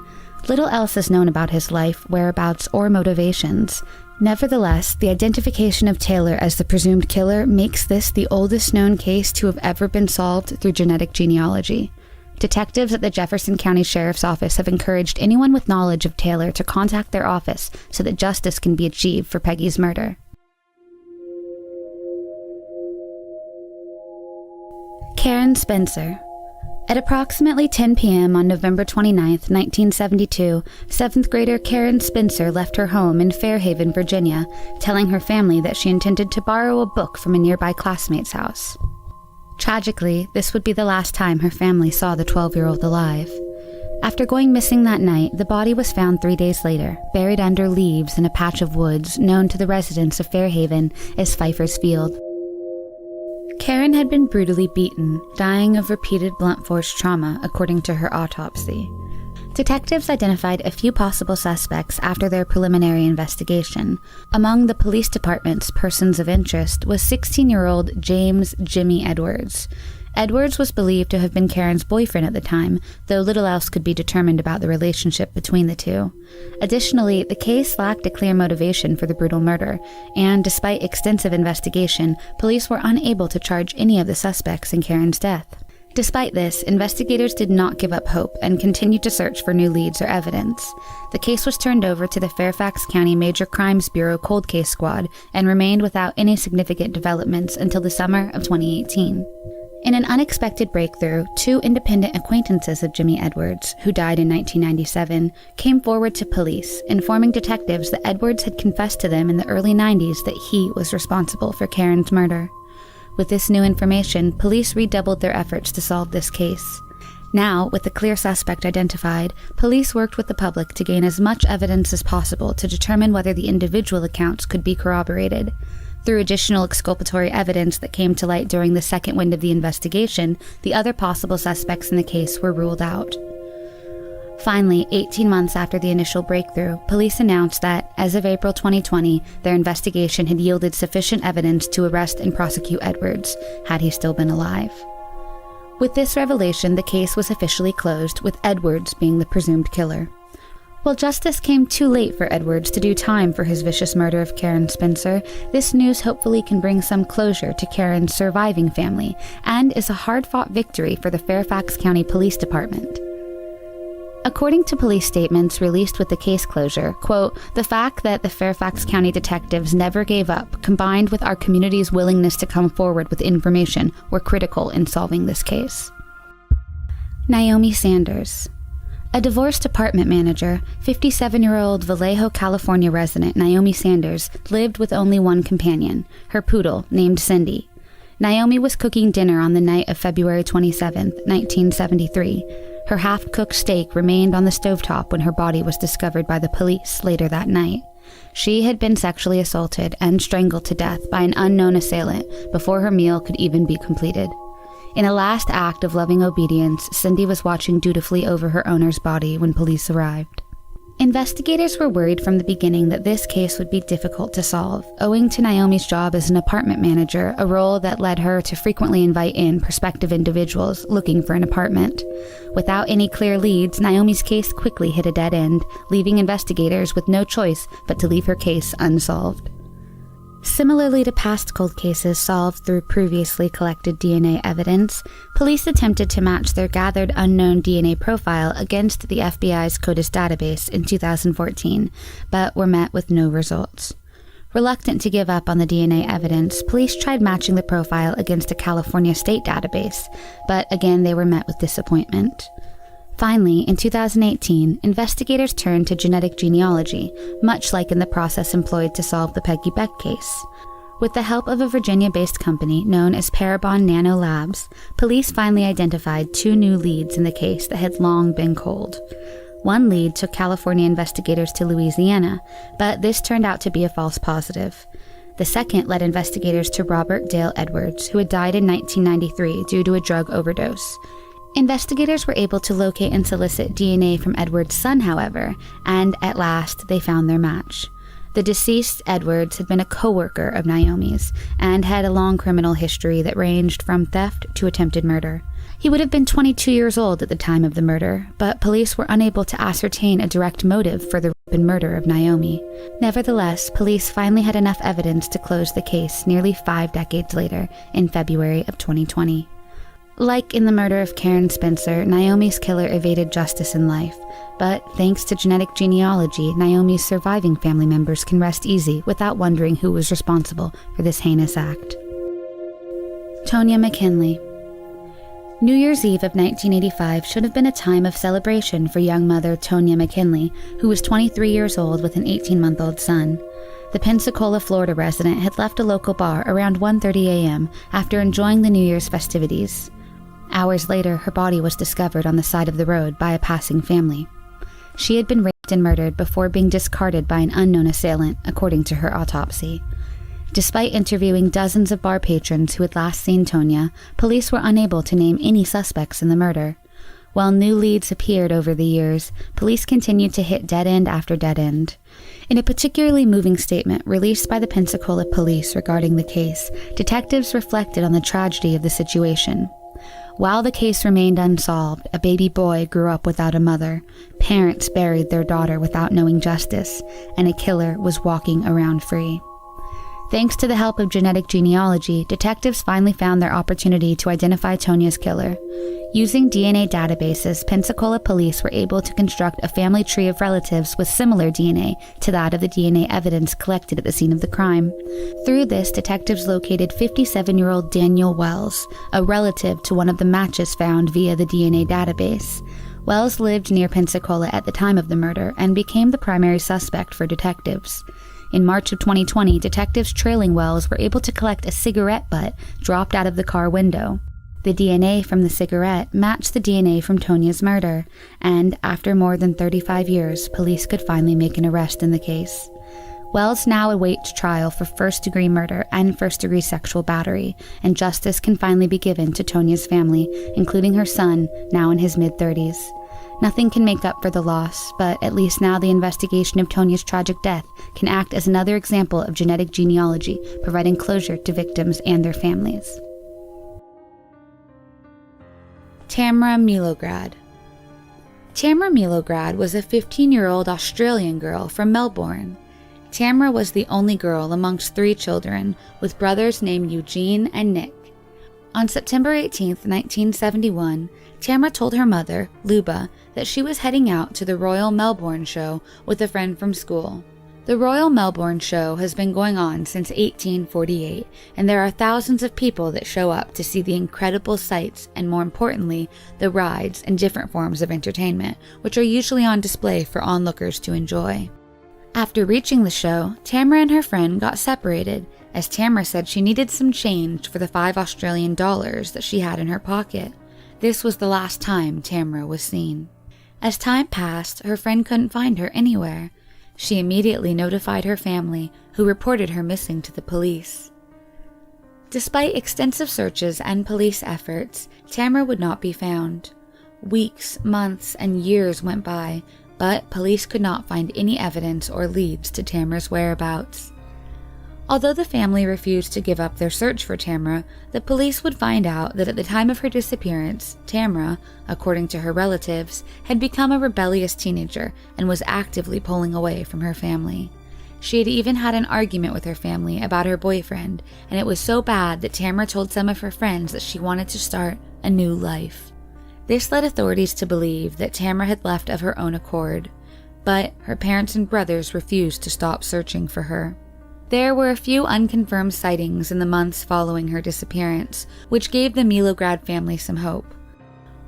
Little else is known about his life, whereabouts, or motivations. Nevertheless, the identification of Taylor as the presumed killer makes this the oldest known case to have ever been solved through genetic genealogy. Detectives at the Jefferson County Sheriff's Office have encouraged anyone with knowledge of Taylor to contact their office so that justice can be achieved for Peggy's murder. Karen Spencer. At approximately 10 p.m. on November 29, 1972, 7th grader Karen Spencer left her home in Fairhaven, Virginia, telling her family that she intended to borrow a book from a nearby classmate's house. Tragically, this would be the last time her family saw the 12-year-old alive. After going missing that night, the body was found 3 days later, buried under leaves in a patch of woods known to the residents of Fairhaven as Pfeiffer's Field. Karen had been brutally beaten, dying of repeated blunt force trauma, according to her autopsy. Detectives identified a few possible suspects after their preliminary investigation. Among the police department's persons of interest was 16-year-old James Jimmy Edwards. Edwards was believed to have been Karen's boyfriend at the time, though little else could be determined about the relationship between the two. Additionally, the case lacked a clear motivation for the brutal murder, and despite extensive investigation, police were unable to charge any of the suspects in Karen's death. Despite this, investigators did not give up hope and continued to search for new leads or evidence. The case was turned over to the Fairfax County Major Crimes Bureau Cold Case Squad and remained without any significant developments until the summer of 2018. In an unexpected breakthrough, 2 independent acquaintances of Jimmy Edwards, who died in 1997, came forward to police, informing detectives that Edwards had confessed to them in the early 90s that he was responsible for Karen's murder. With this new information, police redoubled their efforts to solve this case. Now, with the clear suspect identified, police worked with the public to gain as much evidence as possible to determine whether the individual accounts could be corroborated. Through additional exculpatory evidence that came to light during the second wind of the investigation, the other possible suspects in the case were ruled out. Finally, 18 months after the initial breakthrough, police announced that, as of April 2020, their investigation had yielded sufficient evidence to arrest and prosecute Edwards, had he still been alive. With this revelation, the case was officially closed, with Edwards being the presumed killer. While justice came too late for Edwards to do time for his vicious murder of Karen Spencer, this news hopefully can bring some closure to Karen's surviving family, and is a hard-fought victory for the Fairfax County Police Department. According to police statements released with the case closure, quote, "The fact that the Fairfax County detectives never gave up, combined with our community's willingness to come forward with information, were critical in solving this case." Naomi Sanders. A divorced apartment manager, 57-year-old Vallejo, California resident Naomi Sanders lived with only one companion, her poodle, named Cindy. Naomi was cooking dinner on the night of February 27, 1973. Her half-cooked steak remained on the stovetop when her body was discovered by the police later that night. She had been sexually assaulted and strangled to death by an unknown assailant before her meal could even be completed. In a last act of loving obedience, Cindy was watching dutifully over her owner's body when police arrived. Investigators were worried from the beginning that this case would be difficult to solve, owing to Naomi's job as an apartment manager, a role that led her to frequently invite in prospective individuals looking for an apartment. Without any clear leads, Naomi's case quickly hit a dead end, leaving investigators with no choice but to leave her case unsolved. Similarly to past cold cases solved through previously collected DNA evidence, police attempted to match their gathered unknown DNA profile against the FBI's CODIS database in 2014, but were met with no results. Reluctant to give up on the DNA evidence, police tried matching the profile against a California state database, but again they were met with disappointment. Finally, in 2018, investigators turned to genetic genealogy, much like in the process employed to solve the Peggy Beck case. With the help of a Virginia-based company known as Parabon Nano Labs, police finally identified 2 new leads in the case that had long been cold. One lead took California investigators to Louisiana, but this turned out to be a false positive. The second led investigators to Robert Dale Edwards, who had died in 1993 due to a drug overdose. Investigators were able to locate and solicit DNA from Edwards' son, however, and at last they found their match. The deceased Edwards had been a co-worker of Naomi's and had a long criminal history that ranged from theft to attempted murder. He would have been 22 years old at the time of the murder, but police were unable to ascertain a direct motive for the rape and murder of Naomi. Nevertheless, police finally had enough evidence to close the case nearly 5 decades later, in February of 2020. Like in the murder of Karen Spencer, Naomi's killer evaded justice in life, but thanks to genetic genealogy, Naomi's surviving family members can rest easy without wondering who was responsible for this heinous act. Tonya Mckinley. New Year's Eve of 1985 should have been a time of celebration for young mother Tonya Mckinley, who was 23 years old with an 18-month-old son. The Pensacola, Florida resident had left a local bar around 1:30 a.m. after enjoying the New Year's festivities. Hours later, her body was discovered on the side of the road by a passing family. She had been raped and murdered before being discarded by an unknown assailant, according to her autopsy. Despite interviewing dozens of bar patrons who had last seen Tonya, police were unable to name any suspects in the murder. While new leads appeared over the years, police continued to hit dead end after dead end. In a particularly moving statement released by the Pensacola police regarding the case, detectives reflected on the tragedy of the situation. While the case remained unsolved, a baby boy grew up without a mother, parents buried their daughter without knowing justice, and a killer was walking around free. Thanks to the help of genetic genealogy, detectives finally found their opportunity to identify Tonya's killer. Using DNA databases, Pensacola police were able to construct a family tree of relatives with similar DNA to that of the DNA evidence collected at the scene of the crime. Through this, detectives located 57-year-old Daniel Wells, a relative to one of the matches found via the DNA database. Wells lived near Pensacola at the time of the murder and became the primary suspect for detectives. In March of 2020, detectives trailing Wells were able to collect a cigarette butt dropped out of the car window. The DNA from the cigarette matched the DNA from Tonya's murder, and after more than 35 years, police could finally make an arrest in the case. Wells now awaits trial for first-degree murder and first-degree sexual battery, and justice can finally be given to Tonya's family, including her son, now in his mid-30s. Nothing can make up for the loss, but at least now the investigation of Tonya's tragic death can act as another example of genetic genealogy, providing closure to victims and their families. Tamara Milograd. Tamara Milograd was a 15-year-old Australian girl from Melbourne. Tamara was the only girl amongst 3 children, with brothers named Eugene and Nick. On September 18, 1971, Tamara told her mother, Luba, that she was heading out to the Royal Melbourne Show with a friend from school. The Royal Melbourne Show has been going on since 1848, and there are thousands of people that show up to see the incredible sights and, more importantly, the rides and different forms of entertainment, which are usually on display for onlookers to enjoy. After reaching the show, Tamara and her friend got separated, as Tamara said she needed some change for the $5 Australian that she had in her pocket. This was the last time Tamara was seen. As time passed, her friend couldn't find her anywhere. She immediately notified her family, who reported her missing to the police. Despite extensive searches and police efforts, Tamara would not be found. Weeks, months, and years went by, but police could not find any evidence or leads to Tamara's whereabouts. Although the family refused to give up their search for Tamara, the police would find out that at the time of her disappearance, Tamara, according to her relatives, had become a rebellious teenager and was actively pulling away from her family. She had even had an argument with her family about her boyfriend, and it was so bad that Tamara told some of her friends that she wanted to start a new life. This led authorities to believe that Tamara had left of her own accord, but her parents and brothers refused to stop searching for her. There were a few unconfirmed sightings in the months following her disappearance, which gave the Milograd family some hope.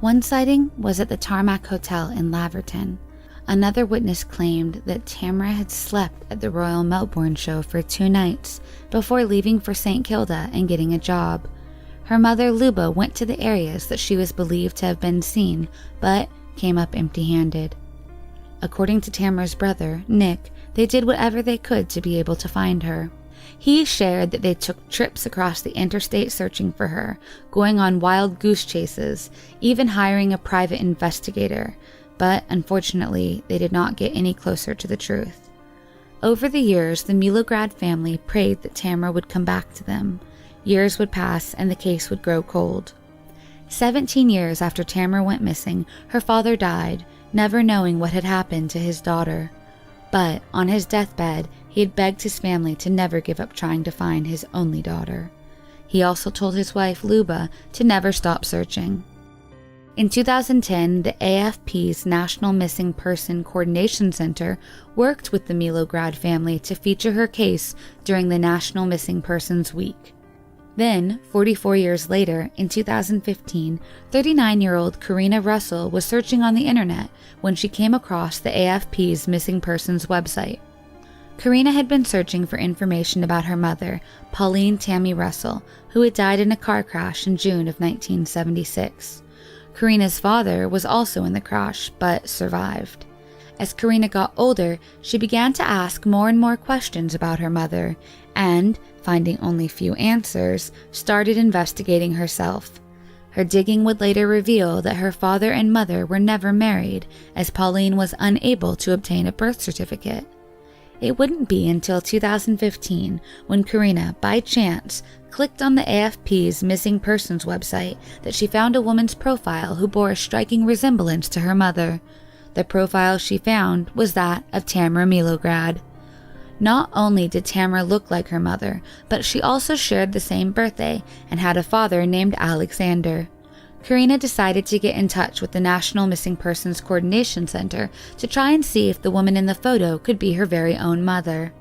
One sighting was at the Tarmac Hotel in Laverton. Another witness claimed that Tamara had slept at the Royal Melbourne Show for 2 nights before leaving for St. Kilda and getting a job. Her mother, Luba, went to the areas that she was believed to have been seen, but came up empty-handed. According to Tamara's brother, Nick, they did whatever they could to be able to find her. He shared that they took trips across the interstate searching for her, going on wild goose chases, even hiring a private investigator, but unfortunately, they did not get any closer to the truth. Over the years, the Milograd family prayed that Tamara would come back to them. Years would pass and the case would grow cold. 17 years after Tamara went missing, her father died, never knowing what had happened to his daughter. But on his deathbed, he had begged his family to never give up trying to find his only daughter. He also told his wife, Luba, to never stop searching. In 2010, the AFP's National Missing Person Coordination Center worked with the Milograd family to feature her case during the National Missing Persons Week. Then, 44 years later, in 2015, 39-year-old Karina Russell was searching on the internet when she came across the AFP's Missing Persons website. Karina had been searching for information about her mother, Pauline Tammy Russell, who had died in a car crash in June of 1976. Karina's father was also in the crash, but survived. As Karina got older, she began to ask more and more questions about her mother, and, finding only few answers, started investigating herself. Her digging would later reveal that her father and mother were never married, as Pauline was unable to obtain a birth certificate. It wouldn't be until 2015 when Karina, by chance, clicked on the AFP's Missing Persons website that she found a woman's profile who bore a striking resemblance to her mother. The profile she found was that of Tamara Milograd.
Not only did Tamara look like her mother, but she also shared the same birthday and had a father named Alexander. Karina decided to get in touch with the National Missing Persons Coordination Center to try and see if the woman in the photo could be her very own mother.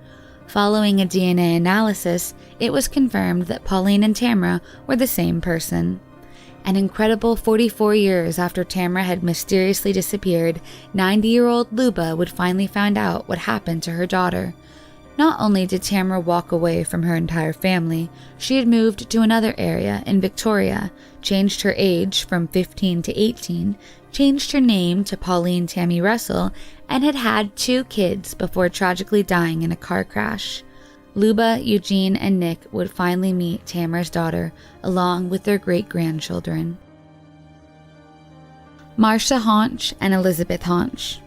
Following a DNA analysis, it was confirmed that Pauline and Tamara were the same person. An incredible 44 years after Tamara had mysteriously disappeared, 90-year-old Luba would finally find out what happened to her daughter. Not only did Tamara walk away from her entire family, she had moved to another area in Victoria, changed her age from 15 to 18, changed her name to Pauline Tammy Russell, and had had 2 kids before tragically dying in a car crash. Luba, Eugene, and Nick would finally meet Tamara's daughter, along with their great-grandchildren. Marcia Haunch and Elizabeth Haunch.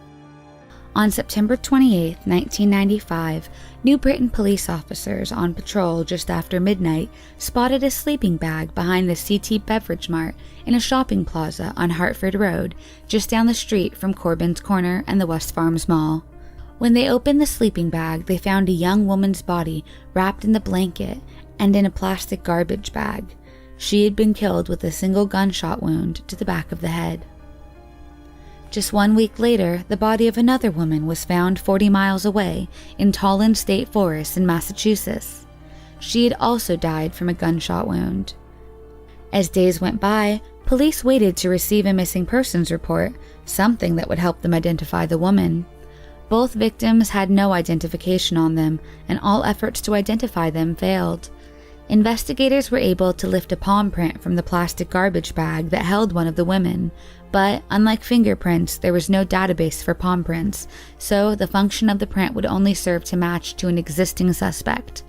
On September 28, 1995, New Britain police officers on patrol just after midnight spotted a sleeping bag behind the CT Beverage Mart in a shopping plaza on Hartford Road, just down the street from Corbin's Corner and the West Farms Mall. When they opened the sleeping bag, they found a young woman's body wrapped in the blanket and in a plastic garbage bag. She had been killed with a single gunshot wound to the back of the head. Just 1 week later, the body of another woman was found 40 miles away in Tolland State Forest in Massachusetts. She had also died from a gunshot wound. As days went by, police waited to receive a missing persons report, something that would help them identify the woman. Both victims had no identification on them, and all efforts to identify them failed. Investigators were able to lift a palm print from the plastic garbage bag that held one of the women, but unlike fingerprints, there was no database for palm prints, so the function of the print would only serve to match to an existing suspect.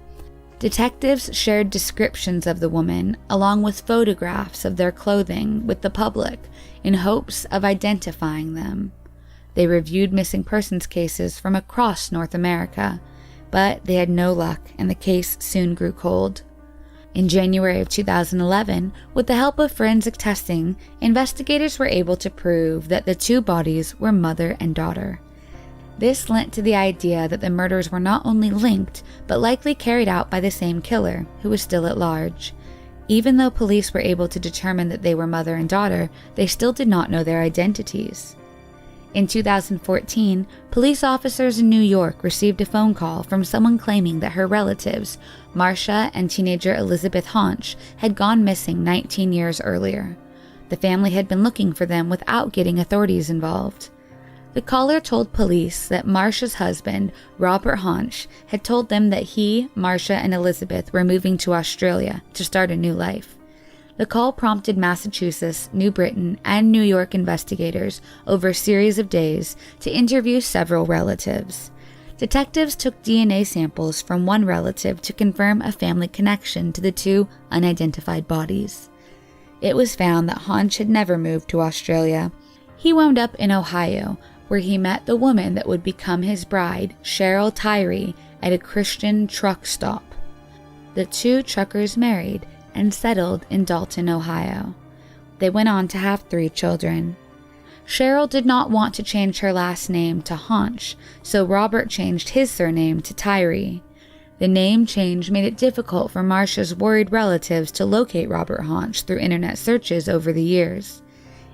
Detectives shared descriptions of the woman, along with photographs of their clothing, with the public, in hopes of identifying them. They reviewed missing persons cases from across North America, but they had no luck, and the case soon grew cold. In January of 2011, with the help of forensic testing, investigators were able to prove that the 2 bodies were mother and daughter. This lent to the idea that the murders were not only linked, but likely carried out by the same killer, who was still at large. Even though police were able to determine that they were mother and daughter, they still did not know their identities. In 2014, police officers in New York received a phone call from someone claiming that her relatives, Marcia and teenager Elizabeth Haunch, had gone missing 19 years earlier. The family had been looking for them without getting authorities involved. The caller told police that Marcia's husband, Robert Haunch, had told them that he, Marcia, and Elizabeth were moving to Australia to start a new life. The call prompted Massachusetts, New Britain, and New York investigators over a series of days to interview several relatives. Detectives took DNA samples from one relative to confirm a family connection to the 2 unidentified bodies. It was found that Haunch had never moved to Australia. He wound up in Ohio, where he met the woman that would become his bride, Cheryl Tyree, at a Christian truck stop. The 2 truckers married and settled in Dalton, Ohio. They went on to have 3 children. Cheryl did not want to change her last name to Haunch, so Robert changed his surname to Tyree. The name change made it difficult for Marcia's worried relatives to locate Robert Haunch through internet searches over the years.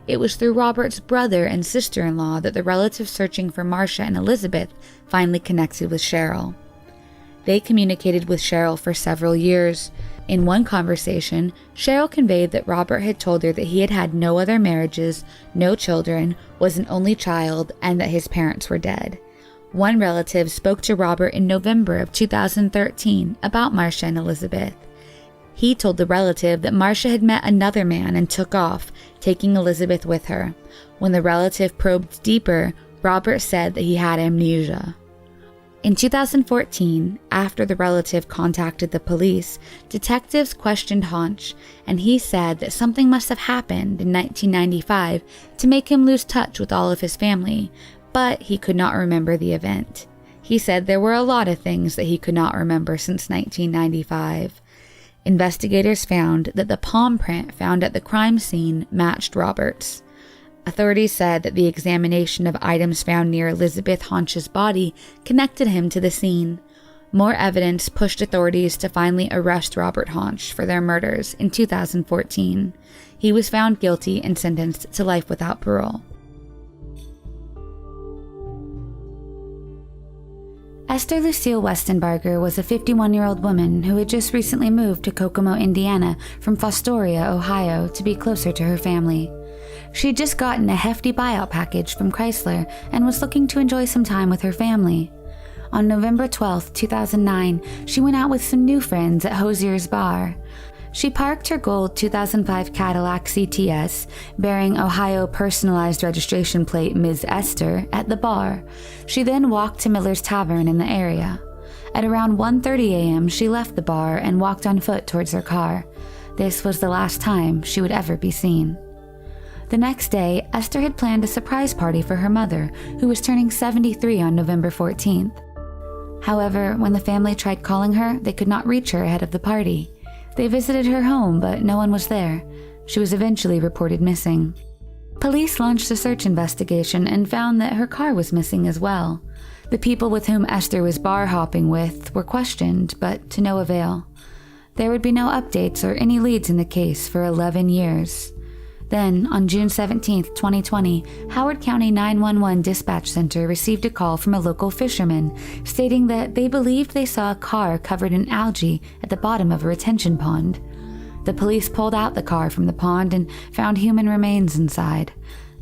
It was through Robert's brother and sister-in-law that the relatives searching for Marcia and Elizabeth finally connected with Cheryl. They communicated with Cheryl for several years. In one conversation, Cheryl conveyed that Robert had told her that he had had no other marriages, no children, was an only child, and that his parents were dead. One relative spoke to Robert in November of 2013 about Marcia and Elizabeth. He told the relative that Marcia had met another man and took off, taking Elizabeth with her. When the relative probed deeper, Robert said that he had amnesia. In 2014, after the relative contacted the police, detectives questioned Haunch, and he said that something must have happened in 1995 to make him lose touch with all of his family, but he could not remember the event. He said there were a lot of things that he could not remember since 1995. Investigators found that the palm print found at the crime scene matched Robert's. Authorities said that the examination of items found near Elizabeth Haunch's body connected him to the scene. More evidence pushed authorities to finally arrest Robert Haunch for their murders in 2014. He was found guilty and sentenced to life without parole.
Esther Lucille Westenbarger was a 51-year-old woman who had just recently moved to Kokomo, Indiana from Fostoria, Ohio, to be closer to her family. She had just gotten a hefty buyout package from Chrysler and was looking to enjoy some time with her family. On November 12, 2009, she went out with some new friends at Hosier's Bar. She parked her gold 2005 Cadillac CTS, bearing Ohio personalized registration plate Ms. Esther, at the bar. She then walked to Miller's Tavern in the area. At around 1:30 a.m., she left the bar and walked on foot towards her car. This was the last time she would ever be seen. The next day, Esther had planned a surprise party for her mother, who was turning 73 on November 14th. However, when the family tried calling her, they could not reach her ahead of the party. They visited her home, but no one was there. She was eventually reported missing. Police launched a search investigation and found that her car was missing as well. The people with whom Esther was bar hopping with were questioned, but to no avail. There would be no updates or any leads in the case for 11 years. Then, on June 17, 2020, Howard County 911 Dispatch Center received a call from a local fisherman stating that they believed they saw a car covered in algae at the bottom of a retention pond. The police pulled out the car from the pond and found human remains inside.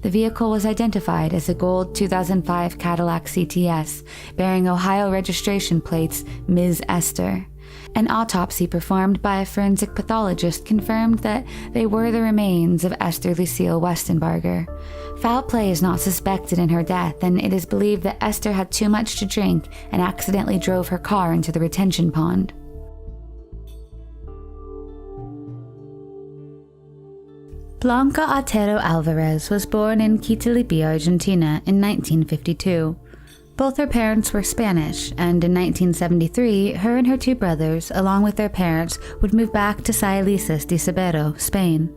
The vehicle was identified as a gold 2005 Cadillac CTS, bearing Ohio registration plates Ms. Esther. An autopsy performed by a forensic pathologist confirmed that they were the remains of Esther Lucille Westenbarger. Foul play is not suspected in her death, and it is believed that Esther had too much to drink and accidentally drove her car into the retention pond. Blanca Otero Alvarez was born in Quito, Argentina in 1952. Both her parents were Spanish, and in 1973, her and her two brothers, along with their parents, would move back to Salices de Sabero, Spain.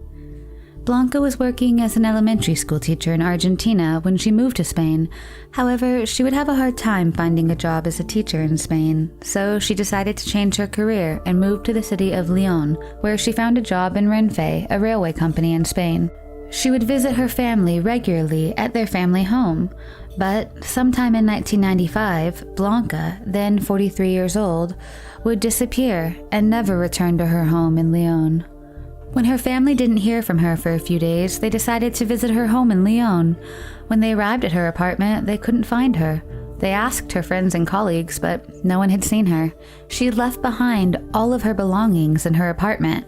Blanca was working as an elementary school teacher in Argentina when she moved to Spain. However, she would have a hard time finding a job as a teacher in Spain, so she decided to change her career and moved to the city of Leon, where she found a job in Renfe, a railway company in Spain. She would visit her family regularly at their family home. But sometime in 1995, Blanca, then 43 years old, would disappear and never return to her home in Leon. When her family didn't hear from her for a few days, they decided to visit her home in Leon. When they arrived at her apartment, they couldn't find her. They asked her friends and colleagues, but no one had seen her. She had left behind all of her belongings in her apartment.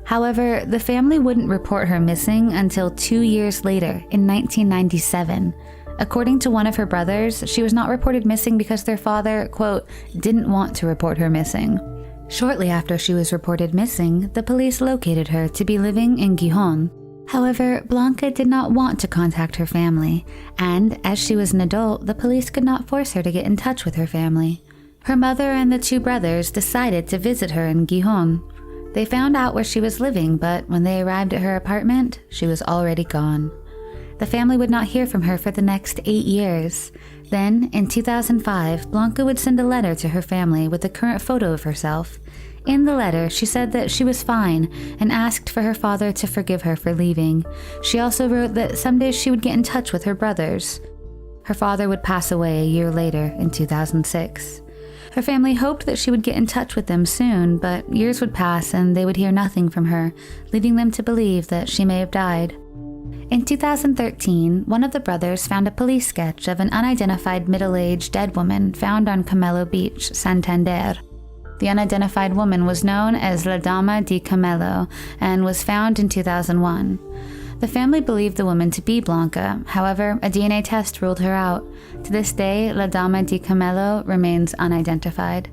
However, the family wouldn't report her missing until 2 years later, in 1997. According to one of her brothers, she was not reported missing because their father, quote, didn't want to report her missing. Shortly after she was reported missing, the police located her to be living in Gijón. However, Blanca did not want to contact her family, and as she was an adult, the police could not force her to get in touch with her family. Her mother and the two brothers decided to visit her in Gijón. They found out where she was living, but when they arrived at her apartment, she was already gone. The family would not hear from her for the next 8 years. Then, in 2005, Blanca would send a letter to her family with a current photo of herself. In the letter, she said that she was fine and asked for her father to forgive her for leaving. She also wrote that someday she would get in touch with her brothers. Her father would pass away a year later in 2006. Her family hoped that she would get in touch with them soon, but years would pass and they would hear nothing from her, leading them to believe that she may have died. In 2013, one of the brothers found a police sketch of an unidentified middle-aged dead woman found on Camelo Beach, Santander. The unidentified woman was known as La Dama di Camelo and was found in 2001. The family believed the woman to be Blanca, however, a DNA test ruled her out. To this day, La Dama di Camelo remains unidentified.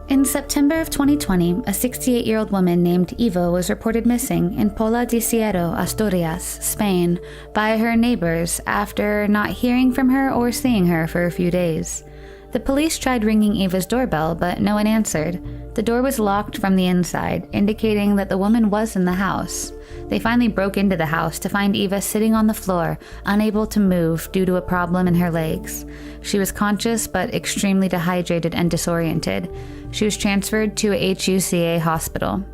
In September of 2020, a 68-year-old woman named Eva was reported missing in Pola de Siero, Asturias, Spain, by her neighbors after not hearing from her or seeing her for a few days. The police tried ringing Eva's doorbell, but no one answered. The door was locked from the inside, indicating that the woman was in the house. They finally broke into the house to find Eva sitting on the floor, unable to move due to a problem in her legs. She was conscious but extremely dehydrated and disoriented. She was transferred to a HUCA hospital.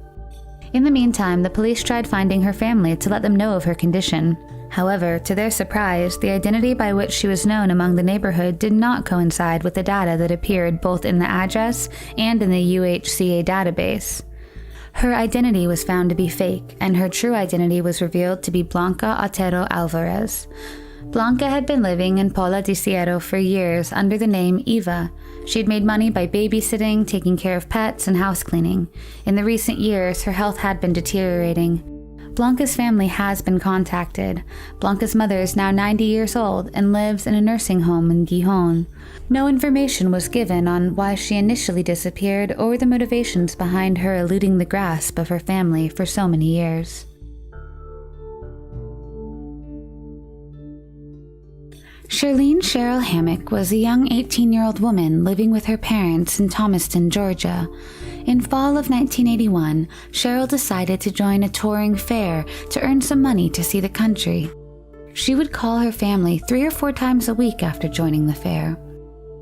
In the meantime, the police tried finding her family to let them know of her condition. However, to their surprise, the identity by which she was known among the neighborhood did not coincide with the data that appeared both in the address and in the UHCA database. Her identity was found to be fake, and her true identity was revealed to be Blanca Otero Alvarez. Blanca had been living in Pola de Siero for years under the name Eva. She had made money by babysitting, taking care of pets, and house cleaning. In the recent years, her health had been deteriorating. Blanca's family has been contacted. Blanca's mother is now 90 years old and lives in a nursing home in Gijón. No information was given on why she initially disappeared or the motivations behind her eluding the grasp of her family for so many years. Shirlene Cheryl Hammack was a young 18-year-old woman living with her parents in Thomaston, Georgia. In fall of 1981, Cheryl decided to join a touring fair to earn some money to see the country. She would call her family 3 or 4 times a week after joining the fair.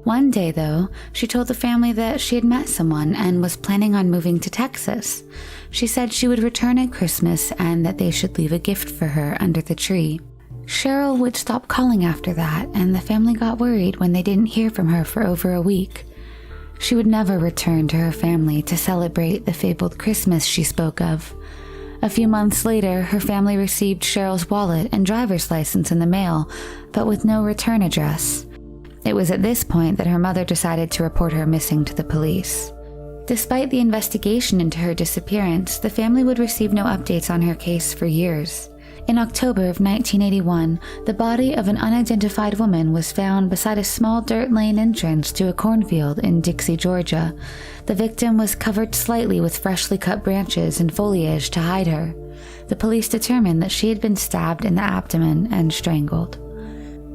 One day, though, she told the family that she had met someone and was planning on moving to Texas. She said she would return at Christmas and that they should leave a gift for her under the tree. Cheryl would stop calling after that, and the family got worried when they didn't hear from her for over a week. She would never return to her family to celebrate the fabled Christmas she spoke of. A few months later, her family received Cheryl's wallet and driver's license in the mail, but with no return address. It was at this point that her mother decided to report her missing to the police. Despite the investigation into her disappearance, the family would receive no updates on her case for years. In October of 1981, the body of an unidentified woman was found beside a small dirt lane entrance to a cornfield in Dixie, Georgia. The victim was covered slightly with freshly cut branches and foliage to hide her. The police determined that she had been stabbed in the abdomen and strangled.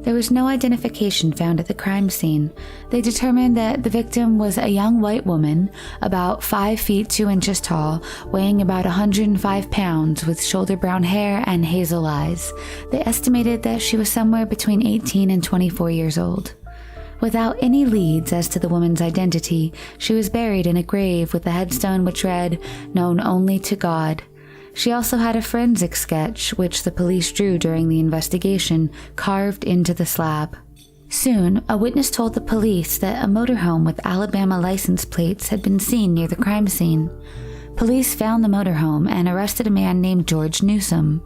There was no identification found at the crime scene. They determined that the victim was a young white woman, about 5 feet 2 inches tall, weighing about 105 pounds, with shoulder brown hair and hazel eyes. They estimated that she was somewhere between 18 and 24 years old. Without any leads as to the woman's identity, she was buried in a grave with a headstone which read, "Known only to God." She also had a forensic sketch, which the police drew during the investigation, carved into the slab. Soon, a witness told the police that a motorhome with Alabama license plates had been seen near the crime scene. Police found the motorhome and arrested a man named George Newsom.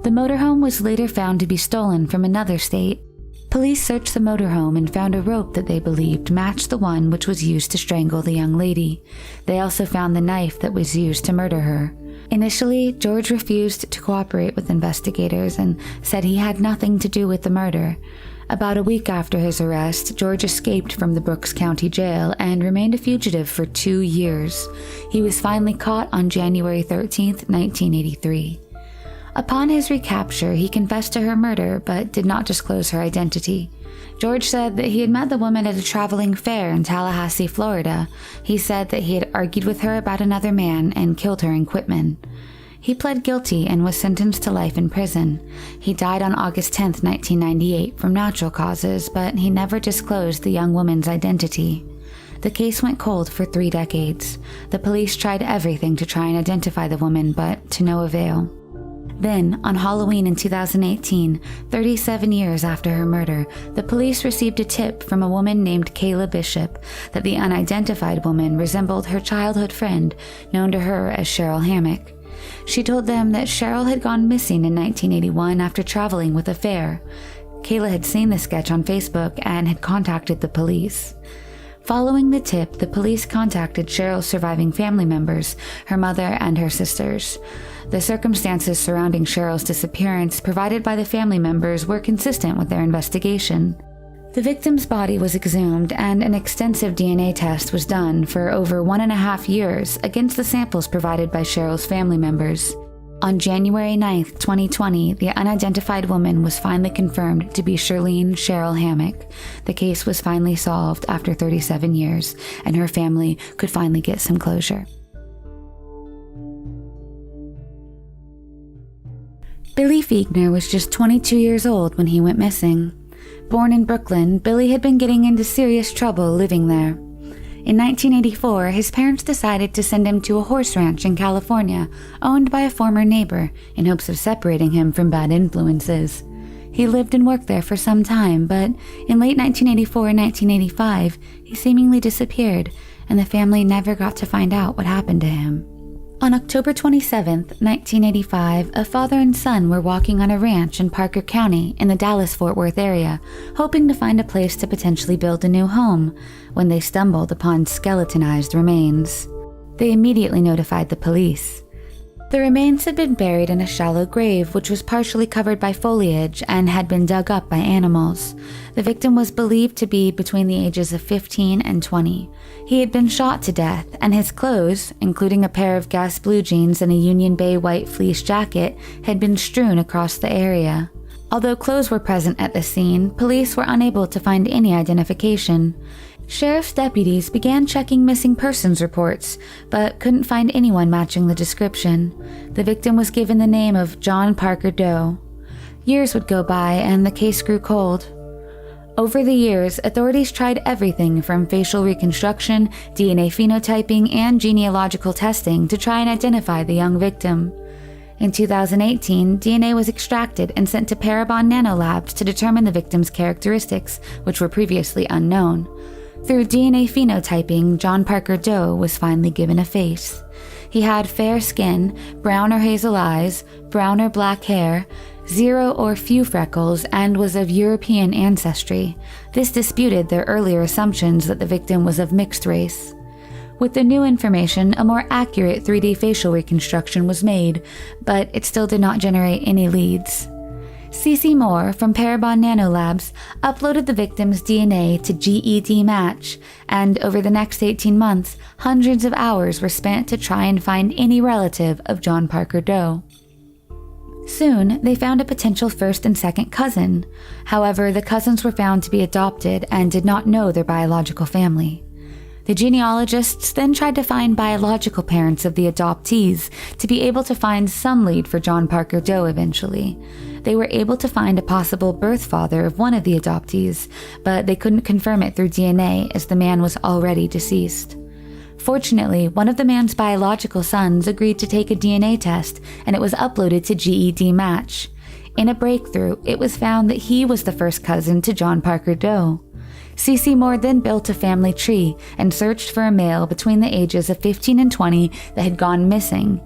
The motorhome was later found to be stolen from another state. Police searched the motorhome and found a rope that they believed matched the one which was used to strangle the young lady. They also found the knife that was used to murder her. Initially, George refused to cooperate with investigators and said he had nothing to do with the murder. About a week after his arrest, George escaped from the Brooks County Jail and remained a fugitive for 2 years. He was finally caught on January 13, 1983. Upon his recapture, he confessed to her murder but did not disclose her identity. George said that he had met the woman at a traveling fair in Tallahassee, Florida. He said that he had argued with her about another man and killed her in Quitman. He pled guilty and was sentenced to life in prison. He died on August 10, 1998, from natural causes, but he never disclosed the young woman's identity. The case went cold for 3 decades. The police tried everything to try and identify the woman, but to no avail. Then, on Halloween in 2018, 37 years after her murder, the police received a tip from a woman named Kayla Bishop that the unidentified woman resembled her childhood friend, known to her as Cheryl Hammack. She told them that Cheryl had gone missing in 1981 after traveling with a fair. Kayla had seen the sketch on Facebook and had contacted the police. Following the tip, the police contacted Cheryl's surviving family members, her mother and her sisters. The circumstances surrounding Cheryl's disappearance provided by the family members were consistent with their investigation. The victim's body was exhumed and an extensive DNA test was done for over 1.5 years against the samples provided by Cheryl's family members. On January 9, 2020, the unidentified woman was finally confirmed to be Shirlene Cheryl Hammack. The case was finally solved after 37 years, and her family could finally get some closure. Billy Fiegner was just 22 years old when he went missing. Born in Brooklyn, Billy had been getting into serious trouble living there. In 1984, his parents decided to send him to a horse ranch in California, owned by a former neighbor, in hopes of separating him from bad influences. He lived and worked there for some time, but in late 1984 and 1985, he seemingly disappeared, and the family never got to find out what happened to him. On October 27, 1985, a father and son were walking on a ranch in Parker County in the Dallas-Fort Worth area, hoping to find a place to potentially build a new home, when they stumbled upon skeletonized remains. They immediately notified the police. The remains had been buried in a shallow grave which was partially covered by foliage and had been dug up by animals. The victim was believed to be between the ages of 15 and 20. He had been shot to death, and his clothes, including a pair of gas blue jeans and a Union Bay white fleece jacket, had been strewn across the area. Although clothes were present at the scene, police were unable to find any identification. Sheriff's deputies began checking missing persons reports, but couldn't find anyone matching the description. The victim was given the name of John Parker Doe. Years would go by and the case grew cold. Over the years, authorities tried everything from facial reconstruction, DNA phenotyping, and genealogical testing to try and identify the young victim. In 2018, DNA was extracted and sent to Parabon Nanolabs to determine the victim's characteristics, which were previously unknown. Through DNA phenotyping, John Parker Doe was finally given a face. He had fair skin, brown or hazel eyes, brown or black hair, 0 or few freckles, and was of European ancestry. This disputed their earlier assumptions that the victim was of mixed race. With the new information, a more accurate 3D facial reconstruction was made, but it still did not generate any leads. C.C. Moore from Parabon Nanolabs uploaded the victim's DNA to GED Match, and over the next 18 months, hundreds of hours were spent to try and find any relative of John Parker Doe. Soon, they found a potential first and second cousin. However, the cousins were found to be adopted and did not know their biological family. The genealogists then tried to find biological parents of the adoptees to be able to find some lead for John Parker Doe eventually. They were able to find a possible birth father of one of the adoptees, but they couldn't confirm it through DNA as the man was already deceased. Fortunately, one of the man's biological sons agreed to take a DNA test, and it was uploaded to GED Match. In a breakthrough, it was found that he was the first cousin to John Parker Doe. C.C. Moore then built a family tree and searched for a male between the ages of 15 and 20 that had gone missing.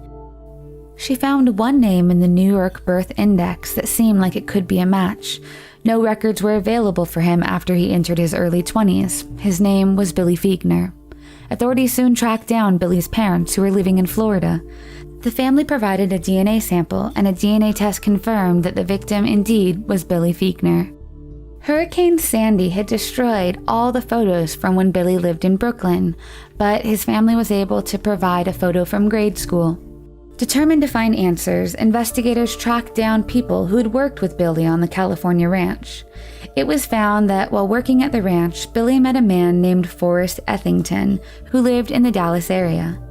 She found one name in the New York Birth Index that seemed like it could be a match. No records were available for him after he entered his early 20s. His name was Billy Fiegner. Authorities soon tracked down Billy's parents, who were living in Florida. The family provided a DNA sample, and a DNA test confirmed that the victim indeed was Billy Fiegner. Hurricane Sandy had destroyed all the photos from when Billy lived in Brooklyn, but his family was able to provide a photo from grade school. Determined to find answers, investigators tracked down people who had worked with Billy on the California ranch. It was found that while working at the ranch, Billy met a man named Forrest Ethington, who lived in the Dallas area.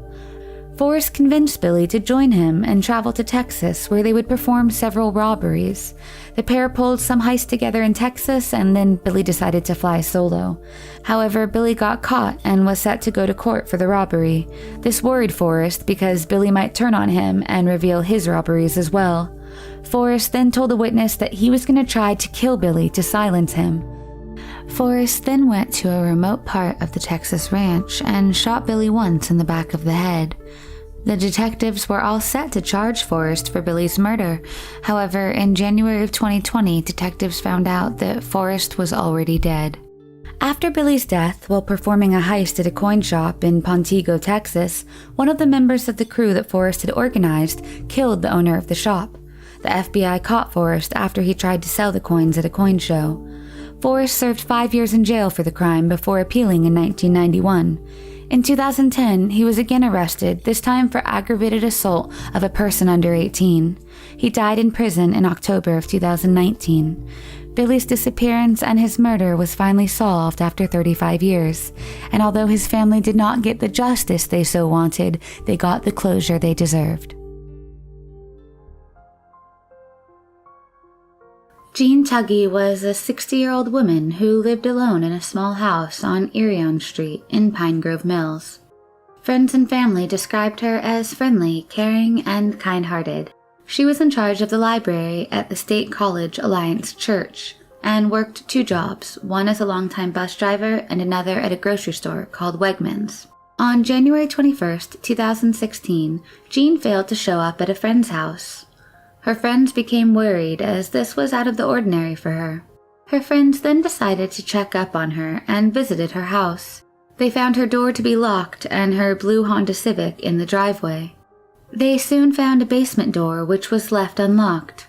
Forrest convinced Billy to join him and travel to Texas, where they would perform several robberies. The pair pulled some heists together in Texas, and then Billy decided to fly solo. However, Billy got caught and was set to go to court for the robbery. This worried Forrest because Billy might turn on him and reveal his robberies as well. Forrest then told a witness that he was going to try to kill Billy to silence him. Forrest then went to a remote part of the Texas ranch and shot Billy once in the back of the head. The detectives were all set to charge Forrest for Billy's murder. However, in January of 2020, detectives found out that Forrest was already dead. After Billy's death, while performing a heist at a coin shop in Pontego, Texas, one of the members of the crew that Forrest had organized killed the owner of the shop. The FBI caught Forrest after he tried to sell the coins at a coin show. Forrest served 5 years in jail for the crime before appealing in 1991. In 2010, he was again arrested, this time for aggravated assault of a person under 18. He died in prison in October of 2019. Billy's disappearance and his murder was finally solved after 35 years, and although his family did not get the justice they so wanted, they got the closure they deserved. Jean Tuggy was a 60-year-old woman who lived alone in a small house on Irion Street in Pine Grove Mills. Friends and family described her as friendly, caring, and kind-hearted. She was in charge of the library at the State College Alliance Church and worked 2 jobs, one as a longtime bus driver and another at a grocery store called Wegmans. On January 21, 2016, Jean failed to show up at a friend's house. Her friends became worried as this was out of the ordinary for her. Her friends then decided to check up on her and visited her house. They found her door to be locked and her blue Honda Civic in the driveway. They soon found a basement door which was left unlocked.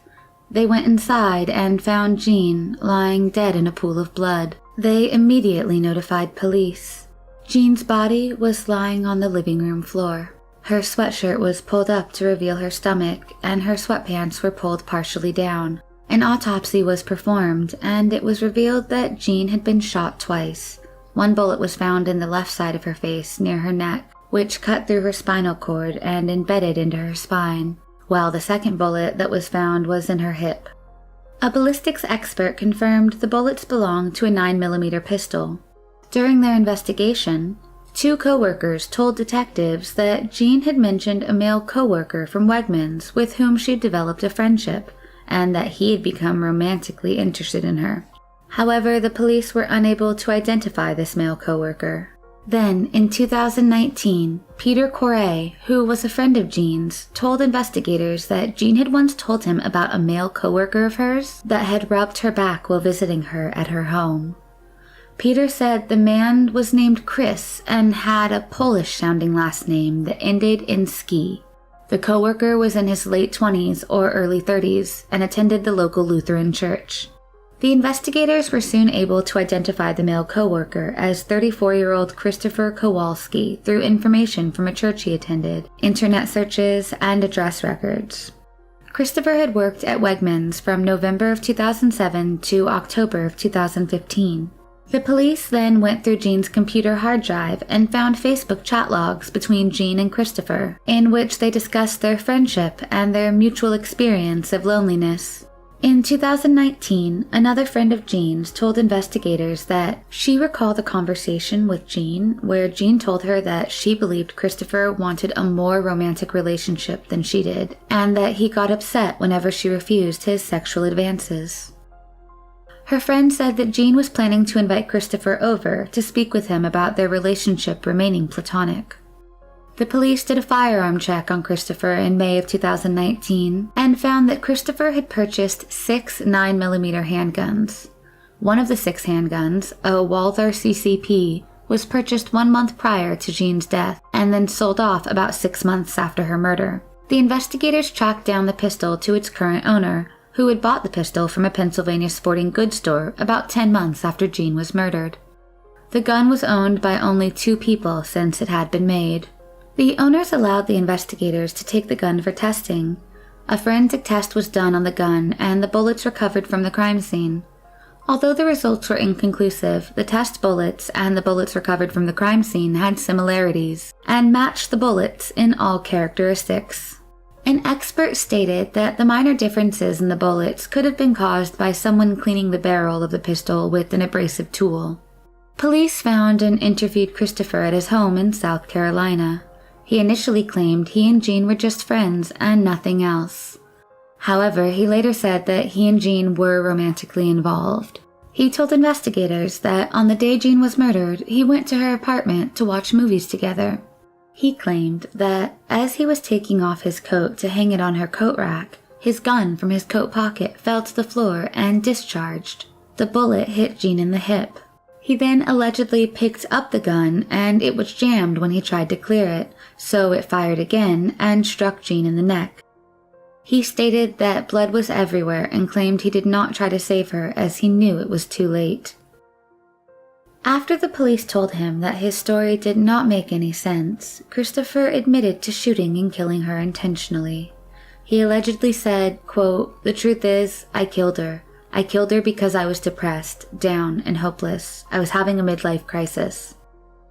They went inside and found Jean lying dead in a pool of blood. They immediately notified police. Jean's body was lying on the living room floor. Her sweatshirt was pulled up to reveal her stomach, and her sweatpants were pulled partially down. An autopsy was performed, and it was revealed that Jean had been shot twice. One bullet was found in the left side of her face near her neck, which cut through her spinal cord and embedded into her spine, while the second bullet that was found was in her hip. A ballistics expert confirmed the bullets belonged to a 9mm pistol. During their investigation, 2 co-workers told detectives that Jean had mentioned a male co-worker from Wegmans with whom she'd developed a friendship, and that he had become romantically interested in her. However, the police were unable to identify this male co-worker. Then, in 2019, Peter Corey, who was a friend of Jean's, told investigators that Jean had once told him about a male co-worker of hers that had rubbed her back while visiting her at her home. Peter said the man was named Chris and had a Polish-sounding last name that ended in ski. The coworker was in his late 20s or early 30s and attended the local Lutheran church. The investigators were soon able to identify the male coworker as 34-year-old Christopher Kowalski through information from a church he attended, internet searches, and address records. Christopher had worked at Wegmans from November of 2007 to October of 2015. The police then went through Jean's computer hard drive and found Facebook chat logs between Jean and Christopher, in which they discussed their friendship and their mutual experience of loneliness. In 2019, another friend of Jean's told investigators that she recalled a conversation with Jean where Jean told her that she believed Christopher wanted a more romantic relationship than she did, and that he got upset whenever she refused his sexual advances. Her friend said that Jean was planning to invite Christopher over to speak with him about their relationship remaining platonic. The police did a firearm check on Christopher in May of 2019 and found that Christopher had purchased 6 9mm handguns. One of the 6 handguns, a Walther CCP, was purchased 1 month prior to Jean's death and then sold off about 6 months after her murder. The investigators tracked down the pistol to its current owner, who had bought the pistol from a Pennsylvania sporting goods store about 10 months after Jean was murdered. The gun was owned by only 2 people since it had been made. The owners allowed the investigators to take the gun for testing. A forensic test was done on the gun and the bullets recovered from the crime scene. Although the results were inconclusive, the test bullets and the bullets recovered from the crime scene had similarities and matched the bullets in all characteristics. An expert stated that the minor differences in the bullets could have been caused by someone cleaning the barrel of the pistol with an abrasive tool. Police found and interviewed Christopher at his home in South Carolina. He initially claimed he and Jean were just friends and nothing else. However, he later said that he and Jean were romantically involved. He told investigators that on the day Jean was murdered, he went to her apartment to watch movies together. He claimed that as he was taking off his coat to hang it on her coat rack, his gun from his coat pocket fell to the floor and discharged. The bullet hit Jean in the hip. He then allegedly picked up the gun and it was jammed when he tried to clear it, so it fired again and struck Jean in the neck. He stated that blood was everywhere and claimed he did not try to save her as he knew it was too late. After the police told him that his story did not make any sense, Christopher admitted to shooting and killing her intentionally. He allegedly said, quote, "The truth is, I killed her. I killed her because I was depressed, down, and hopeless. I was having a midlife crisis."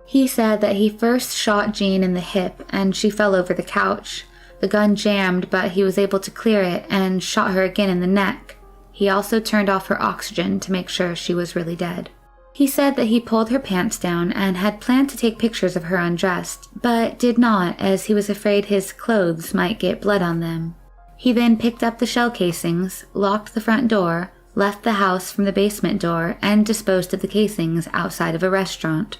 He said that he first shot Jean in the hip and she fell over the couch. The gun jammed, but he was able to clear it and shot her again in the neck. He also turned off her oxygen to make sure she was really dead. He said that he pulled her pants down and had planned to take pictures of her undressed, but did not as he was afraid his clothes might get blood on them. He then picked up the shell casings, locked the front door, left the house from the basement door, and disposed of the casings outside of a restaurant.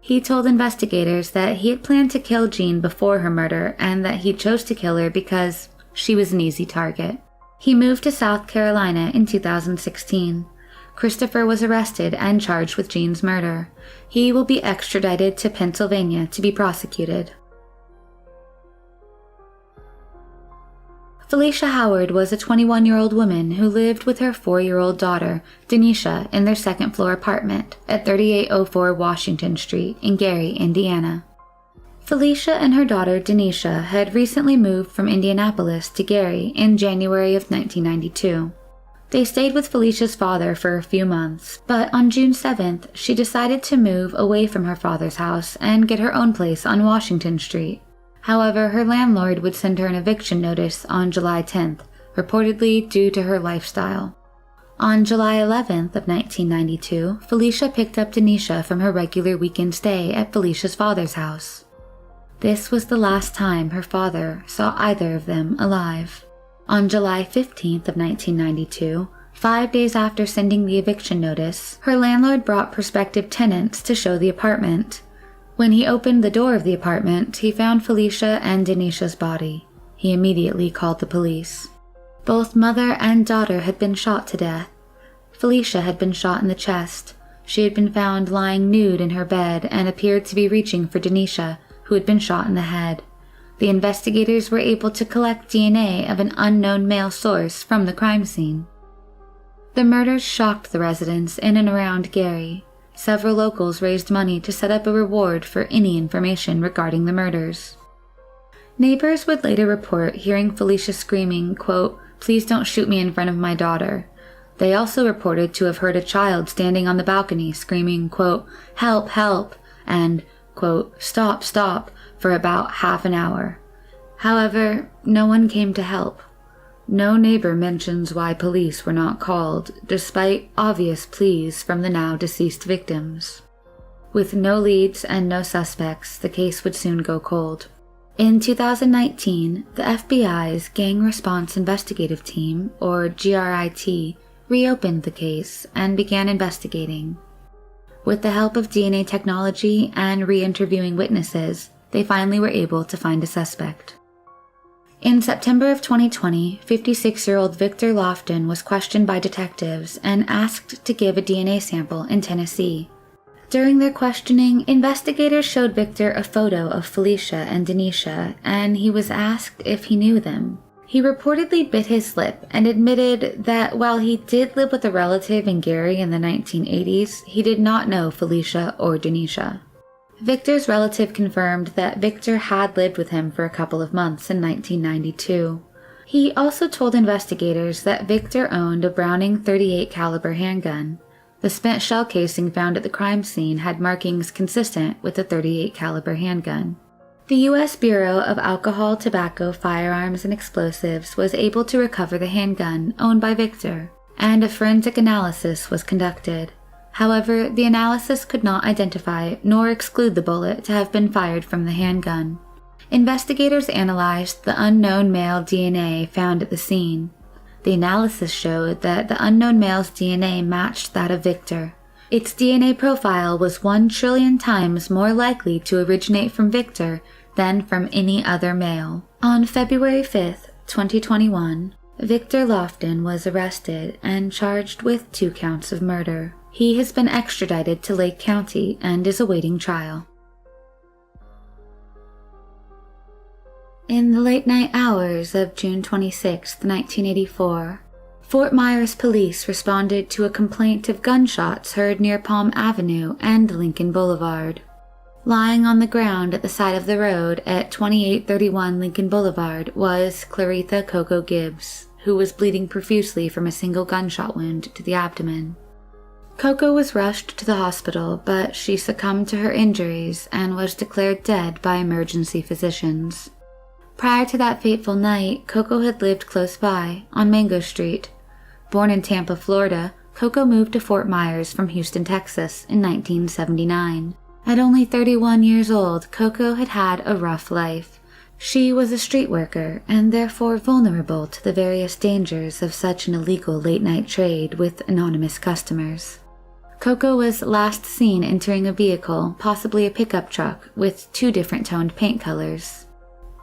He told investigators that he had planned to kill Jean before her murder and that he chose to kill her because she was an easy target. He moved to South Carolina in 2016. Christopher was arrested and charged with Jean's murder. He will be extradited to Pennsylvania to be prosecuted. Felicia Howard was a 21-year-old woman who lived with her 4-year-old daughter, Denisha, in their second-floor apartment at 3804 Washington Street in Gary, Indiana. Felicia and her daughter, Denisha, had recently moved from Indianapolis to Gary in January of 1992. They stayed with Felicia's father for a few months, but on June 7th, she decided to move away from her father's house and get her own place on Washington Street. However, her landlord would send her an eviction notice on July 10th, reportedly due to her lifestyle. On July 11th of 1992, Felicia picked up Denisha from her regular weekend stay at Felicia's father's house. This was the last time her father saw either of them alive. On July 15th of 1992, 5 days after sending the eviction notice, her landlord brought prospective tenants to show the apartment. When he opened the door of the apartment, he found Felicia and Denisha's body. He immediately called the police. Both mother and daughter had been shot to death. Felicia had been shot in the chest. She had been found lying nude in her bed and appeared to be reaching for Denisha, who had been shot in the head. The investigators were able to collect DNA of an unknown male source from the crime scene. The murders shocked the residents in and around Gary. Several locals raised money to set up a reward for any information regarding the murders. Neighbors would later report hearing Felicia screaming, quote, "Please don't shoot me in front of my daughter." They also reported to have heard a child standing on the balcony screaming, quote, "Help, help," and, quote, "Stop, stop," for about half an hour. However, no one came to help. No neighbor mentions why police were not called, despite obvious pleas from the now deceased victims. With no leads and no suspects, the case would soon go cold. In 2019, the FBI's Gang Response Investigative Team, or GRIT, reopened the case and began investigating. With the help of DNA technology and re-interviewing witnesses, they finally were able to find a suspect. In September of 2020, 56-year-old Victor Lofton was questioned by detectives and asked to give a DNA sample in Tennessee. During their questioning, investigators showed Victor a photo of Felicia and Denisha, and he was asked if he knew them. He reportedly bit his lip and admitted that while he did live with a relative in Gary in the 1980s, he did not know Felicia or Denisha. Victor's relative confirmed that Victor had lived with him for a couple of months in 1992. He also told investigators that Victor owned a Browning .38 caliber handgun. The spent shell casing found at the crime scene had markings consistent with the .38 caliber handgun. The U.S. Bureau of Alcohol, Tobacco, Firearms, and Explosives was able to recover the handgun owned by Victor, and a forensic analysis was conducted. However, the analysis could not identify nor exclude the bullet to have been fired from the handgun. Investigators analyzed the unknown male DNA found at the scene. The analysis showed that the unknown male's DNA matched that of Victor. Its DNA profile was 1 trillion times more likely to originate from Victor than from any other male. On February 5th, 2021, Victor Lofton was arrested and charged with 2 counts of murder. He has been extradited to Lake County and is awaiting trial. In the late night hours of June 26, 1984, Fort Myers police responded to a complaint of gunshots heard near Palm Avenue and Lincoln Boulevard. Lying on the ground at the side of the road at 2831 Lincoln Boulevard was Claretha Coco Gibbs, who was bleeding profusely from a single gunshot wound to the abdomen. Coco was rushed to the hospital, but she succumbed to her injuries and was declared dead by emergency physicians. Prior to that fateful night, Coco had lived close by, on Mango Street. Born in Tampa, Florida, Coco moved to Fort Myers from Houston, Texas in 1979. At only 31 years old, Coco had had a rough life. She was a street worker and therefore vulnerable to the various dangers of such an illegal late-night trade with anonymous customers. Coco was last seen entering a vehicle, possibly a pickup truck, with 2 different toned paint colors.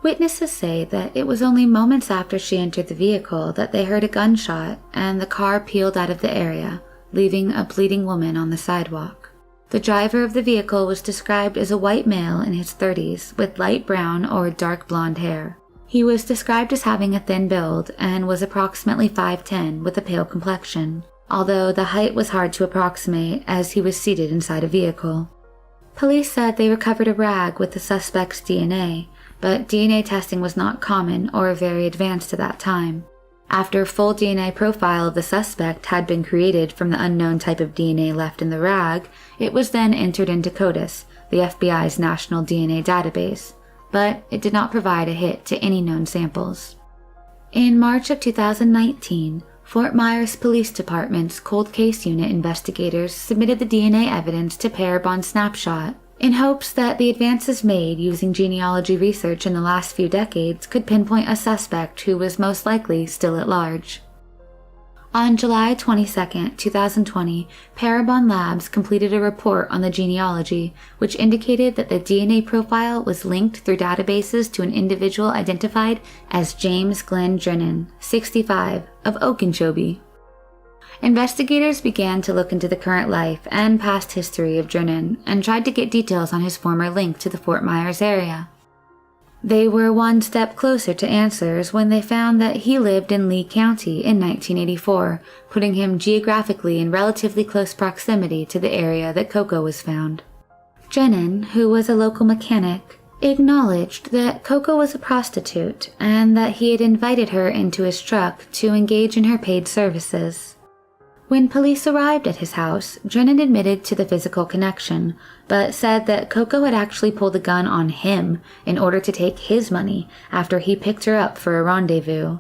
Witnesses say that it was only moments after she entered the vehicle that they heard a gunshot and the car peeled out of the area, leaving a bleeding woman on the sidewalk. The driver of the vehicle was described as a white male in his 30s with light brown or dark blonde hair. He was described as having a thin build and was approximately 5'10" with a pale complexion, although the height was hard to approximate as he was seated inside a vehicle. Police said they recovered a rag with the suspect's DNA, but DNA testing was not common or very advanced at that time. After a full DNA profile of the suspect had been created from the unknown type of DNA left in the rag, it was then entered into CODIS, the FBI's national DNA database, but it did not provide a hit to any known samples. In March of 2019, Fort Myers Police Department's Cold Case Unit investigators submitted the DNA evidence to Parabon Snapshot, in hopes that the advances made using genealogy research in the last few decades could pinpoint a suspect who was most likely still at large. On July 22, 2020, Parabon Labs completed a report on the genealogy, which indicated that the DNA profile was linked through databases to an individual identified as James Glenn Drennan, 65, of Okeechobee. Investigators began to look into the current life and past history of Drennan and tried to get details on his former link to the Fort Myers area. They were one step closer to answers when they found that he lived in Lee County in 1984, putting him geographically in relatively close proximity to the area that Coco was found. Drennan, who was a local mechanic, acknowledged that Coco was a prostitute and that he had invited her into his truck to engage in her paid services. When police arrived at his house, Drennan admitted to the physical connection, but said that Coco had actually pulled a gun on him in order to take his money after he picked her up for a rendezvous.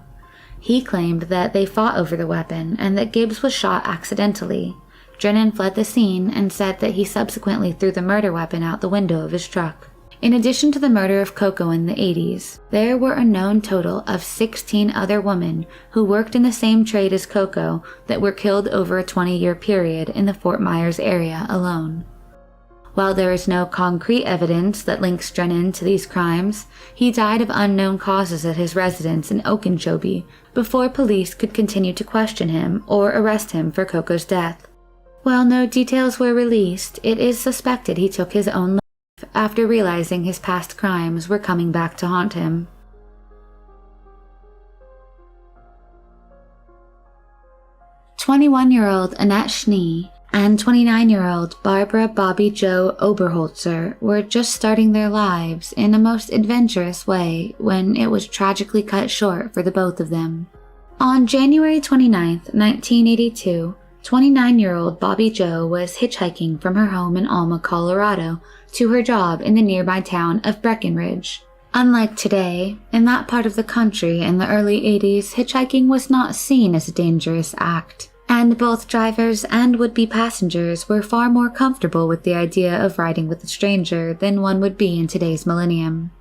He claimed that they fought over the weapon and that Gibbs was shot accidentally. Drennan fled the scene and said that he subsequently threw the murder weapon out the window of his truck. In addition to the murder of Coco in the 80s, there were a known total of 16 other women who worked in the same trade as Coco that were killed over a 20-year period in the Fort Myers area alone. While there is no concrete evidence that links Drennan to these crimes, he died of unknown causes at his residence in Okeechobee before police could continue to question him or arrest him for Coco's death. While no details were released, it is suspected he took his own life after realizing his past crimes were coming back to haunt him. "21-year-old Annette Schnee and 29-year-old Barbara Bobby Jo Oberholzer were just starting their lives in a most adventurous way when it was tragically cut short for the both of them. On January 29, 1982, 29-year-old Bobby Jo was hitchhiking from her home in Alma, Colorado, to her job in the nearby town of Breckenridge. Unlike today, in that part of the country in the early 80s, hitchhiking was not seen as a dangerous act, and both drivers and would-be passengers were far more comfortable with the idea of riding with a stranger than one would be in today's millennium.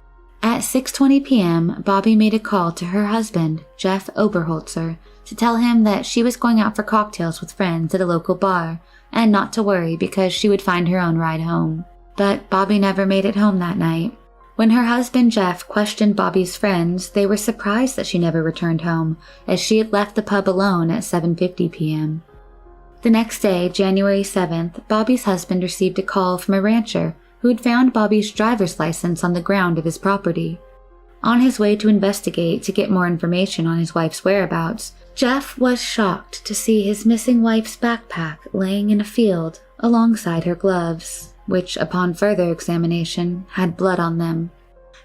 At 6:20 p.m., Bobby made a call to her husband, Jeff Oberholzer, to tell him that she was going out for cocktails with friends at a local bar, and not to worry because she would find her own ride home. But Bobby never made it home that night. When her husband Jeff questioned Bobby's friends, they were surprised that she never returned home, as she had left the pub alone at 7:50 p.m. The next day, January 7th, Bobby's husband received a call from a rancher who had found Bobby's driver's license on the ground of his property. On his way to investigate to get more information on his wife's whereabouts, Jeff was shocked to see his missing wife's backpack laying in a field alongside her gloves, which, upon further examination, had blood on them.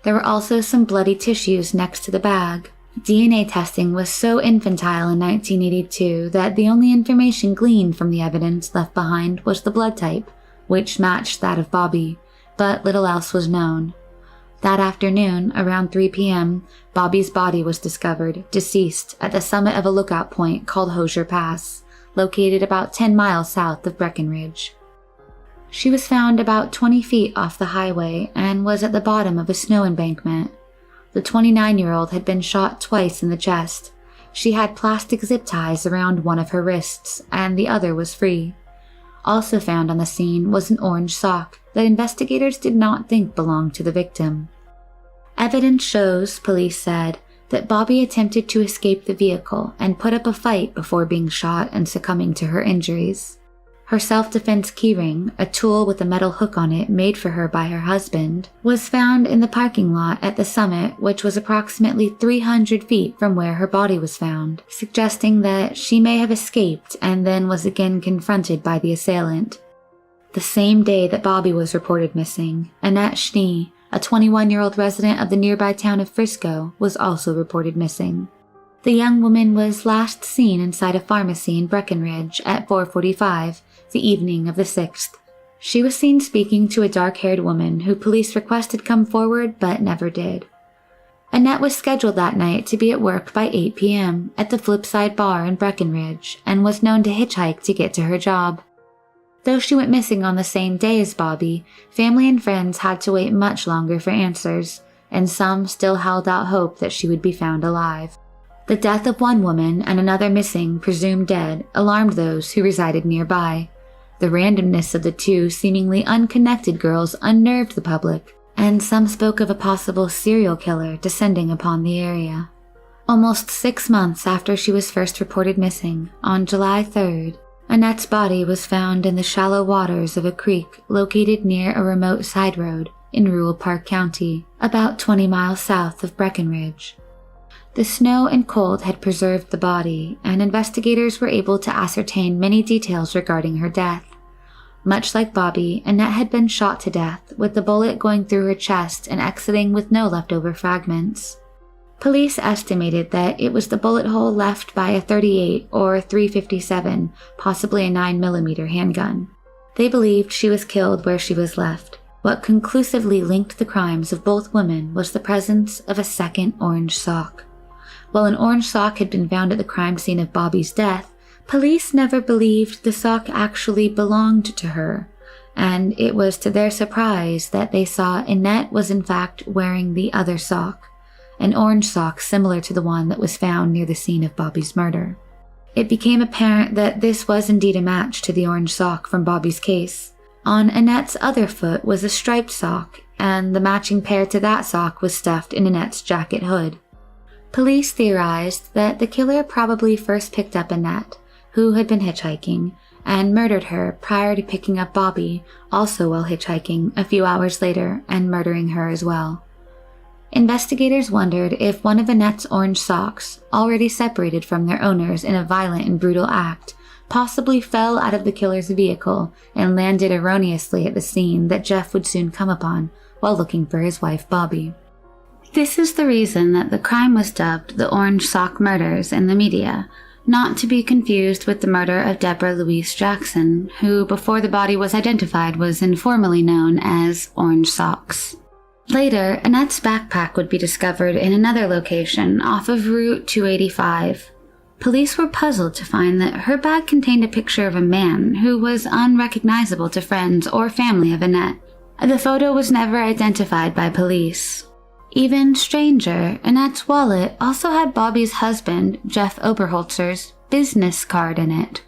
There were also some bloody tissues next to the bag. DNA testing was so infantile in 1982 that the only information gleaned from the evidence left behind was the blood type, which matched that of Bobby, but little else was known. That afternoon, around 3 p.m., Bobby's body was discovered, deceased, at the summit of a lookout point called Hosier Pass, located about 10 miles south of Breckenridge. She was found about 20 feet off the highway and was at the bottom of a snow embankment. The 29-year-old had been shot twice in the chest. She had plastic zip ties around one of her wrists, and the other was free. Also found on the scene was an orange sock that investigators did not think belonged to the victim. Evidence shows, police said, that Bobby attempted to escape the vehicle and put up a fight before being shot and succumbing to her injuries. Her self-defense keyring, a tool with a metal hook on it made for her by her husband, was found in the parking lot at the summit, which was approximately 300 feet from where her body was found, suggesting that she may have escaped and then was again confronted by the assailant. The same day that Bobby was reported missing, Annette Schnee, a 21-year-old resident of the nearby town of Frisco, was also reported missing. The young woman was last seen inside a pharmacy in Breckenridge at 4:45, the evening of the 6th. She was seen speaking to a dark-haired woman who police requested come forward but never did. Annette was scheduled that night to be at work by 8 p.m. at the Flipside Bar in Breckenridge and was known to hitchhike to get to her job. Though she went missing on the same day as Bobby, family and friends had to wait much longer for answers, and some still held out hope that she would be found alive. The death of one woman and another missing, presumed dead, alarmed those who resided nearby. The randomness of the two seemingly unconnected girls unnerved the public, and some spoke of a possible serial killer descending upon the area. Almost 6 months after she was first reported missing, on July 3rd, Annette's body was found in the shallow waters of a creek located near a remote side road in rural Park County, about 20 miles south of Breckenridge. The snow and cold had preserved the body, and investigators were able to ascertain many details regarding her death. Much like Bobby, Annette had been shot to death, with the bullet going through her chest and exiting with no leftover fragments. Police estimated that it was the bullet hole left by a .38 or .357, possibly a 9mm handgun. They believed she was killed where she was left. What conclusively linked the crimes of both women was the presence of a second orange sock. While an orange sock had been found at the crime scene of Bobby's death, police never believed the sock actually belonged to her, and it was to their surprise that they saw Annette was in fact wearing the other sock, an orange sock similar to the one that was found near the scene of Bobby's murder. It became apparent that this was indeed a match to the orange sock from Bobby's case. On Annette's other foot was a striped sock, and the matching pair to that sock was stuffed in Annette's jacket hood. Police theorized that the killer probably first picked up Annette, who had been hitchhiking, and murdered her prior to picking up Bobby, also while hitchhiking, a few hours later and murdering her as well. Investigators wondered if one of Annette's orange socks, already separated from their owners in a violent and brutal act, possibly fell out of the killer's vehicle and landed erroneously at the scene that Jeff would soon come upon while looking for his wife Bobby. This is the reason that the crime was dubbed the Orange Sock Murders in the media, not to be confused with the murder of Deborah Louise Jackson, who, before the body was identified, was informally known as Orange Socks. Later, Annette's backpack would be discovered in another location off of Route 285. Police were puzzled to find that her bag contained a picture of a man who was unrecognizable to friends or family of Annette. The photo was never identified by police. Even stranger, Annette's wallet also had Bobby's husband, Jeff Oberholzer's, business card in it.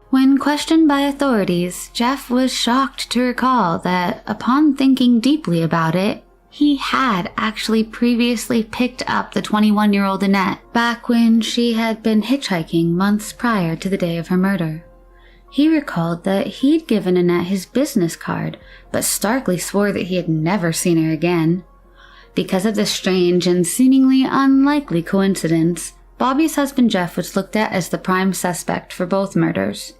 When questioned by authorities, Jeff was shocked to recall that, upon thinking deeply about it, he had actually previously picked up the 21-year-old Annette back when she had been hitchhiking months prior to the day of her murder. He recalled that he'd given Annette his business card, but starkly swore that he had never seen her again. Because of this strange and seemingly unlikely coincidence, Bobby's husband Jeff was looked at as the prime suspect for both murders.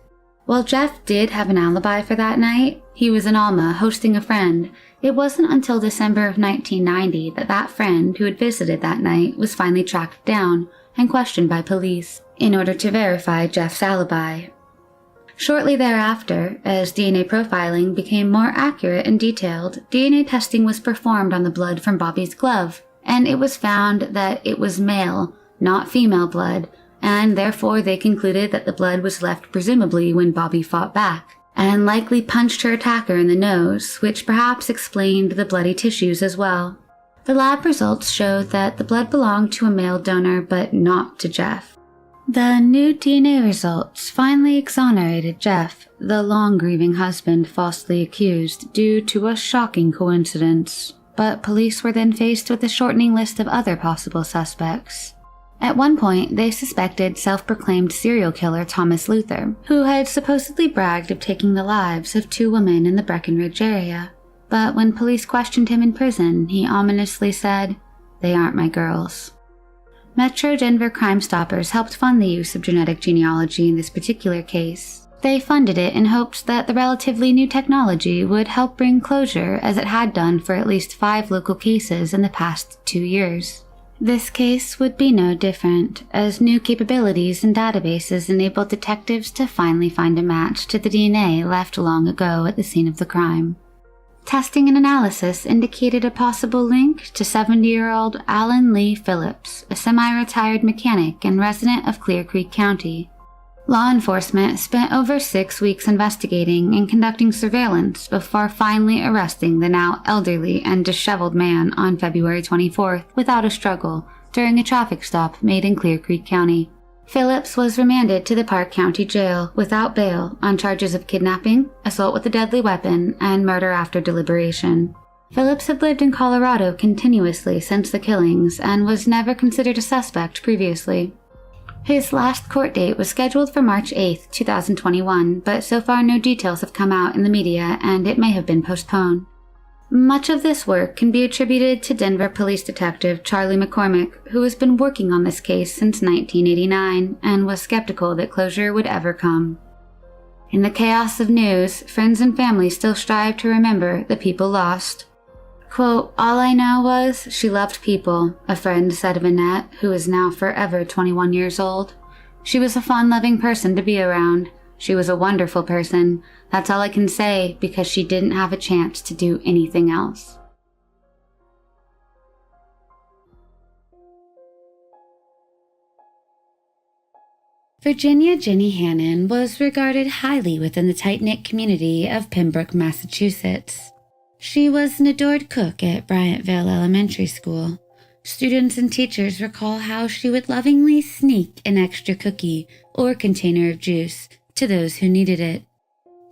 While Jeff did have an alibi for that night, he was in Alma hosting a friend. It wasn't until December of 1990 that that friend who had visited that night was finally tracked down and questioned by police in order to verify Jeff's alibi. Shortly thereafter, as DNA profiling became more accurate and detailed, DNA testing was performed on the blood from Bobby's glove, and it was found that it was male, not female blood, and therefore they concluded that the blood was left presumably when Bobby fought back, and likely punched her attacker in the nose, which perhaps explained the bloody tissues as well. The lab results showed that the blood belonged to a male donor, but not to Jeff. The new DNA results finally exonerated Jeff, the long-grieving husband falsely accused, due to a shocking coincidence. But police were then faced with a shortening list of other possible suspects. At one point, they suspected self-proclaimed serial killer Thomas Luther, who had supposedly bragged of taking the lives of 2 women in the Breckenridge area. But when police questioned him in prison, he ominously said, "They aren't my girls." Metro Denver Crime Stoppers helped fund the use of genetic genealogy in this particular case. They funded it in hopes that the relatively new technology would help bring closure, as it had done for at least 5 local cases in the past 2 years. This case would be no different, as new capabilities and databases enabled detectives to finally find a match to the DNA left long ago at the scene of the crime. Testing and analysis indicated a possible link to 70-year-old Alan Lee Phillips, a semi-retired mechanic and resident of Clear Creek County. Law enforcement spent over 6 weeks investigating and conducting surveillance before finally arresting the now elderly and disheveled man on February 24th without a struggle during a traffic stop made in Clear Creek County. Phillips was remanded to the Park County Jail without bail on charges of kidnapping, assault with a deadly weapon, and murder after deliberation. Phillips had lived in Colorado continuously since the killings and was never considered a suspect previously. His last court date was scheduled for March 8, 2021, but so far no details have come out in the media and it may have been postponed. Much of this work can be attributed to Denver police detective Charlie McCormick, who has been working on this case since 1989 and was skeptical that closure would ever come. In the chaos of news, friends and family still strive to remember the people lost. Quote, "All I know was she loved people," a friend said of Annette, who is now forever 21 years old. "She was a fun-loving person to be around. She was a wonderful person. That's all I can say, because she didn't have a chance to do anything else."
Virginia Jenny Hannon was regarded highly within the tight-knit community of Pembroke, Massachusetts. She was an adored cook at Bryantville Elementary School. Students and teachers recall how she would lovingly sneak an extra cookie or container of juice to those who needed it.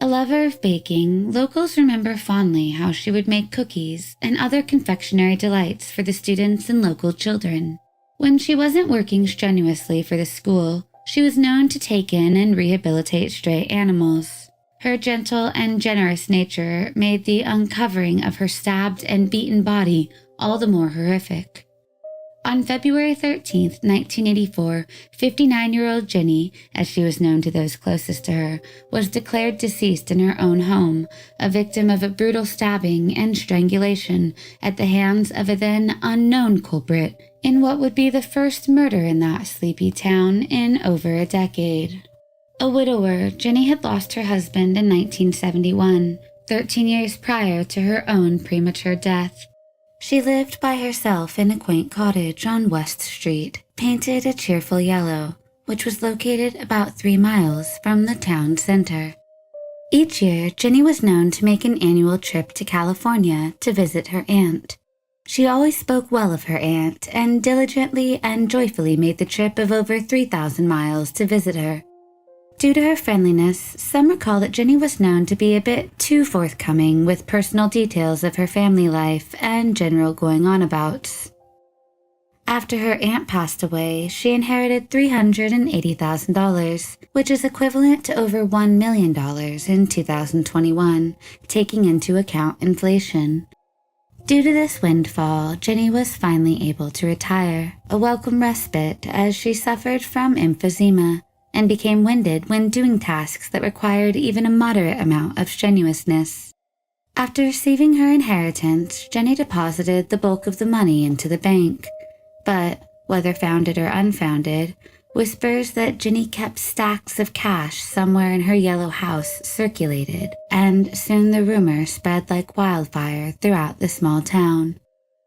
A lover of baking, locals remember fondly how she would make cookies and other confectionery delights for the students and local children. When she wasn't working strenuously for the school, she was known to take in and rehabilitate stray animals. Her gentle and generous nature made the uncovering of her stabbed and beaten body all the more horrific. On February 13, 1984, 59-year-old Jenny, as she was known to those closest to her, was declared deceased in her own home, a victim of a brutal stabbing and strangulation at the hands of a then unknown culprit in what would be the first murder in that sleepy town in over a decade. A widower, Jenny had lost her husband in 1971, 13 years prior to her own premature death. She lived by herself in a quaint cottage on West Street, painted a cheerful yellow, which was located about 3 miles from the town center. Each year, Jenny was known to make an annual trip to California to visit her aunt. She always spoke well of her aunt and diligently and joyfully made the trip of over 3,000 miles to visit her. Due to her friendliness, some recall that Jenny was known to be a bit too forthcoming with personal details of her family life and general going-on-abouts. After her aunt passed away, she inherited $380,000, which is equivalent to over $1 million in 2021, taking into account inflation. Due to this windfall, Jenny was finally able to retire, a welcome respite as she suffered from emphysema and became winded when doing tasks that required even a moderate amount of strenuousness. After receiving her inheritance, Jenny deposited the bulk of the money into the bank. But, whether founded or unfounded,
Whispers that Ginny kept stacks of cash somewhere in her yellow house circulated, and soon the rumor spread like wildfire throughout the small town.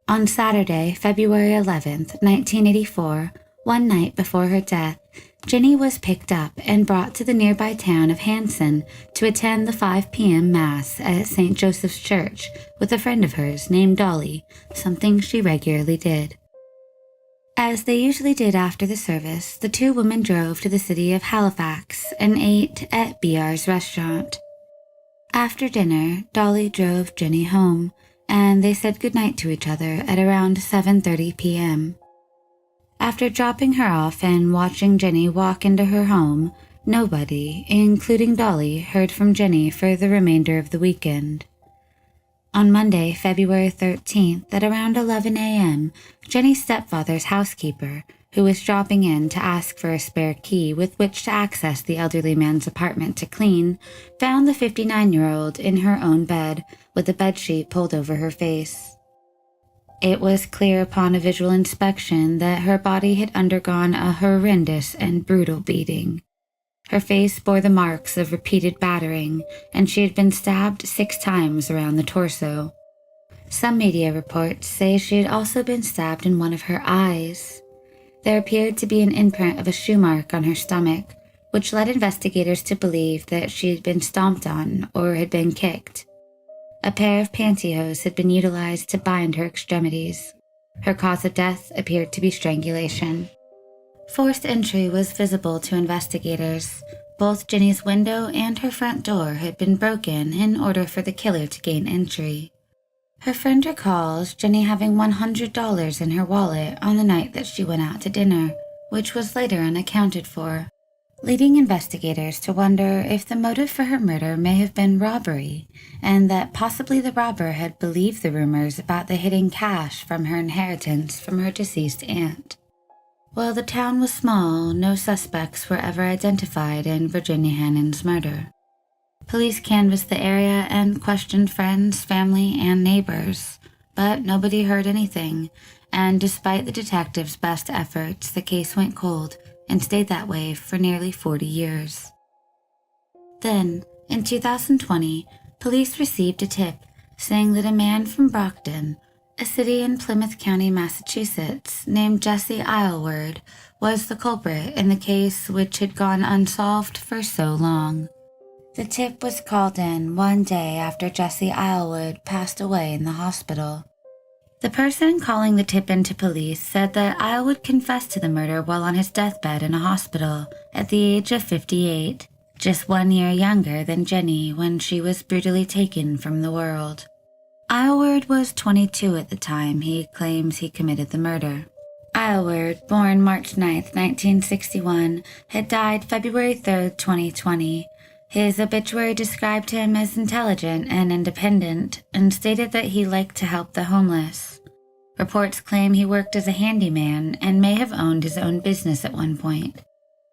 On Saturday, February 11th, 1984, one night before her death, Ginny was picked up and brought to the nearby town of Hanson to attend the 5 p.m. Mass at St. Joseph's Church with a friend of hers named Dolly, something she regularly did. As they usually did after the service, the two women drove to the city of Halifax and ate at BR's restaurant. After dinner, Dolly drove Ginny home, and they said goodnight to each other at around 7:30 p.m. After dropping her off and watching Ginny walk into her home, nobody, including Dolly, heard from Ginny for the remainder of the weekend. On Monday, February 13th, at around 11 a.m., Ginny's stepfather's housekeeper, who was dropping in to ask for a spare key with which to access the elderly man's apartment to clean, found the 59-year-old in her own bed with a bedsheet pulled over her face. It was clear upon a visual inspection that her body had undergone a horrendous and brutal beating. Her face bore the marks of repeated battering, and she had been stabbed 6 times around the torso. Some media reports say she had also been stabbed in one of her eyes. There appeared to be an imprint of a shoe mark on her stomach, which led investigators to believe that she had been stomped on or had been kicked. A pair of pantyhose had been utilized to bind her extremities. Her cause of death appeared to be strangulation. Forced entry was visible to investigators. Both Ginny's window and her front door had been broken in order for the killer to gain entry. Her friend recalls Ginny having $100 in her wallet on the night that she went out to dinner, which was later unaccounted for, leading investigators to wonder if the motive for her murder may have been robbery, and that possibly the robber had believed the rumors about the hidden cash from her inheritance from her deceased aunt. While the town was small, no suspects were ever identified in Virginia Hannon's murder. Police canvassed the area and questioned friends, family, and neighbors, but nobody heard anything, and despite the detectives' best efforts, the case went cold and stayed that way for nearly 40 years. Then, in 2020, police received a tip saying that a man from Brockton, a city in Plymouth County, Massachusetts, named Jesse Isleworth, was the culprit in the case which had gone unsolved for so long. The tip was called in one day after Jesse Isleworth passed away in the hospital. The person calling the tip into police said that Isleworth confessed to the murder while on his deathbed in a hospital at the age of 58, just 1 year younger than Ginny when she was brutally taken from the world. Isleworth was 22 at the time he claims he committed the murder. Isleworth, born March 9, 1961, had died February 3, 2020. His obituary described him as intelligent and independent and stated that he liked to help the homeless. Reports claim he worked as a handyman and may have owned his own business at one point.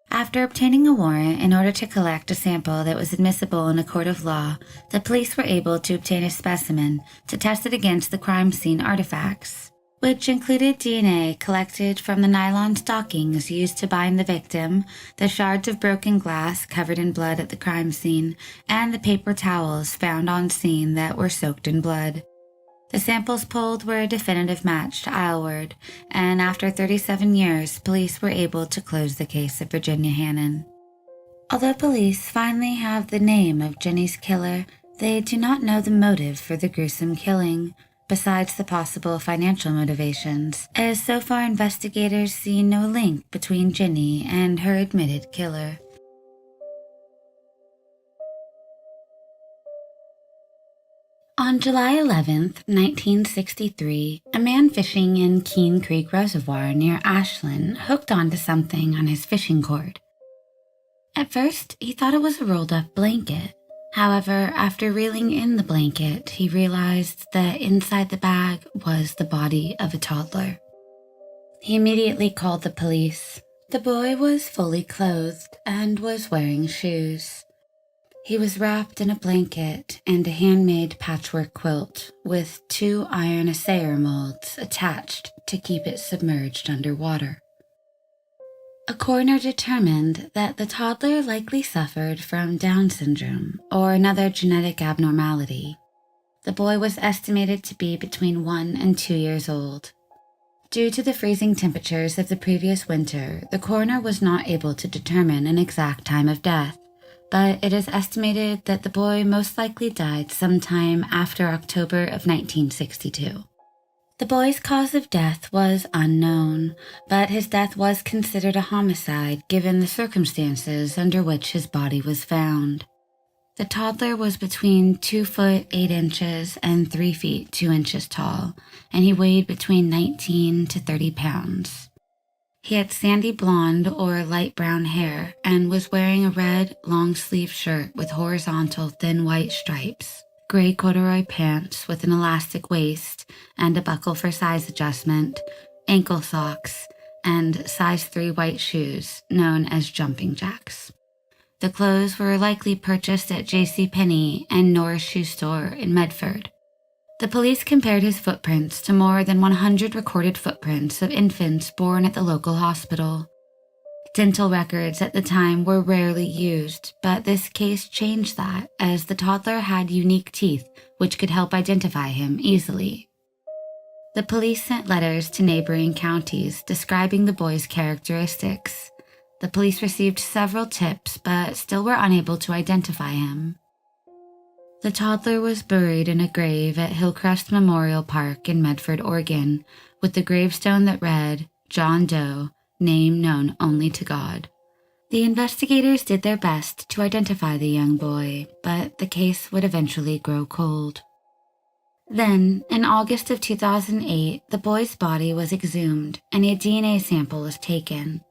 After obtaining a warrant in order to collect a sample that was admissible in a court of law, the police were able to obtain a specimen to test it against the crime scene artifacts, which included DNA collected from the nylon stockings used to bind the victim, the shards of broken glass covered in blood at the crime scene, and the paper towels found on scene that were soaked in blood. The samples pulled were a definitive match to Isleworth, and after 37 years, police were able to close the case of Virginia Hannon. Although police finally have the name of Ginny's killer, they do not know the motive for the gruesome killing, besides the possible financial motivations, as so far investigators see no link between Ginny and her admitted killer. On July 11, 1963, a man fishing in Keene Creek Reservoir near Ashland hooked onto something on his fishing cord. At first, he thought it was a rolled-up blanket. However, after reeling in the blanket, he realized that inside the bag was the body of a toddler. He immediately called the police. The boy was fully clothed and was wearing shoes. He was wrapped in a blanket and a handmade patchwork quilt with 2 iron assayer molds attached to keep it submerged underwater.
A coroner determined that the toddler likely suffered from Down syndrome or another genetic abnormality. The boy was estimated to be between 1 and 2 years old. Due to the freezing temperatures of the previous winter, the coroner was not able to determine an exact time of death, but it is estimated that the boy most likely died sometime after October of 1962. The boy's cause of death was unknown, but his death was considered a homicide given the circumstances under which his body was found. The toddler was between 2 foot 8 inches and 3 feet 2 inches tall, and he weighed between 19 to 30 pounds. He had sandy blonde or light brown hair and was wearing a red, long-sleeved shirt with horizontal thin white stripes, gray corduroy pants with an elastic waist and a buckle for size adjustment, ankle socks, and size 3 white shoes known as jumping jacks. The clothes were likely purchased at JCPenney and Norris Shoe Store in Medford. The police compared his footprints to more than 100 recorded footprints of infants born at the local hospital. Dental records at the time were rarely used, but this case changed that as the toddler had unique teeth which could help identify him easily. The police sent letters to neighboring counties describing the boy's characteristics. The police received several tips but still were unable to identify him. The toddler was buried in a grave at Hillcrest Memorial Park in Medford, Oregon, with the gravestone that read, John Doe, name known only to God. The investigators did their best to identify the young boy, but the case would eventually grow cold. Then, in August of 2008, the boy's body was exhumed and a DNA sample was taken.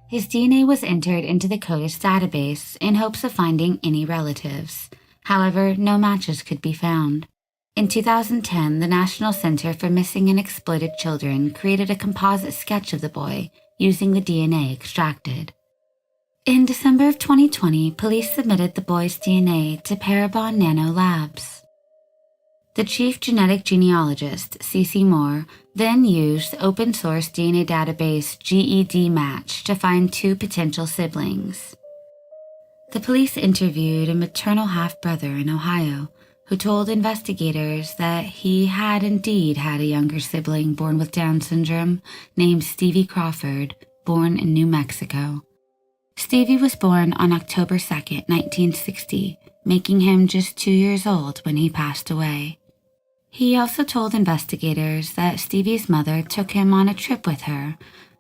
His DNA was entered into the CODIS database in hopes of finding any relatives. However, no matches could be found. In 2010, the National Center for Missing and Exploited Children created a composite sketch of the boy using the DNA extracted. In December of 2020, police submitted the boy's DNA to Parabon Nano Labs. The chief genetic genealogist, C.C. Moore, then used the open-source DNA database GEDmatch to find 2 potential siblings. The police interviewed a maternal half-brother in Ohio who told investigators that he had indeed had a younger sibling born with Down syndrome named Stevie Crawford, born in New Mexico. Stevie was born on October 2, 1960, making him just 2 years old when he passed away. He also told investigators that Stevie's mother took him on a trip with her,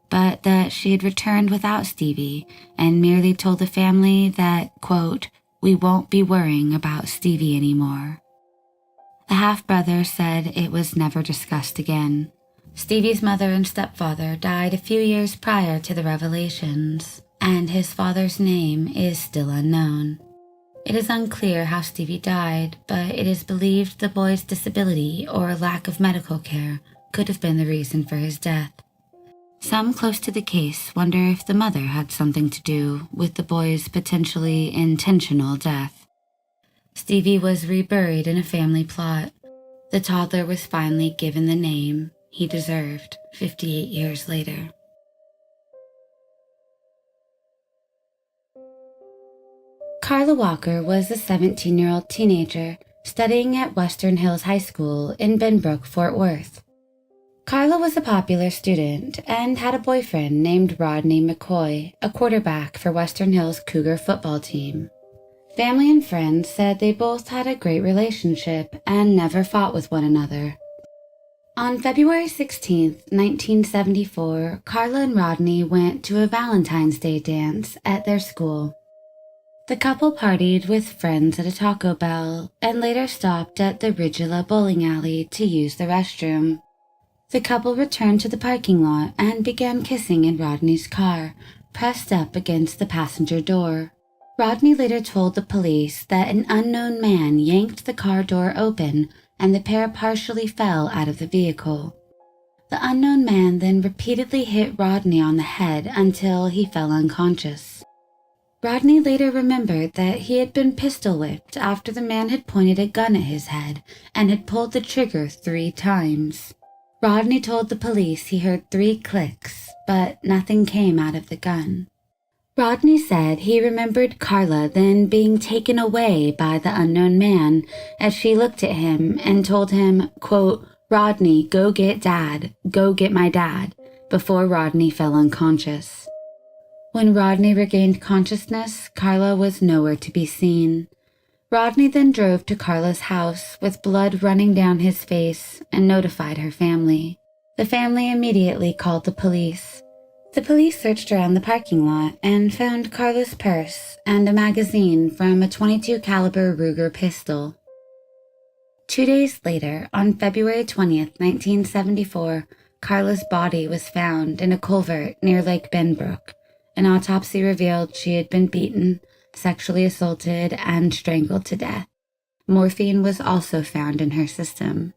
but that she had returned without Stevie and merely told the family that, quote, we won't be worrying about Stevie anymore. The half-brother said it was never discussed again. Stevie's mother and stepfather died a few years prior to the revelations, and his father's name is still unknown. It is unclear how Stevie died, but it is believed the boy's disability or lack of medical care could have been the reason for his death. Some close to the case wonder if the mother had something to do with the boy's potentially intentional death. Stevie was reburied in a family plot. The toddler was finally given the name he deserved 58 years later. Carla Walker was a 17-year-old teenager studying at Western Hills High School in Benbrook, Fort Worth. Carla was a popular student and had a boyfriend named Rodney McCoy, a quarterback for Western Hills Cougar football team. Family and friends said they both had a great relationship and never fought with one another. On February 16, 1974, Carla and Rodney went to a Valentine's Day dance at their school. The couple partied with friends at a Taco Bell and later stopped at the Ridula bowling alley to use the restroom. The couple returned to the parking lot and began kissing in Rodney's car, pressed up against the passenger door. Rodney later told the police that an unknown man yanked the car door open and the pair partially fell out of the vehicle. The unknown man then repeatedly hit Rodney on the head until he fell unconscious. Rodney later remembered that he had been pistol whipped after the man had pointed a gun at his head and had pulled the trigger 3 times. Rodney told the police he heard 3 clicks
but nothing came out of the gun. Rodney said he remembered Carla then being taken away by the unknown man as she looked at him and told him, quote, "Rodney, go get Dad, go get my dad," before Rodney fell unconscious. When Rodney regained consciousness, Carla was nowhere to be seen. Rodney then drove to Carla's house with blood running down his face and notified her family. The family immediately called the police. The police searched around the parking lot and found Carla's purse and a magazine from a .22 caliber Ruger pistol. 2 days later, on February 20th, 1974, Carla's body was found in a culvert near Lake Benbrook. An autopsy revealed she had been beaten, sexually assaulted, and strangled to death. Morphine was also found in her system.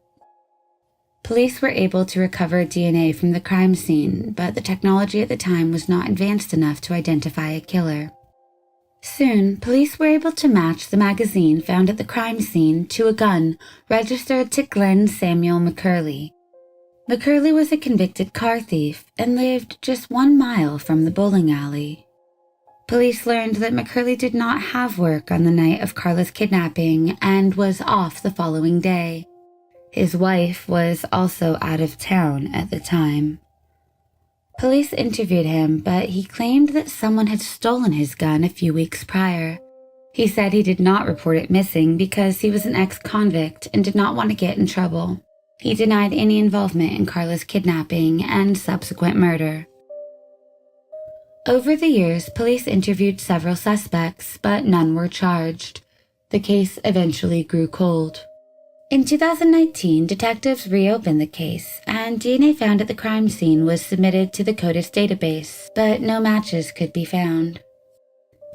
Police were able to recover DNA from the crime scene, but the technology at the time was not advanced enough to identify a killer. Soon, police were able to match the magazine found at the crime scene to a gun registered to Glenn Samuel McCurley. McCurley was a convicted car thief and lived just 1 mile from the bowling alley. Police learned that McCurley did not have work on the night of Carla's kidnapping and was off the following day. His wife was also out of town at the time. Police interviewed him, but he claimed that someone had stolen his gun a few weeks prior. He said he did not report it missing because he was an ex-convict and did not want to get in trouble. He denied any involvement in Carla's kidnapping and subsequent murder. Over the years, police interviewed several suspects, but none were charged. The case eventually grew cold. In 2019, detectives reopened the case, and DNA found at the crime scene was submitted to the CODIS database, but no matches could be found.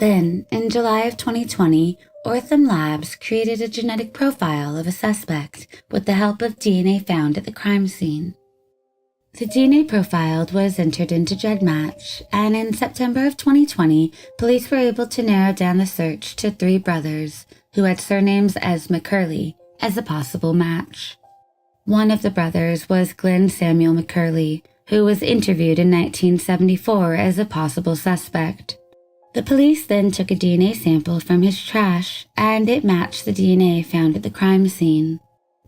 Then, in July of 2020, Ortham Labs created a genetic profile of a suspect with the help of DNA found at the crime scene. The DNA profile was entered into GEDmatch, and in September of 2020, police were able to narrow down the search to 3 brothers, who had surnames as McCurley, as a possible match. One of the brothers was Glenn Samuel McCurley, who was interviewed in 1974 as a possible suspect. The police then took a DNA sample from his trash, and it matched the DNA found at the crime scene.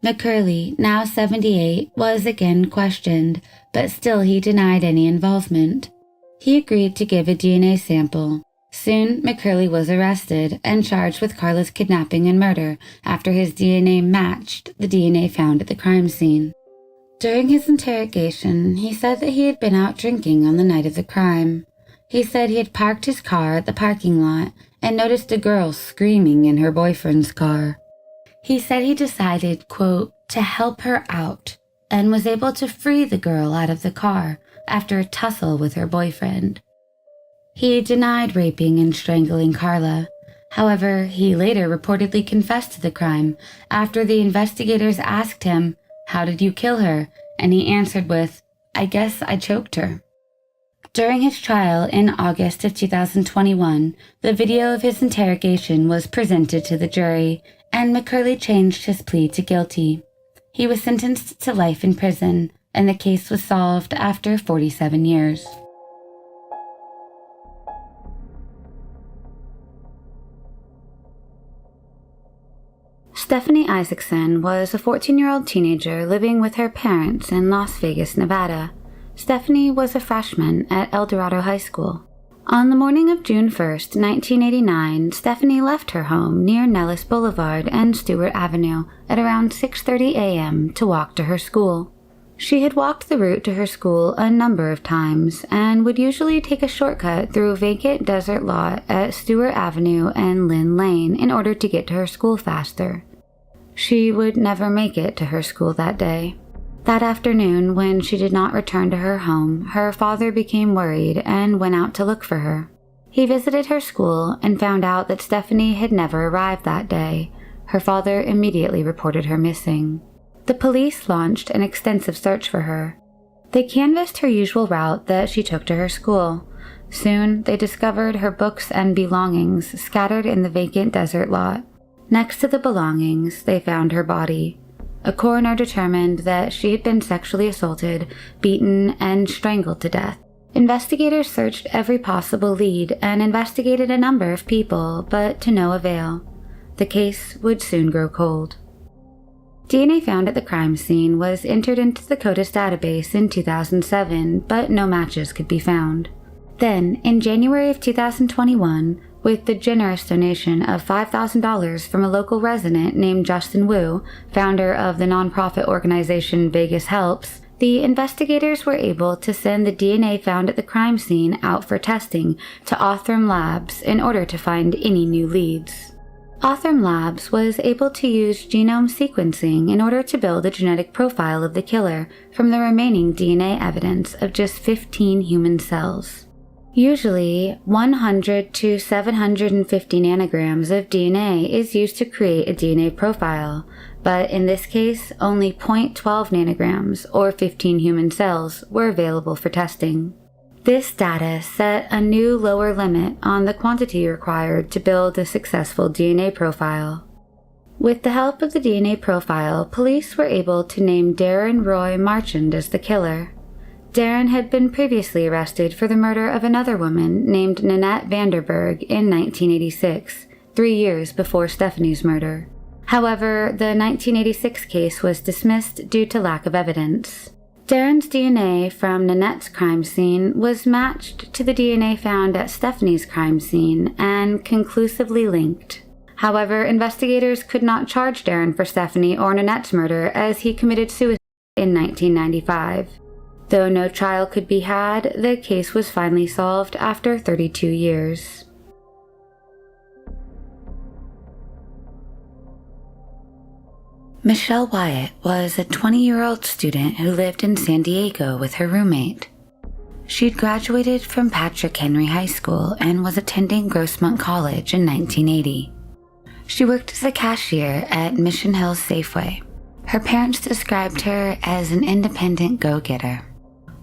McCurley, now 78, was again questioned, but still he denied any involvement. He agreed to give a DNA sample. Soon, McCurley was arrested and charged with Carla's kidnapping and murder after his DNA matched the DNA found at the crime scene. During his interrogation, he said that he had been out drinking on the night of the crime. He said he had parked his car at the parking lot and noticed a girl screaming in her boyfriend's car. He said he decided, quote, to help her out, and was able to free the girl out of the car after a tussle with her boyfriend. He denied raping and strangling Carla. However, he later reportedly confessed to the crime after the investigators asked him, "How did you kill her?" And he answered with, "I guess I choked her." During his trial in August of 2021, the video of his interrogation was presented to the jury, and McCurley changed his plea to guilty. He was sentenced to life in prison, and the case was solved after 47 years. Stephanie Isaacson was a 14-year-old teenager living with her parents in Las Vegas, Nevada. Stephanie was a freshman at El Dorado High School. On the morning of June 1st, 1989, Stephanie left her home near Nellis Boulevard and Stewart Avenue at around 6:30 a.m. to walk to her school. She had walked the route to her school a number of times and would usually take a shortcut through a vacant desert lot at Stewart Avenue and Lynn Lane in order to get to her school faster. She would never make it to her school that day. That afternoon, when she did not return to her home, her father became worried and went out to look for her. He visited her school and found out that Stephanie had never arrived that day. Her father immediately reported her missing. The police launched an extensive search for her. They canvassed her usual route that she took to her school. Soon, they discovered her books and belongings scattered in the vacant desert lot. Next to the belongings, they found her body. A coroner determined that she had been sexually assaulted, beaten, and strangled to death. Investigators searched every possible lead and investigated a number of people, but to no avail. The case would soon grow cold. DNA found at the crime scene was entered into the CODIS database in 2007, but no matches could be found. Then, in January of 2021, with the generous donation of $5,000 from a local resident named Justin Wu, founder of the nonprofit organization Vegas Helps, the investigators were able to send the DNA found at the crime scene out for testing to Othram Labs in order to find any new leads. Othram Labs was able to use genome sequencing in order to build a genetic profile of the killer from the remaining DNA evidence of just 15 human cells. Usually, 100 to 750 nanograms of DNA is used to create a DNA profile, but in this case, only 0.12 nanograms, or 15 human cells, were available for testing. This data set a new lower limit on the quantity required to build a successful DNA profile. With the help of the DNA profile, police were able to name Darren Roy Marchand as the killer. Darren had been previously arrested for the murder of another woman named Nanette Vanderberg in 1986, 3 years before Stephanie's murder. However, the 1986 case was dismissed due to lack of evidence. Darren's DNA from Nanette's crime scene was matched to the DNA found at Stephanie's crime scene and conclusively linked. However, investigators could not charge Darren for Stephanie or Nanette's murder as he committed suicide in 1995. Though no trial could be had, the case was finally solved after 32 years.
Michele Wyatt was a 20-year-old student who lived in San Diego with her roommate. She'd graduated from Patrick Henry High School and was attending Grossmont College in 1980. She worked as a cashier at Mission Hills Safeway. Her parents described her as an independent go-getter.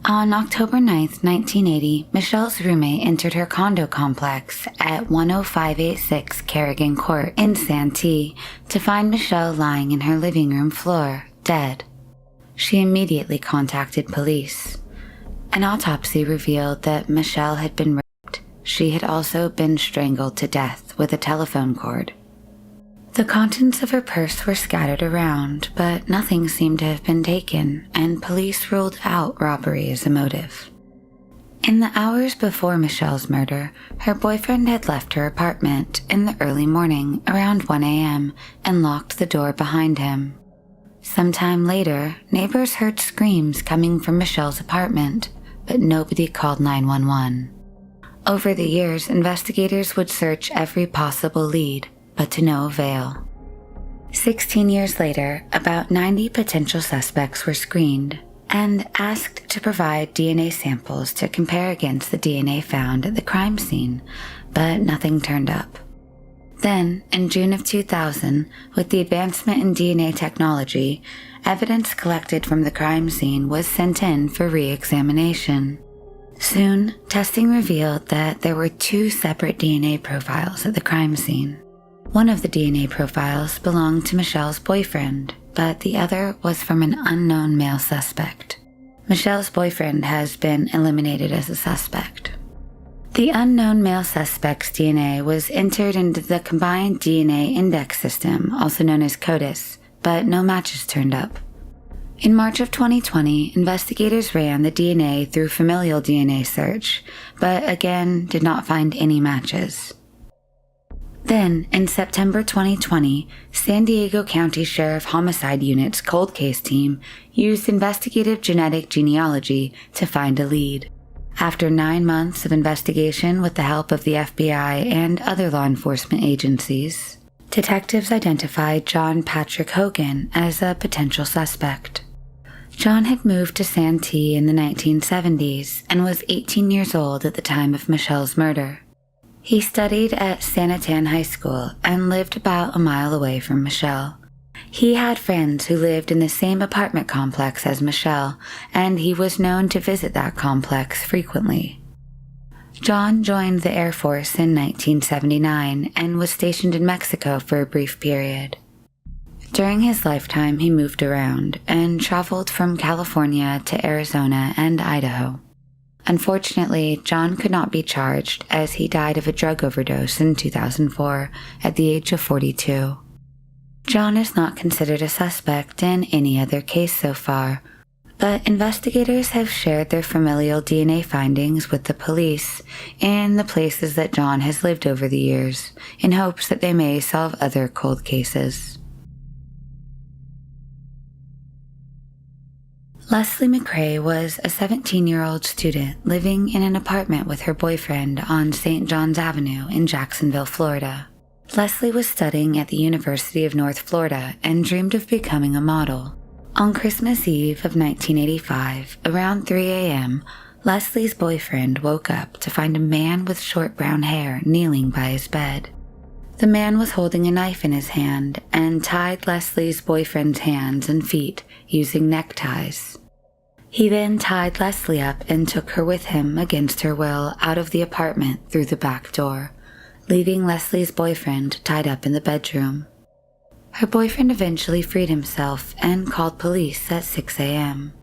On October 9, 1980, Michelle's roommate entered her condo complex at 10586 Kerrigan Court in Santee to find Michelle lying in her living room floor, dead. She immediately contacted police. An autopsy revealed that Michelle had been raped. She had also been strangled to death with a telephone cord. The contents of her purse were scattered around, but nothing seemed to have been taken, and police ruled out robbery as a motive. In the hours before Michelle's murder, her boyfriend had left her apartment in the early morning around 1 a.m. and locked the door behind him. Sometime later, neighbors heard screams coming from Michelle's apartment, but nobody called 911. Over the years, investigators would search every possible lead, but to no avail. 16 years later, about 90 potential suspects were screened and asked to provide DNA samples to compare against the DNA found at the crime scene, but nothing turned up. Then, in June of 2000, with the advancement in DNA technology, evidence collected from the crime scene was sent in for re-examination. Soon, testing revealed that there were 2 separate DNA profiles at the crime scene. One of the DNA profiles belonged to Michelle's boyfriend, but the other was from an unknown male suspect. Michelle's boyfriend has been eliminated as a suspect. The unknown male suspect's DNA was entered into the Combined DNA Index System, also known as CODIS, but no matches turned up. In March of 2020, investigators ran the DNA through familial DNA search, but again did not find any matches. Then, in September 2020, San Diego County Sheriff Homicide Unit's cold case team used investigative genetic genealogy to find a lead. After 9 months of investigation with the help of the FBI and other law enforcement agencies, detectives identified John Patrick Hogan as a potential suspect. John had moved to Santee in the 1970s and was 18 years old at the time of Michelle's murder. He studied at Sanatan High School and lived about a mile away from Michelle. He had friends who lived in the same apartment complex as Michelle, and he was known to visit that complex frequently. John joined the Air Force in 1979 and was stationed in Mexico for a brief period. During his lifetime, he moved around and traveled from California to Arizona and Idaho. Unfortunately, John could not be charged as he died of a drug overdose in 2004 at the age of 42. John is not considered a suspect in any other case so far, but investigators have shared their familial DNA findings with the police in the places that John has lived over the years, in hopes that they may solve other cold cases. Leslie McCray was a 17-year-old student living in an apartment with her boyfriend on St. John's Avenue in Jacksonville, Florida. Leslie was studying at the University of North Florida and dreamed of becoming a model. On Christmas Eve of 1985, around 3 a.m., Leslie's boyfriend woke up to find a man with short brown hair kneeling by his bed. The man was holding a knife in his hand and tied Leslie's boyfriend's hands and feet using neckties. He then tied Leslie up and took her with him against her will out of the apartment through the back door, leaving Leslie's boyfriend tied up in the bedroom. Her boyfriend eventually freed himself and called police at 6 a.m.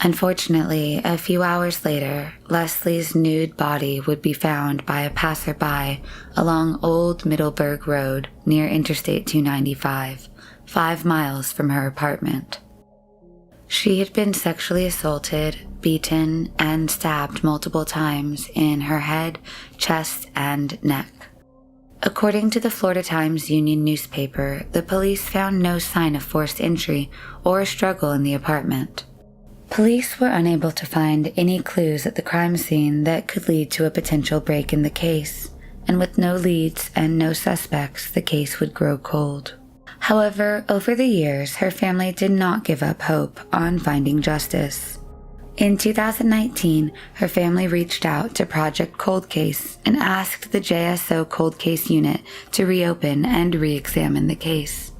Unfortunately, a few hours later, Leslie's nude body would be found by a passerby along Old Middleburg Road near Interstate 295, 5 miles from her apartment. She had been sexually assaulted, beaten, and stabbed multiple times in her head, chest, and neck. According to the Florida Times-Union newspaper, the police found no sign of forced entry or a struggle in the apartment. Police were unable to find any clues at the crime scene that could lead to a potential break in the case, and with no leads and no suspects, the case would grow cold. However, over the years, her family did not give up hope on finding justice. In 2019, her family reached out to Project Cold Case and asked the JSO Cold Case Unit to reopen and re-examine the case.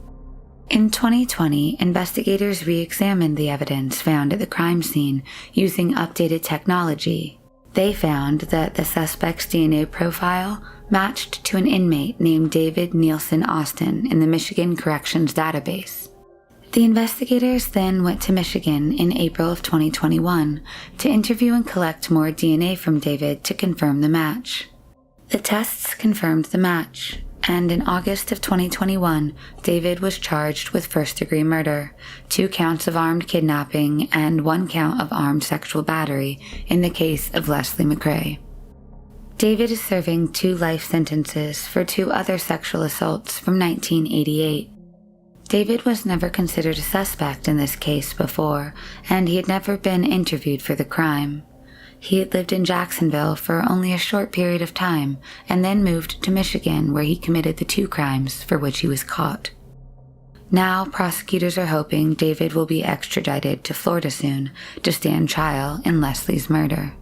In 2020, investigators re-examined the evidence found at the crime scene using updated technology. They found that the suspect's DNA profile matched to an inmate named David Nielsen Austin in the Michigan Corrections Database. The investigators then went to Michigan in April of 2021 to interview and collect more DNA from David to confirm the match. The tests confirmed the match, and in August of 2021, David was charged with first-degree murder, 2 counts of armed kidnapping, and 1 count of armed sexual battery in the case of Leslie McCray. David is serving 2 life sentences for 2 other sexual assaults from 1988. David was never considered a suspect in this case before, and he had never been interviewed for the crime. He had lived in Jacksonville for only a short period of time and then moved to Michigan, where he committed the 2 crimes for which he was caught. Now, prosecutors are hoping David will be extradited to Florida soon to stand trial in Leslie's murder.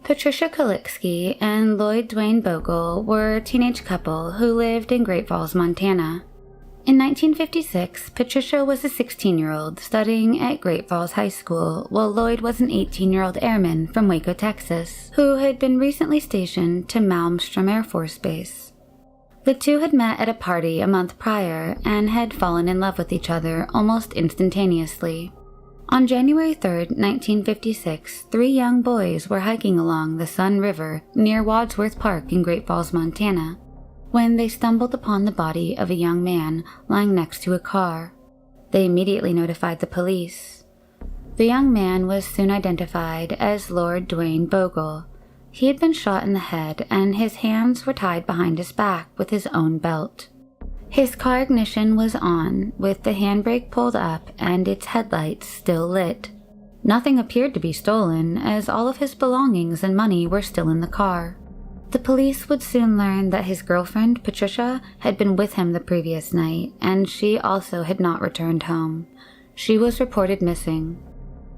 Patricia Kalitsky and Lloyd Dwayne Bogle were a teenage couple who lived in Great Falls, Montana. In 1956, Patricia was a 16-year-old studying at Great Falls High School, while Lloyd was an 18-year-old airman from Waco, Texas, who had been recently stationed to Malmstrom Air Force Base. The two had met at a party a month prior and had fallen in love with each other almost instantaneously. On January 3, 1956, 3 young boys were hiking along the Sun River near Wadsworth Park in Great Falls, Montana, when they stumbled upon the body of a young man lying next to a car. They immediately notified the police. The young man was soon identified as Lord Dwayne Bogle. He had been shot in the head and his hands were tied behind his back with his own belt. His car ignition was on, with the handbrake pulled up and its headlights still lit. Nothing appeared to be stolen, as all of his belongings and money were still in the car. The police would soon learn that his girlfriend, Patricia, had been with him the previous night, and she also had not returned home. She was reported missing.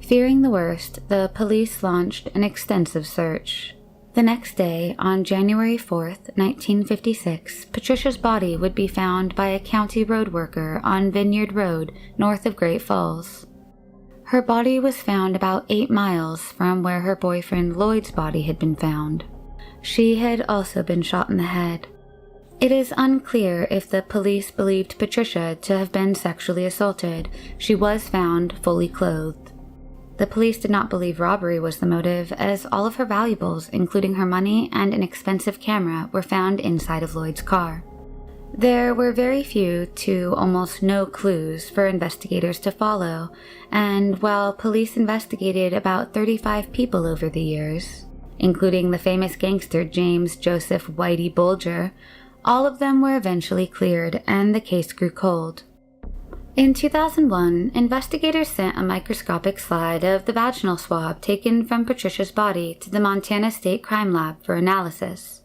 Fearing the worst, the police launched an extensive search. The next day, on January 4th, 1956, Patricia's body would be found by a county road worker on Vineyard Road, north of Great Falls. Her body was found about 8 miles from where her boyfriend Lloyd's body had been found. She had also been shot in the head. It is unclear if the police believed Patricia to have been sexually assaulted. She was found fully clothed. The police did not believe robbery was the motive, as all of her valuables, including her money and an expensive camera, were found inside of Lloyd's car. There were very few to almost no clues for investigators to follow, and while police investigated about 35 people over the years, including the famous gangster James Joseph Whitey Bulger, all of them were eventually cleared and the case grew cold. In 2001, investigators sent a microscopic slide of the vaginal swab taken from Patricia's body to the Montana State Crime Lab for analysis.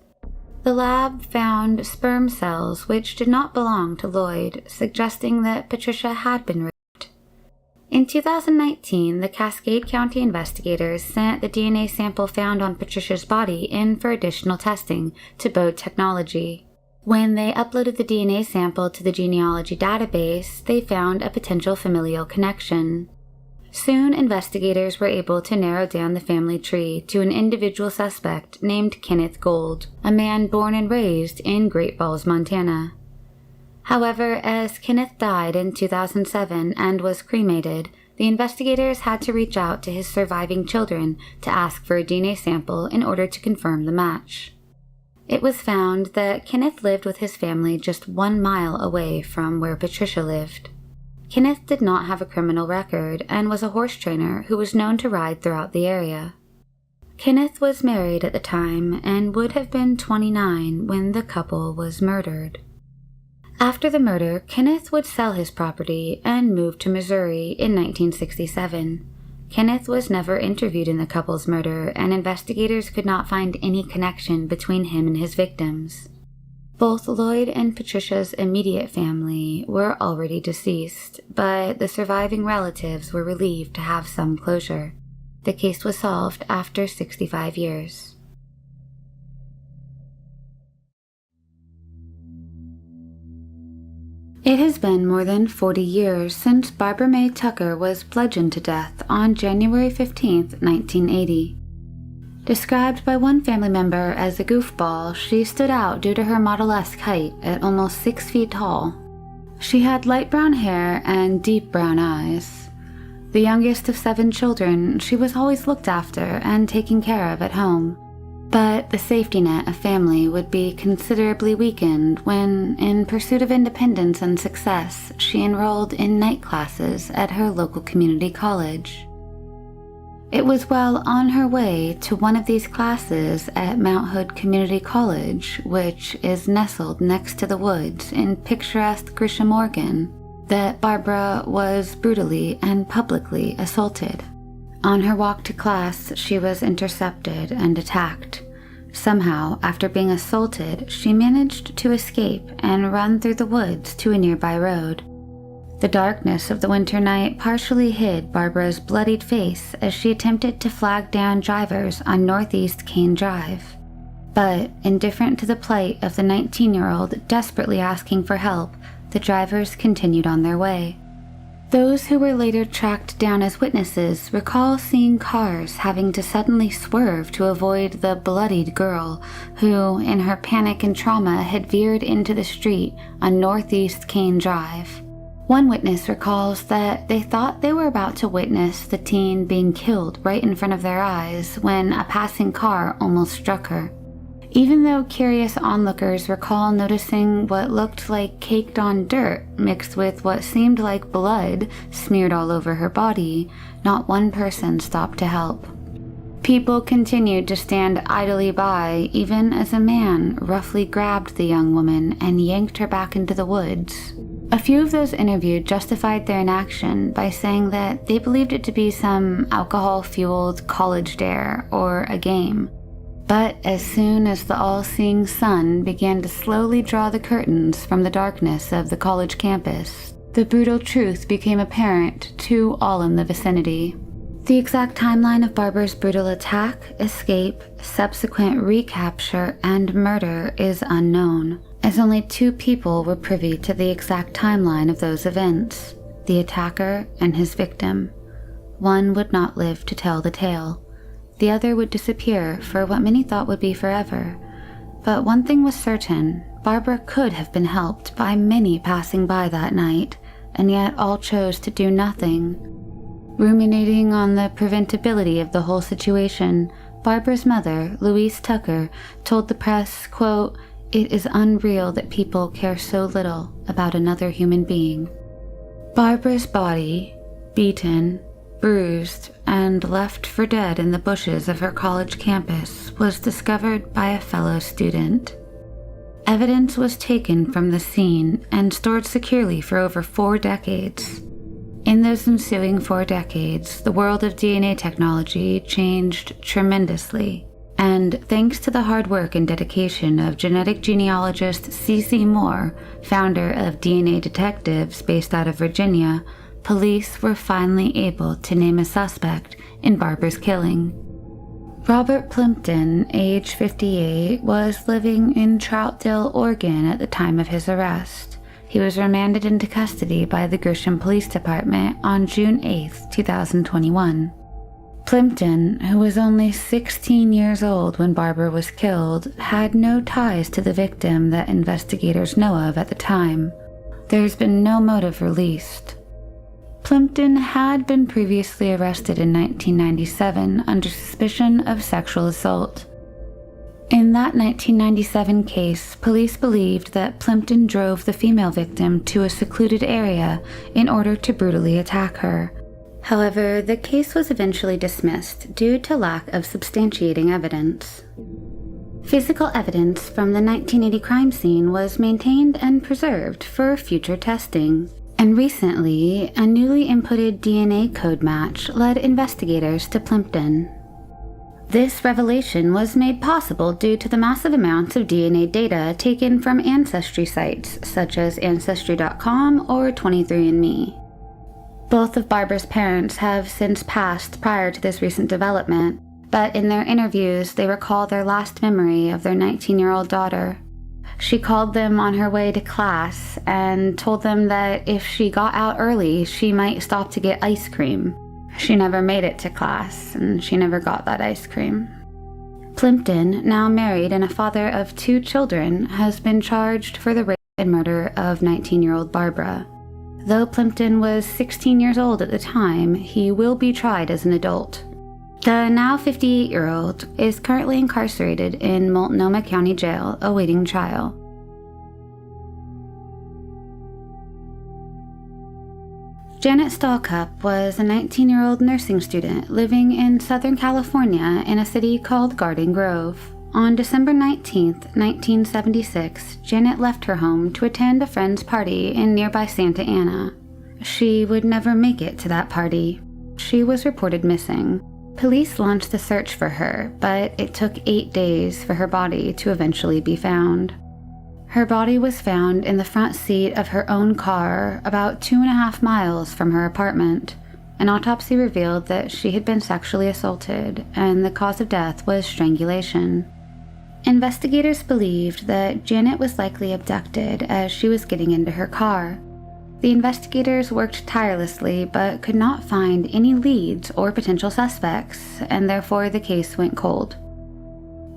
The lab found sperm cells which did not belong to Lloyd, suggesting that Patricia had been raped. In 2019, the Cascade County investigators sent the DNA sample found on Patricia's body in for additional testing to Bode Technology. When they uploaded the DNA sample to the genealogy database, they found a potential familial connection. Soon, investigators were able to narrow down the family tree to an individual suspect named Kenneth Gold, a man born and raised in Great Falls, Montana. However, as Kenneth died in 2007 and was cremated, the investigators had to reach out to his surviving children to ask for a DNA sample in order to confirm the match. It was found that Kenneth lived with his family just 1 mile away from where Patricia lived. Kenneth did not have a criminal record and was a horse trainer who was known to ride throughout the area. Kenneth was married at the time and would have been 29 when the couple was murdered. After the murder, Kenneth would sell his property and move to Missouri in 1967. Kenneth was never interviewed in the couple's murder, and investigators could not find any connection between him and his victims. Both Lloyd and Patricia's immediate family were already deceased, but the surviving relatives were relieved to have some closure. The case was solved after 65 years. It has been more than 40 years since Barbara Mae Tucker was bludgeoned to death on January 15, 1980. Described by one family member as a goofball, she stood out due to her model-esque height at almost 6 feet tall. She had light brown hair and deep brown eyes. The youngest of 7 children, she was always looked after and taken care of at home. But the safety net of family would be considerably weakened when, in pursuit of independence and success, she enrolled in night classes at her local community college. It was while on her way to one of these classes at Mount Hood Community College, which is nestled next to the woods in picturesque Grisham, Oregon, that Barbara was brutally and publicly assaulted. On her walk to class, she was intercepted and attacked. Somehow, after being assaulted, she managed to escape and run through the woods to a nearby road. The darkness of the winter night partially hid Barbara's bloodied face as she attempted to flag down drivers on Northeast Kane Drive. But, indifferent to the plight of the 19-year-old desperately asking for help, the drivers continued on their way. Those who were later tracked down as witnesses recall seeing cars having to suddenly swerve to avoid the bloodied girl who, in her panic and trauma, had veered into the street on Northeast Kane Drive. One witness recalls that they thought they were about to witness the teen being killed right in front of their eyes when a passing car almost struck her. Even though curious onlookers recall noticing what looked like caked-on dirt mixed with what seemed like blood smeared all over her body, not one person stopped to help. People continued to stand idly by even as a man roughly grabbed the young woman and yanked her back into the woods. A few of those interviewed justified their inaction by saying that they believed it to be some alcohol-fueled college dare or a game. But as soon as the all-seeing sun began to slowly draw the curtains from the darkness of the college campus, the brutal truth became apparent to all in the vicinity. The exact timeline of Barbara's brutal attack, escape, subsequent recapture, and murder is unknown, as only 2 people were privy to the exact timeline of those events, the attacker and his victim. One would not live to tell the tale. The other would disappear for what many thought would be forever. But one thing was certain, Barbara could have been helped by many passing by that night, and yet all chose to do nothing. Ruminating on the preventability of the whole situation, Barbara's mother, Mae Tucker, told the press, quote, "It is unreal that people care so little about another human being." Barbara's body, beaten, bruised, and left for dead in the bushes of her college campus, was discovered by a fellow student. Evidence was taken from the scene and stored securely for over 4 decades. In those ensuing 4 decades, the world of DNA technology changed tremendously, and thanks to the hard work and dedication of genetic genealogist C.C. Moore, founder of DNA Detectives based out of Virginia, police were finally able to name a suspect in Barbara's killing. Robert Plimpton, age 58, was living in Troutdale, Oregon at the time of his arrest. He was remanded into custody by the Grisham Police Department on June 8, 2021. Plimpton, who was only 16 years old when Barbara was killed, had no ties to the victim that investigators know of at the time. There's been no motive released. Plimpton had been previously arrested in 1997 under suspicion of sexual assault. In that 1997 case, police believed that Plimpton drove the female victim to a secluded area in order to brutally attack her. However, the case was eventually dismissed due to lack of substantiating evidence. Physical evidence from the 1980 crime scene was maintained and preserved for future testing. And recently, a newly inputted DNA code match led investigators to Plimpton. This revelation was made possible due to the massive amounts of DNA data taken from ancestry sites such as Ancestry.com or 23andMe. Both of Barbara's parents have since passed prior to this recent development, but in their interviews they recall their last memory of their 19-year-old daughter. She called them on her way to class and told them that if she got out early, she might stop to get ice cream. She never made it to class, and she never got that ice cream. Plimpton, now married and a father of 2 children, has been charged for the rape and murder of 19-year-old Barbara. Though Plimpton was 16 years old at the time, he will be tried as an adult. The now 58-year-old is currently incarcerated in Multnomah County Jail awaiting trial. Janet Stallcup was a 19-year-old nursing student living in Southern California in a city called Garden Grove. On December 19, 1976, Janet left her home to attend a friend's party in nearby Santa Ana. She would never make it to that party. She was reported missing. Police launched the search for her, but it took 8 days for her body to eventually be found. Her body was found in the front seat of her own car, about 2.5 miles from her apartment. An autopsy revealed that she had been sexually assaulted, and the cause of death was strangulation. Investigators believed that Janet was likely abducted as she was getting into her car. The investigators worked tirelessly but could not find any leads or potential suspects, and therefore the case went cold.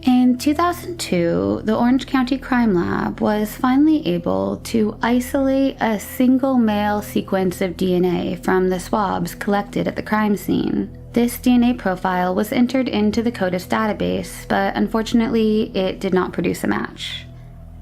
In 2002, the Orange County Crime Lab was finally able to isolate a single male sequence of DNA from the swabs collected at the crime scene. This DNA profile was entered into the CODIS database, but unfortunately, it did not produce a match.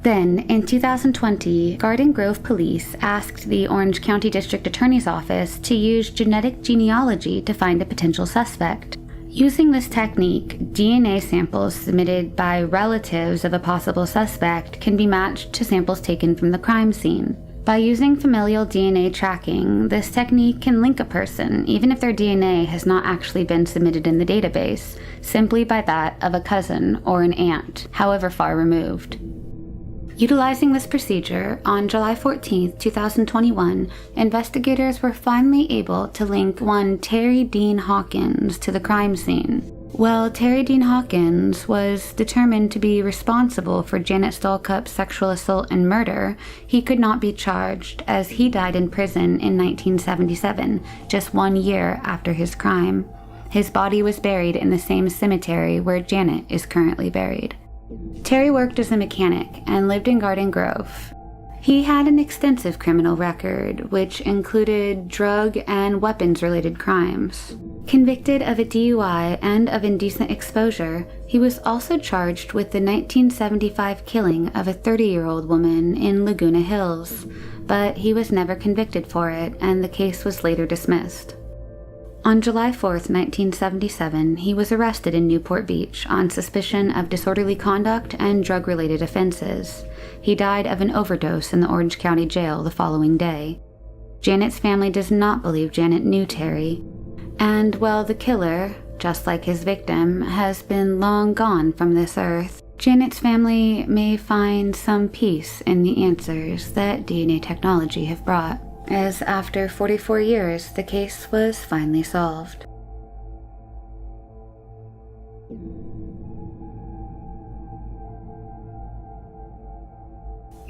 Then, in 2020, Garden Grove Police asked the Orange County District Attorney's Office to use genetic genealogy to find a potential suspect. Using this technique, DNA samples submitted by relatives of a possible suspect can be matched to samples taken from the crime scene. By using familial DNA tracking, this technique can link a person, even if their DNA has not actually been submitted in the database, simply by that of a cousin or an aunt, however far removed. Utilizing this procedure, on July 14, 2021, investigators were finally able to link one Terri Dean Hawkins to the crime scene. While Terri Dean Hawkins was determined to be responsible for Janet Stallcup's sexual assault and murder, he could not be charged as he died in prison in 1977, just 1 year after his crime. His body was buried in the same cemetery where Janet is currently buried. Terri worked as a mechanic and lived in Garden Grove. He had an extensive criminal record, which included drug and weapons-related crimes. Convicted of a DUI and of indecent exposure, he was also charged with the 1975 killing of a 30-year-old woman in Laguna Hills, but he was never convicted for it, and the case was later dismissed. On July 4, 1977, he was arrested in Newport Beach on suspicion of disorderly conduct and drug-related offenses. He died of an overdose in the Orange County Jail the following day. Janet's family does not believe Janet knew Terri, and while the killer, just like his victim, has been long gone from this earth, Janet's family may find some peace in the answers that DNA technology have brought, as after 44 years, the case was finally solved.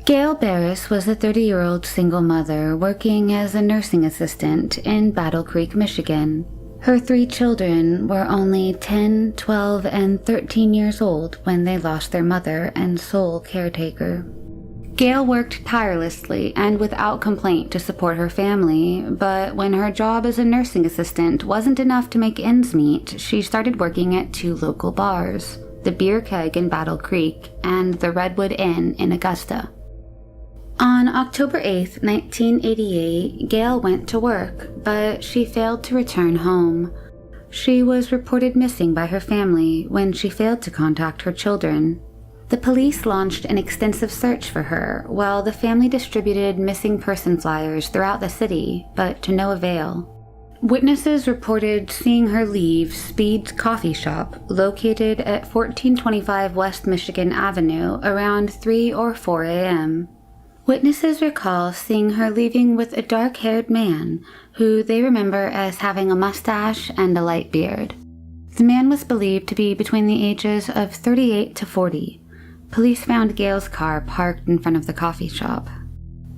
Gayle Barrus was a 30-year-old single mother working as a nursing assistant in Battle Creek, Michigan. Her 3 children were only 10, 12, and 13 years old when they lost their mother and sole caretaker. Gayle worked tirelessly and without complaint to support her family, but when her job as a nursing assistant wasn't enough to make ends meet, she started working at 2 local bars, the Beer Keg in Battle Creek and the Redwood Inn in Augusta. On October 8, 1988, Gayle went to work, but she failed to return home. She was reported missing by her family when she failed to contact her children. The police launched an extensive search for her, while the family distributed missing person flyers throughout the city, but to no avail. Witnesses reported seeing her leave Speed's coffee shop, located at 1425 West Michigan Avenue, around 3 or 4 a.m. Witnesses recall seeing her leaving with a dark-haired man, who they remember as having a mustache and a light beard. The man was believed to be between the ages of 38 to 40. Police found Gayle's car parked in front of the coffee shop.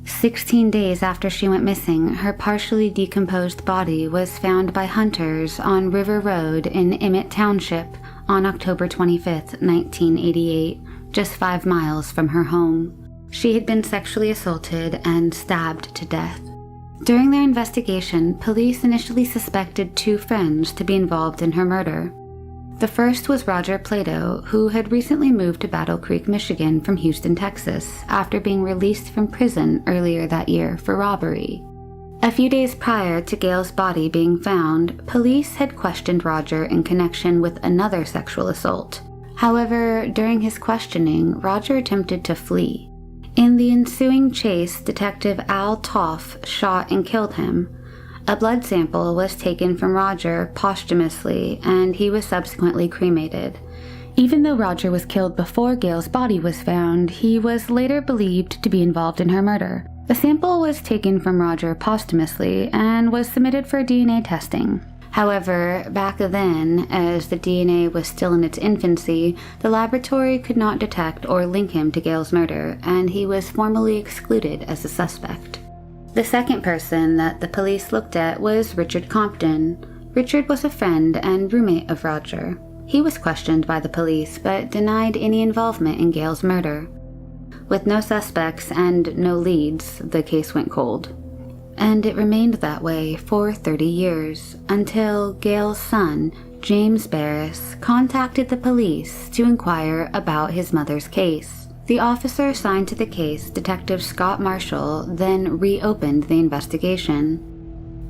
16 days after she went missing, her partially decomposed body was found by hunters on River Road in Emmett Township on October 25, 1988, just 5 miles from her home. She had been sexually assaulted and stabbed to death. During their investigation, police initially suspected 2 friends to be involved in her murder. The first was Roger Plato, who had recently moved to Battle Creek, Michigan from Houston, Texas, after being released from prison earlier that year for robbery. A few days prior to Gayle's body being found, police had questioned Roger in connection with another sexual assault. However, during his questioning, Roger attempted to flee. In the ensuing chase, Detective Al Toff shot and killed him. A blood sample was taken from Roger posthumously, and he was subsequently cremated. Even though Roger was killed before Gayle's body was found, he was later believed to be involved in her murder. A sample was taken from Roger posthumously and was submitted for DNA testing. However, back then, as the DNA was still in its infancy, the laboratory could not detect or link him to Gayle's murder, and he was formally excluded as a suspect. The second person that the police looked at was Richard Compton. Richard was a friend and roommate of Roger. He was questioned by the police, but denied any involvement in Gayle's murder. With no suspects and no leads, the case went cold. And it remained that way for 30 years, until Gayle's son, James Barrus, contacted the police to inquire about his mother's case. The officer assigned to the case, Detective Scott Marshall, then reopened the investigation.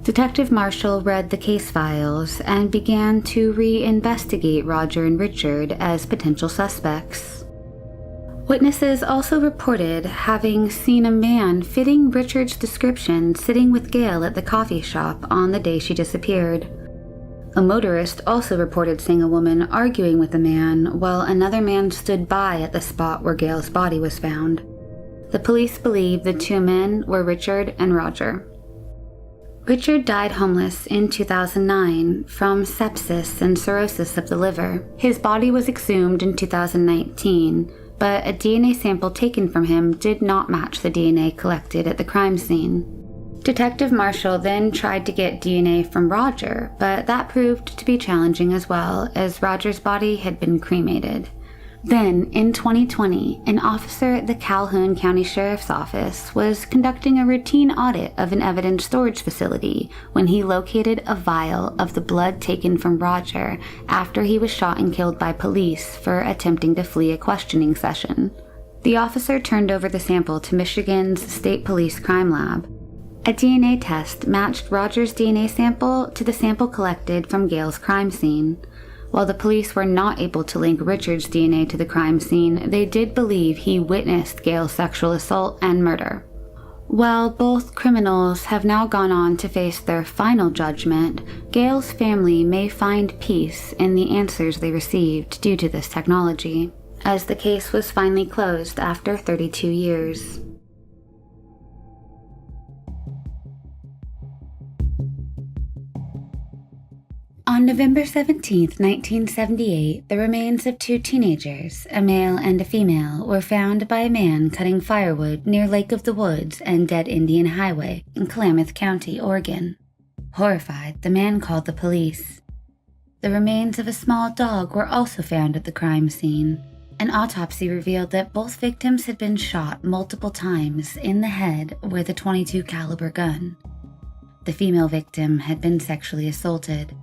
Detective Marshall read the case files and began to re-investigate Roger and Richard as potential suspects. Witnesses also reported having seen a man fitting Richard's description sitting with Gayle at the coffee shop on the day she disappeared. A motorist also reported seeing a woman arguing with a man while another man stood by at the spot where Gayle's body was found. The police believe the 2 men were Richard and Roger. Richard died homeless in 2009 from sepsis and cirrhosis of the liver. His body was exhumed in 2019, but a DNA sample taken from him did not match the DNA collected at the crime scene. Detective Marshall then tried to get DNA from Roger, but that proved to be challenging as well, as Roger's body had been cremated. Then, in 2020, an officer at the Calhoun County Sheriff's Office was conducting a routine audit of an evidence storage facility when he located a vial of the blood taken from Roger after he was shot and killed by police for attempting to flee a questioning session. The officer turned over the sample to Michigan's State Police Crime Lab. A DNA test matched Roger's DNA sample to the sample collected from Gayle's crime scene. While the police were not able to link Richard's DNA to the crime scene, they did believe he witnessed Gayle's sexual assault and murder. While both criminals have now gone on to face their final judgment, Gayle's family may find peace in the answers they received due to this technology, as the case was finally closed after 32 years. On November 17, 1978, the remains of two teenagers, a male and a female, were found by a man cutting firewood near Lake of the Woods and Dead Indian Highway in Klamath County, Oregon. Horrified, the man called the police. The remains of a small dog were also found at the crime scene. An autopsy revealed that both victims had been shot multiple times in the head with a .22 caliber gun. The female victim had been sexually assaulted.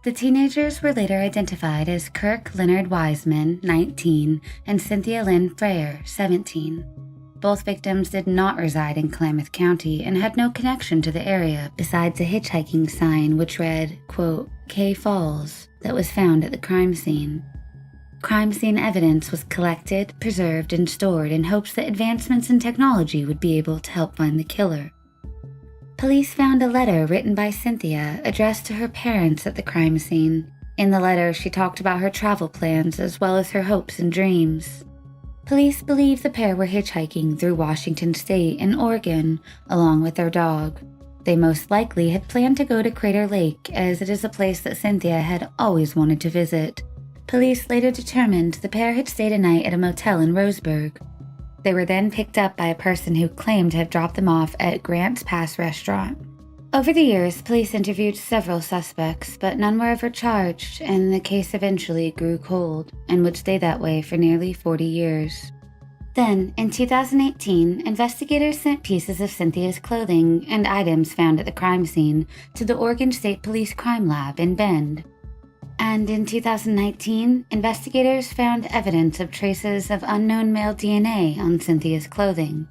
The teenagers were later identified as Kirk Leonard Wiseman, 19, and Cynthia Lynn Freyer, 17. Both victims did not reside in Klamath County and had no connection to the area besides a hitchhiking sign which read, quote, K Falls, that was found at the crime scene. Crime scene evidence was collected, preserved, and stored in hopes that advancements in technology would be able to help find the killer. Police found a letter written by Cynthia addressed to her parents at the crime scene. In the letter, she talked about her travel plans as well as her hopes and dreams. Police believe the pair were hitchhiking through Washington State and Oregon, along with their dog. They most likely had planned to go to Crater Lake, as it is a place that Cynthia had always wanted to visit. Police later determined the pair had stayed a night at a motel in Roseburg. They were then picked up by a person who claimed to have dropped them off at Grants Pass Restaurant. Over the years, police interviewed several suspects, but none were ever charged, and the case eventually grew cold, and would stay that way for nearly 40 years. Then, in 2018, investigators sent pieces of Cynthia's clothing and items found at the crime scene to the Oregon State Police Crime Lab in Bend. And in 2019, investigators found evidence of traces of unknown male DNA on Cynthia's clothing.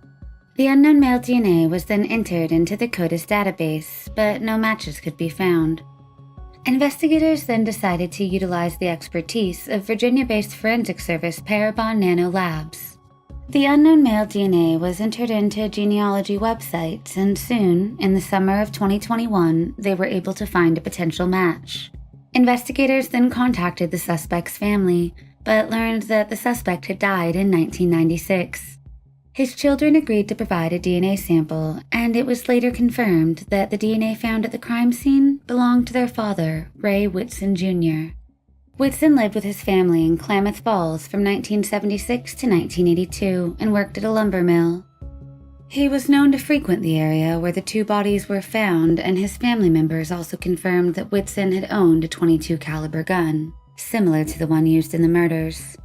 The unknown male DNA was then entered into the CODIS database, but no matches could be found. Investigators then decided to utilize the expertise of Virginia-based forensic service Parabon Nano Labs. The unknown male DNA was entered into genealogy websites, and soon, in the summer of 2021, they were able to find a potential match. Investigators then contacted the suspect's family, but learned that the suspect had died in 1996. His children agreed to provide a DNA sample, and it was later confirmed that the DNA found at the crime scene belonged to their father, Ray Whitson Jr. Whitson lived with his family in Klamath Falls from 1976 to 1982 and worked at a lumber mill. He was known to frequent the area where the two bodies were found, and his family members also confirmed that Whitson had owned a .22 caliber gun, similar to the one used in the murders.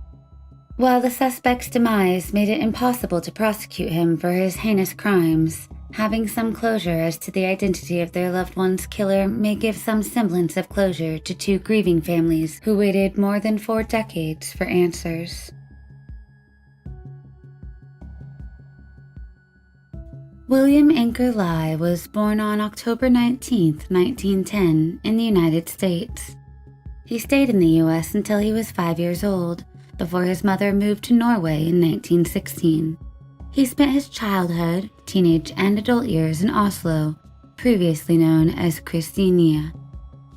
While the suspect's demise made it impossible to prosecute him for his heinous crimes, having some closure as to the identity of their loved one's killer may give some semblance of closure to two grieving families who waited more than 4 decades for answers. William Anker Lye was born on October 19, 1910, in the United States. He stayed in the U.S. until he was 5 years old, before his mother moved to Norway in 1916. He spent his childhood, teenage, and adult years in Oslo, previously known as Christiania.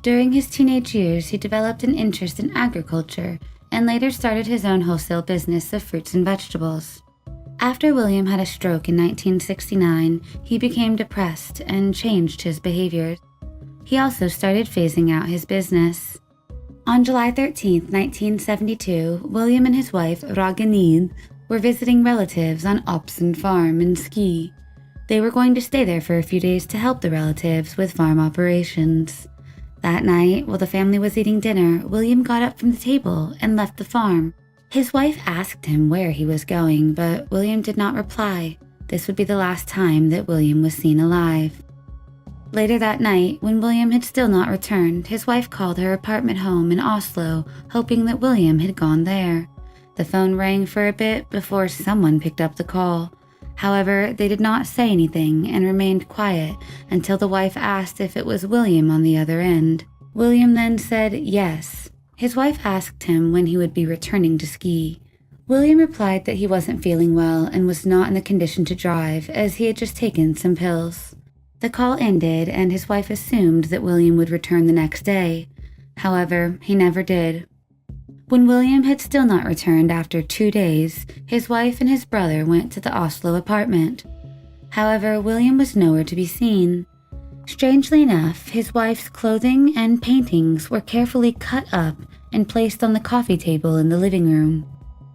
During his teenage years, he developed an interest in agriculture and later started his own wholesale business of fruits and vegetables. After William had a stroke in 1969, he became depressed and changed his behaviors. He also started phasing out his business. On July 13, 1972, William and his wife, Ragnhild, were visiting relatives on Opsen Farm in Ski. They were going to stay there for a few days to help the relatives with farm operations. That night, while the family was eating dinner, William got up from the table and left the farm.
His wife asked him where he was going, but William did not reply. This would be the last time that William was seen alive. Later that night, when William had still not returned, his wife called her apartment home in Oslo, hoping that William had gone there. The phone rang for a bit before someone picked up the call. However, they did not say anything and remained quiet until the wife asked if it was William on the other end. William then said yes. His wife asked him when he would be returning to ski. William replied that he wasn't feeling well and was not in the condition to drive, as he had just taken some pills. The call ended, and his wife assumed that William would return the next day. However, he never did. When William had still not returned after 2 days, his wife and his brother went to the Oslo apartment. However, William was nowhere to be seen. Strangely enough, his wife's clothing and paintings were carefully cut up and placed on the coffee table in the living room.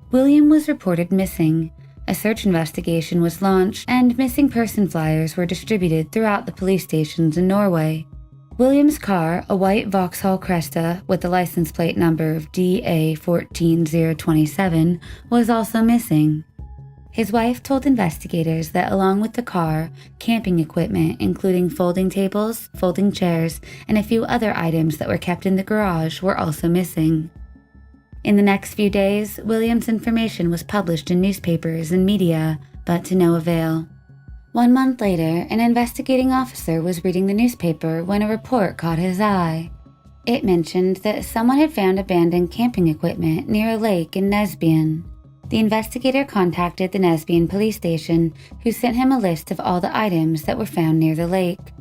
William was reported missing. A search investigation was launched, and missing person flyers were distributed throughout the police stations in Norway. William's car, a white Vauxhall Cresta with the license plate number of DA14027, was also missing. His wife told investigators that along with the car, camping equipment including folding tables, folding chairs, and a few other items that were kept in the garage were also missing. In the next few days, William's information was published in newspapers and media, but to no avail. 1 month later, an investigating officer was reading the newspaper when a report caught his eye. It mentioned that someone had found abandoned camping equipment near a lake in Nesbyen. The investigator contacted the Nesbyen police station, who sent him a list of all the items that were found near the lake.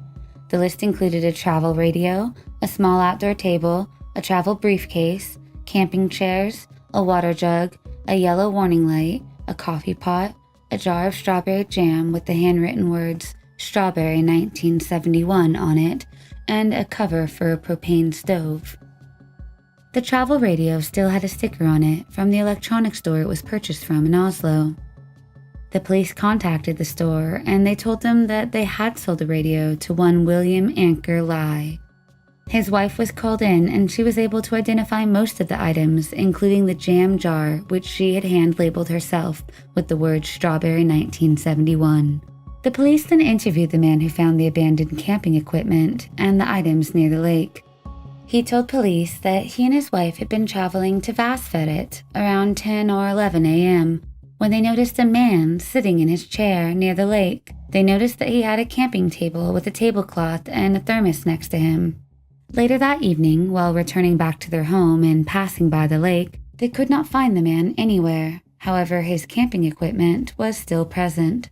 The list included a travel radio, a small outdoor table, a travel briefcase, camping chairs, a water jug, a yellow warning light, a coffee pot, a jar of strawberry jam with the handwritten words "Strawberry 1971" on it, and a cover for a propane stove. The travel radio still had a sticker on it from the electronics store it was purchased from in Oslo. The police contacted the store, and they told them that they had sold the radio to one William Anker Lai. His wife was called in, and she was able to identify most of the items, including the jam jar, which she had hand-labeled herself with the word Strawberry 1971. The police then interviewed the man who found the abandoned camping equipment and the items near the lake. He told police that he and his wife had been traveling to Vassfjordet around 10 or 11 a.m. when they noticed a man sitting in his chair near the lake. They noticed that he had a camping table with a tablecloth and a thermos next to him. Later that evening, while returning back to their home and passing by the lake, they could not find the man anywhere. However, his camping equipment was still present.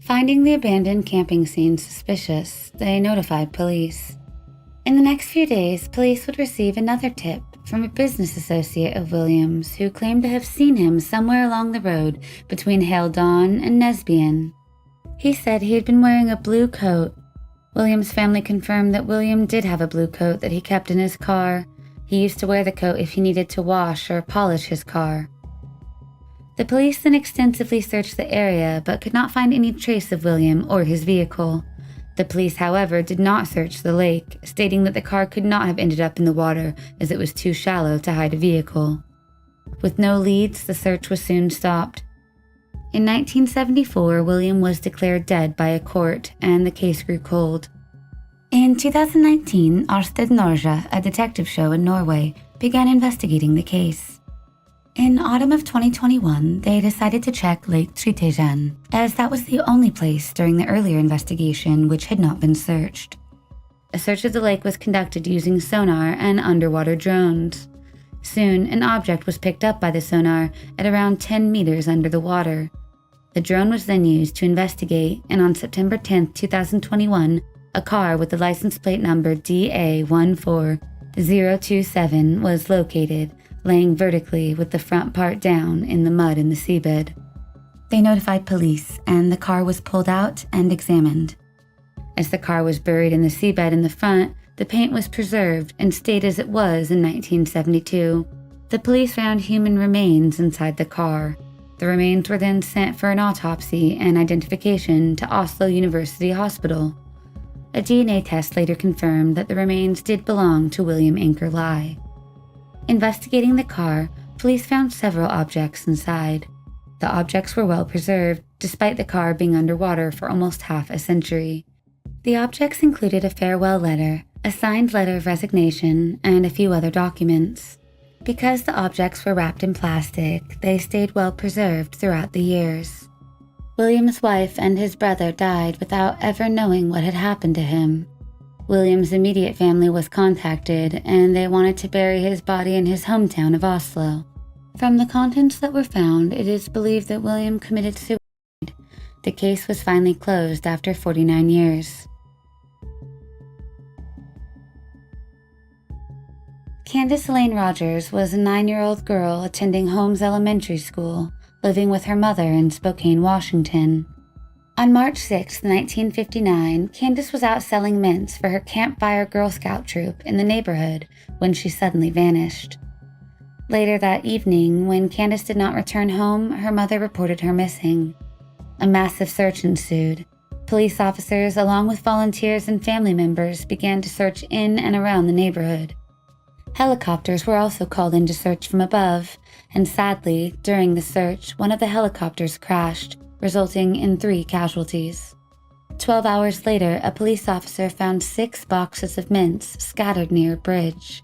Finding the abandoned camping scene suspicious, they notified police. In the next few days, police would receive another tip from a business associate of Williams who claimed to have seen him somewhere along the road between Haldon and Nesbyen. He said he had been wearing a blue coat. William's family confirmed that William did have a blue coat that he kept in his car. He used to wear the coat if he needed to wash or polish his car. The police then extensively searched the area but could not find any trace of William or his vehicle. The police, however, did not search the lake, stating that the car could not have ended up in the water as it was too shallow to hide a vehicle. With no leads, the search was soon stopped. In 1974, William was declared dead by a court, and the case grew cold. In 2019, Arsted Norge, a detective show in Norway, began investigating the case. In autumn of 2021, they decided to check Lake Trytejgen, as that was the only place during the earlier investigation which had not been searched. A search of the lake was conducted using sonar and underwater drones. Soon, an object was picked up by the sonar at around 10 meters under the water. The drone was then used to investigate, and on September 10, 2021, a car with the license plate number DA14027 was located, laying vertically with the front part down in the mud in the seabed. They notified police, and the car was pulled out and examined. As the car was buried in the seabed in the front, the paint was preserved and stayed as it was in 1972. The police found human remains inside the car. The remains were then sent for an autopsy and identification to Oslo University Hospital. A DNA test later confirmed that the remains did belong to William Anker Lai. Investigating the car,
Police found several objects inside. The objects were well preserved, despite the car being underwater for almost half a century. The objects included a farewell letter, a signed letter of resignation, and a few other documents. Because the objects were wrapped in plastic, they stayed well preserved throughout the years. William's wife and his brother died without ever knowing what had happened to him. William's immediate family was contacted, and they wanted to bury his body in his hometown of Oslo. From the contents that were found, it is believed that William committed suicide. The case was finally closed after 49 years. Candace Elaine Rogers was a 9-year-old girl attending Holmes Elementary School, living with her mother in Spokane, Washington. On March 6, 1959, Candace was out selling mints for her Campfire Girl Scout troop in the neighborhood when she suddenly vanished. Later that evening, when Candace did not return home, her mother reported her missing. A massive search ensued. Police officers, along with volunteers and family members, began to search in and around the neighborhood. Helicopters were also called in to search from above, and sadly, during the search, one of the helicopters crashed, resulting in 3 casualties. 12 hours later, a police officer found 6 boxes of mints scattered near a bridge.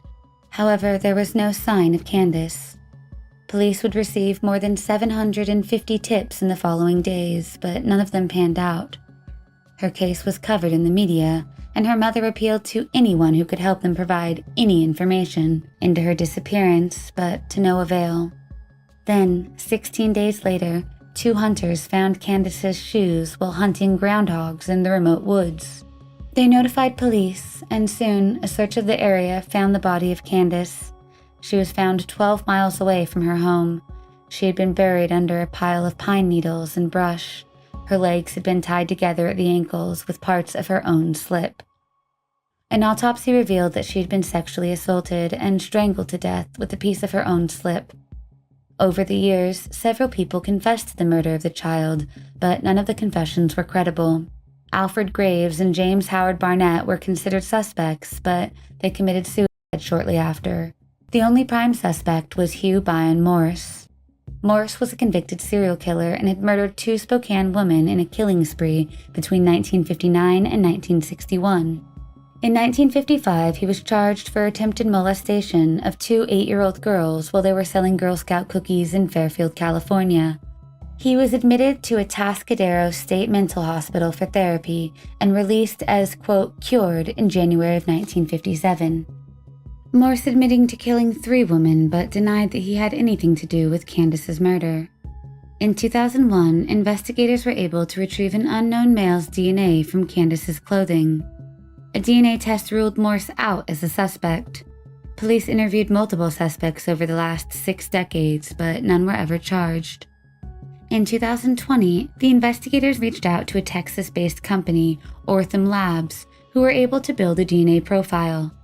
However, there was no sign of Candace. Police would receive more than 750 tips in the following days, but none of them panned out. Her case was covered in the media, and her mother appealed to anyone who could help them provide any information into her disappearance, but to no avail. Then, 16 days later, 2 hunters found Candace's shoes while hunting groundhogs in the remote woods. They notified police, and soon a search of the area found the body of Candace. She was found 12 miles away from her home. She had been buried under a pile of pine needles and brush. Her legs had been tied together at the ankles with parts of her own slip. An autopsy revealed that she had been sexually assaulted and strangled to death with a piece of her own slip. Over the years, several people confessed to the murder of the child, but none of the confessions were credible. Alfred Graves and James Howard Barnett were considered suspects, but they committed suicide shortly after. The only prime suspect was Hugh Byron Morse. Morse was a convicted serial killer and had murdered 2 Spokane women in a killing spree between 1959 and 1961. In 1955, he was charged for attempted molestation of 2 8-year-old girls while they were selling Girl Scout cookies in Fairfield, California. He was admitted to a Atascadero State Mental Hospital for therapy and released as, quote, cured in January of 1957. Morse admitting to killing 3 women, but denied that he had anything to do with Candace's murder. In 2001, investigators were able to retrieve an unknown male's DNA from Candace's clothing. A DNA test ruled Morse out as a suspect. Police interviewed multiple suspects over the last 6 decades, but none were ever charged. In 2020, the investigators reached out to a Texas-based company, Ortham Labs, who were able to build a DNA profile.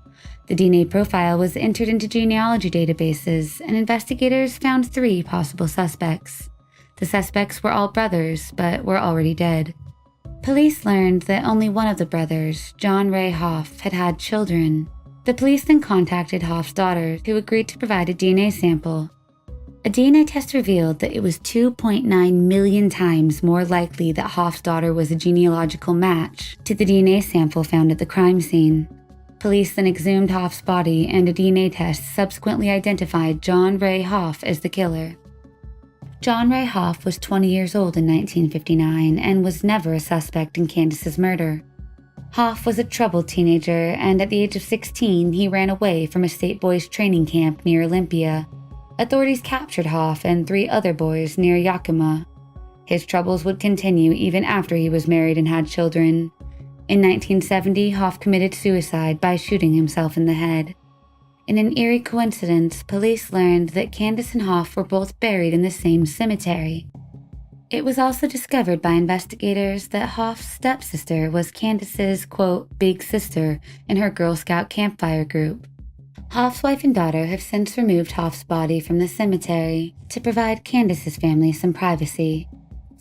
The DNA profile was entered into genealogy databases, and investigators found 3 possible suspects. The suspects were all brothers, but were already dead. Police learned that only one of the brothers, John Ray Hoff, had had children. The police then contacted Hoff's daughter, who agreed to provide a DNA sample. A DNA test revealed that it was 2.9 million times more likely that Hoff's daughter was a genealogical match to the DNA sample found at the crime scene. Police then exhumed Hoff's body, and a DNA test subsequently identified John Ray Hoff as the killer. John Ray Hoff was 20 years old in 1959 and was never a suspect in Candace's murder. Hoff was a troubled teenager, and at the age of 16, he ran away from a state boys training camp near Olympia. Authorities captured Hoff and 3 other boys near Yakima. His troubles would continue even after he was married and had children. In 1970, Hoff committed suicide by shooting himself in the head. In an eerie coincidence, police learned that Candace and Hoff were both buried in the same cemetery. It was also discovered by investigators that Hoff's stepsister was Candace's, quote, big sister in her Girl Scout campfire group. Hoff's wife and daughter have since removed Hoff's body from the cemetery to provide Candace's family some privacy.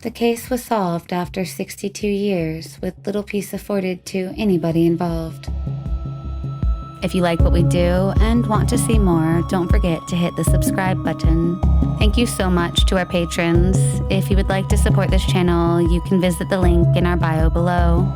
The case was solved after 62 years, with little peace afforded to anybody involved. If you like what we do and want to see more, don't forget to hit the subscribe button. Thank you so much to our patrons. If you would like to support this channel, you can visit the link in our bio below.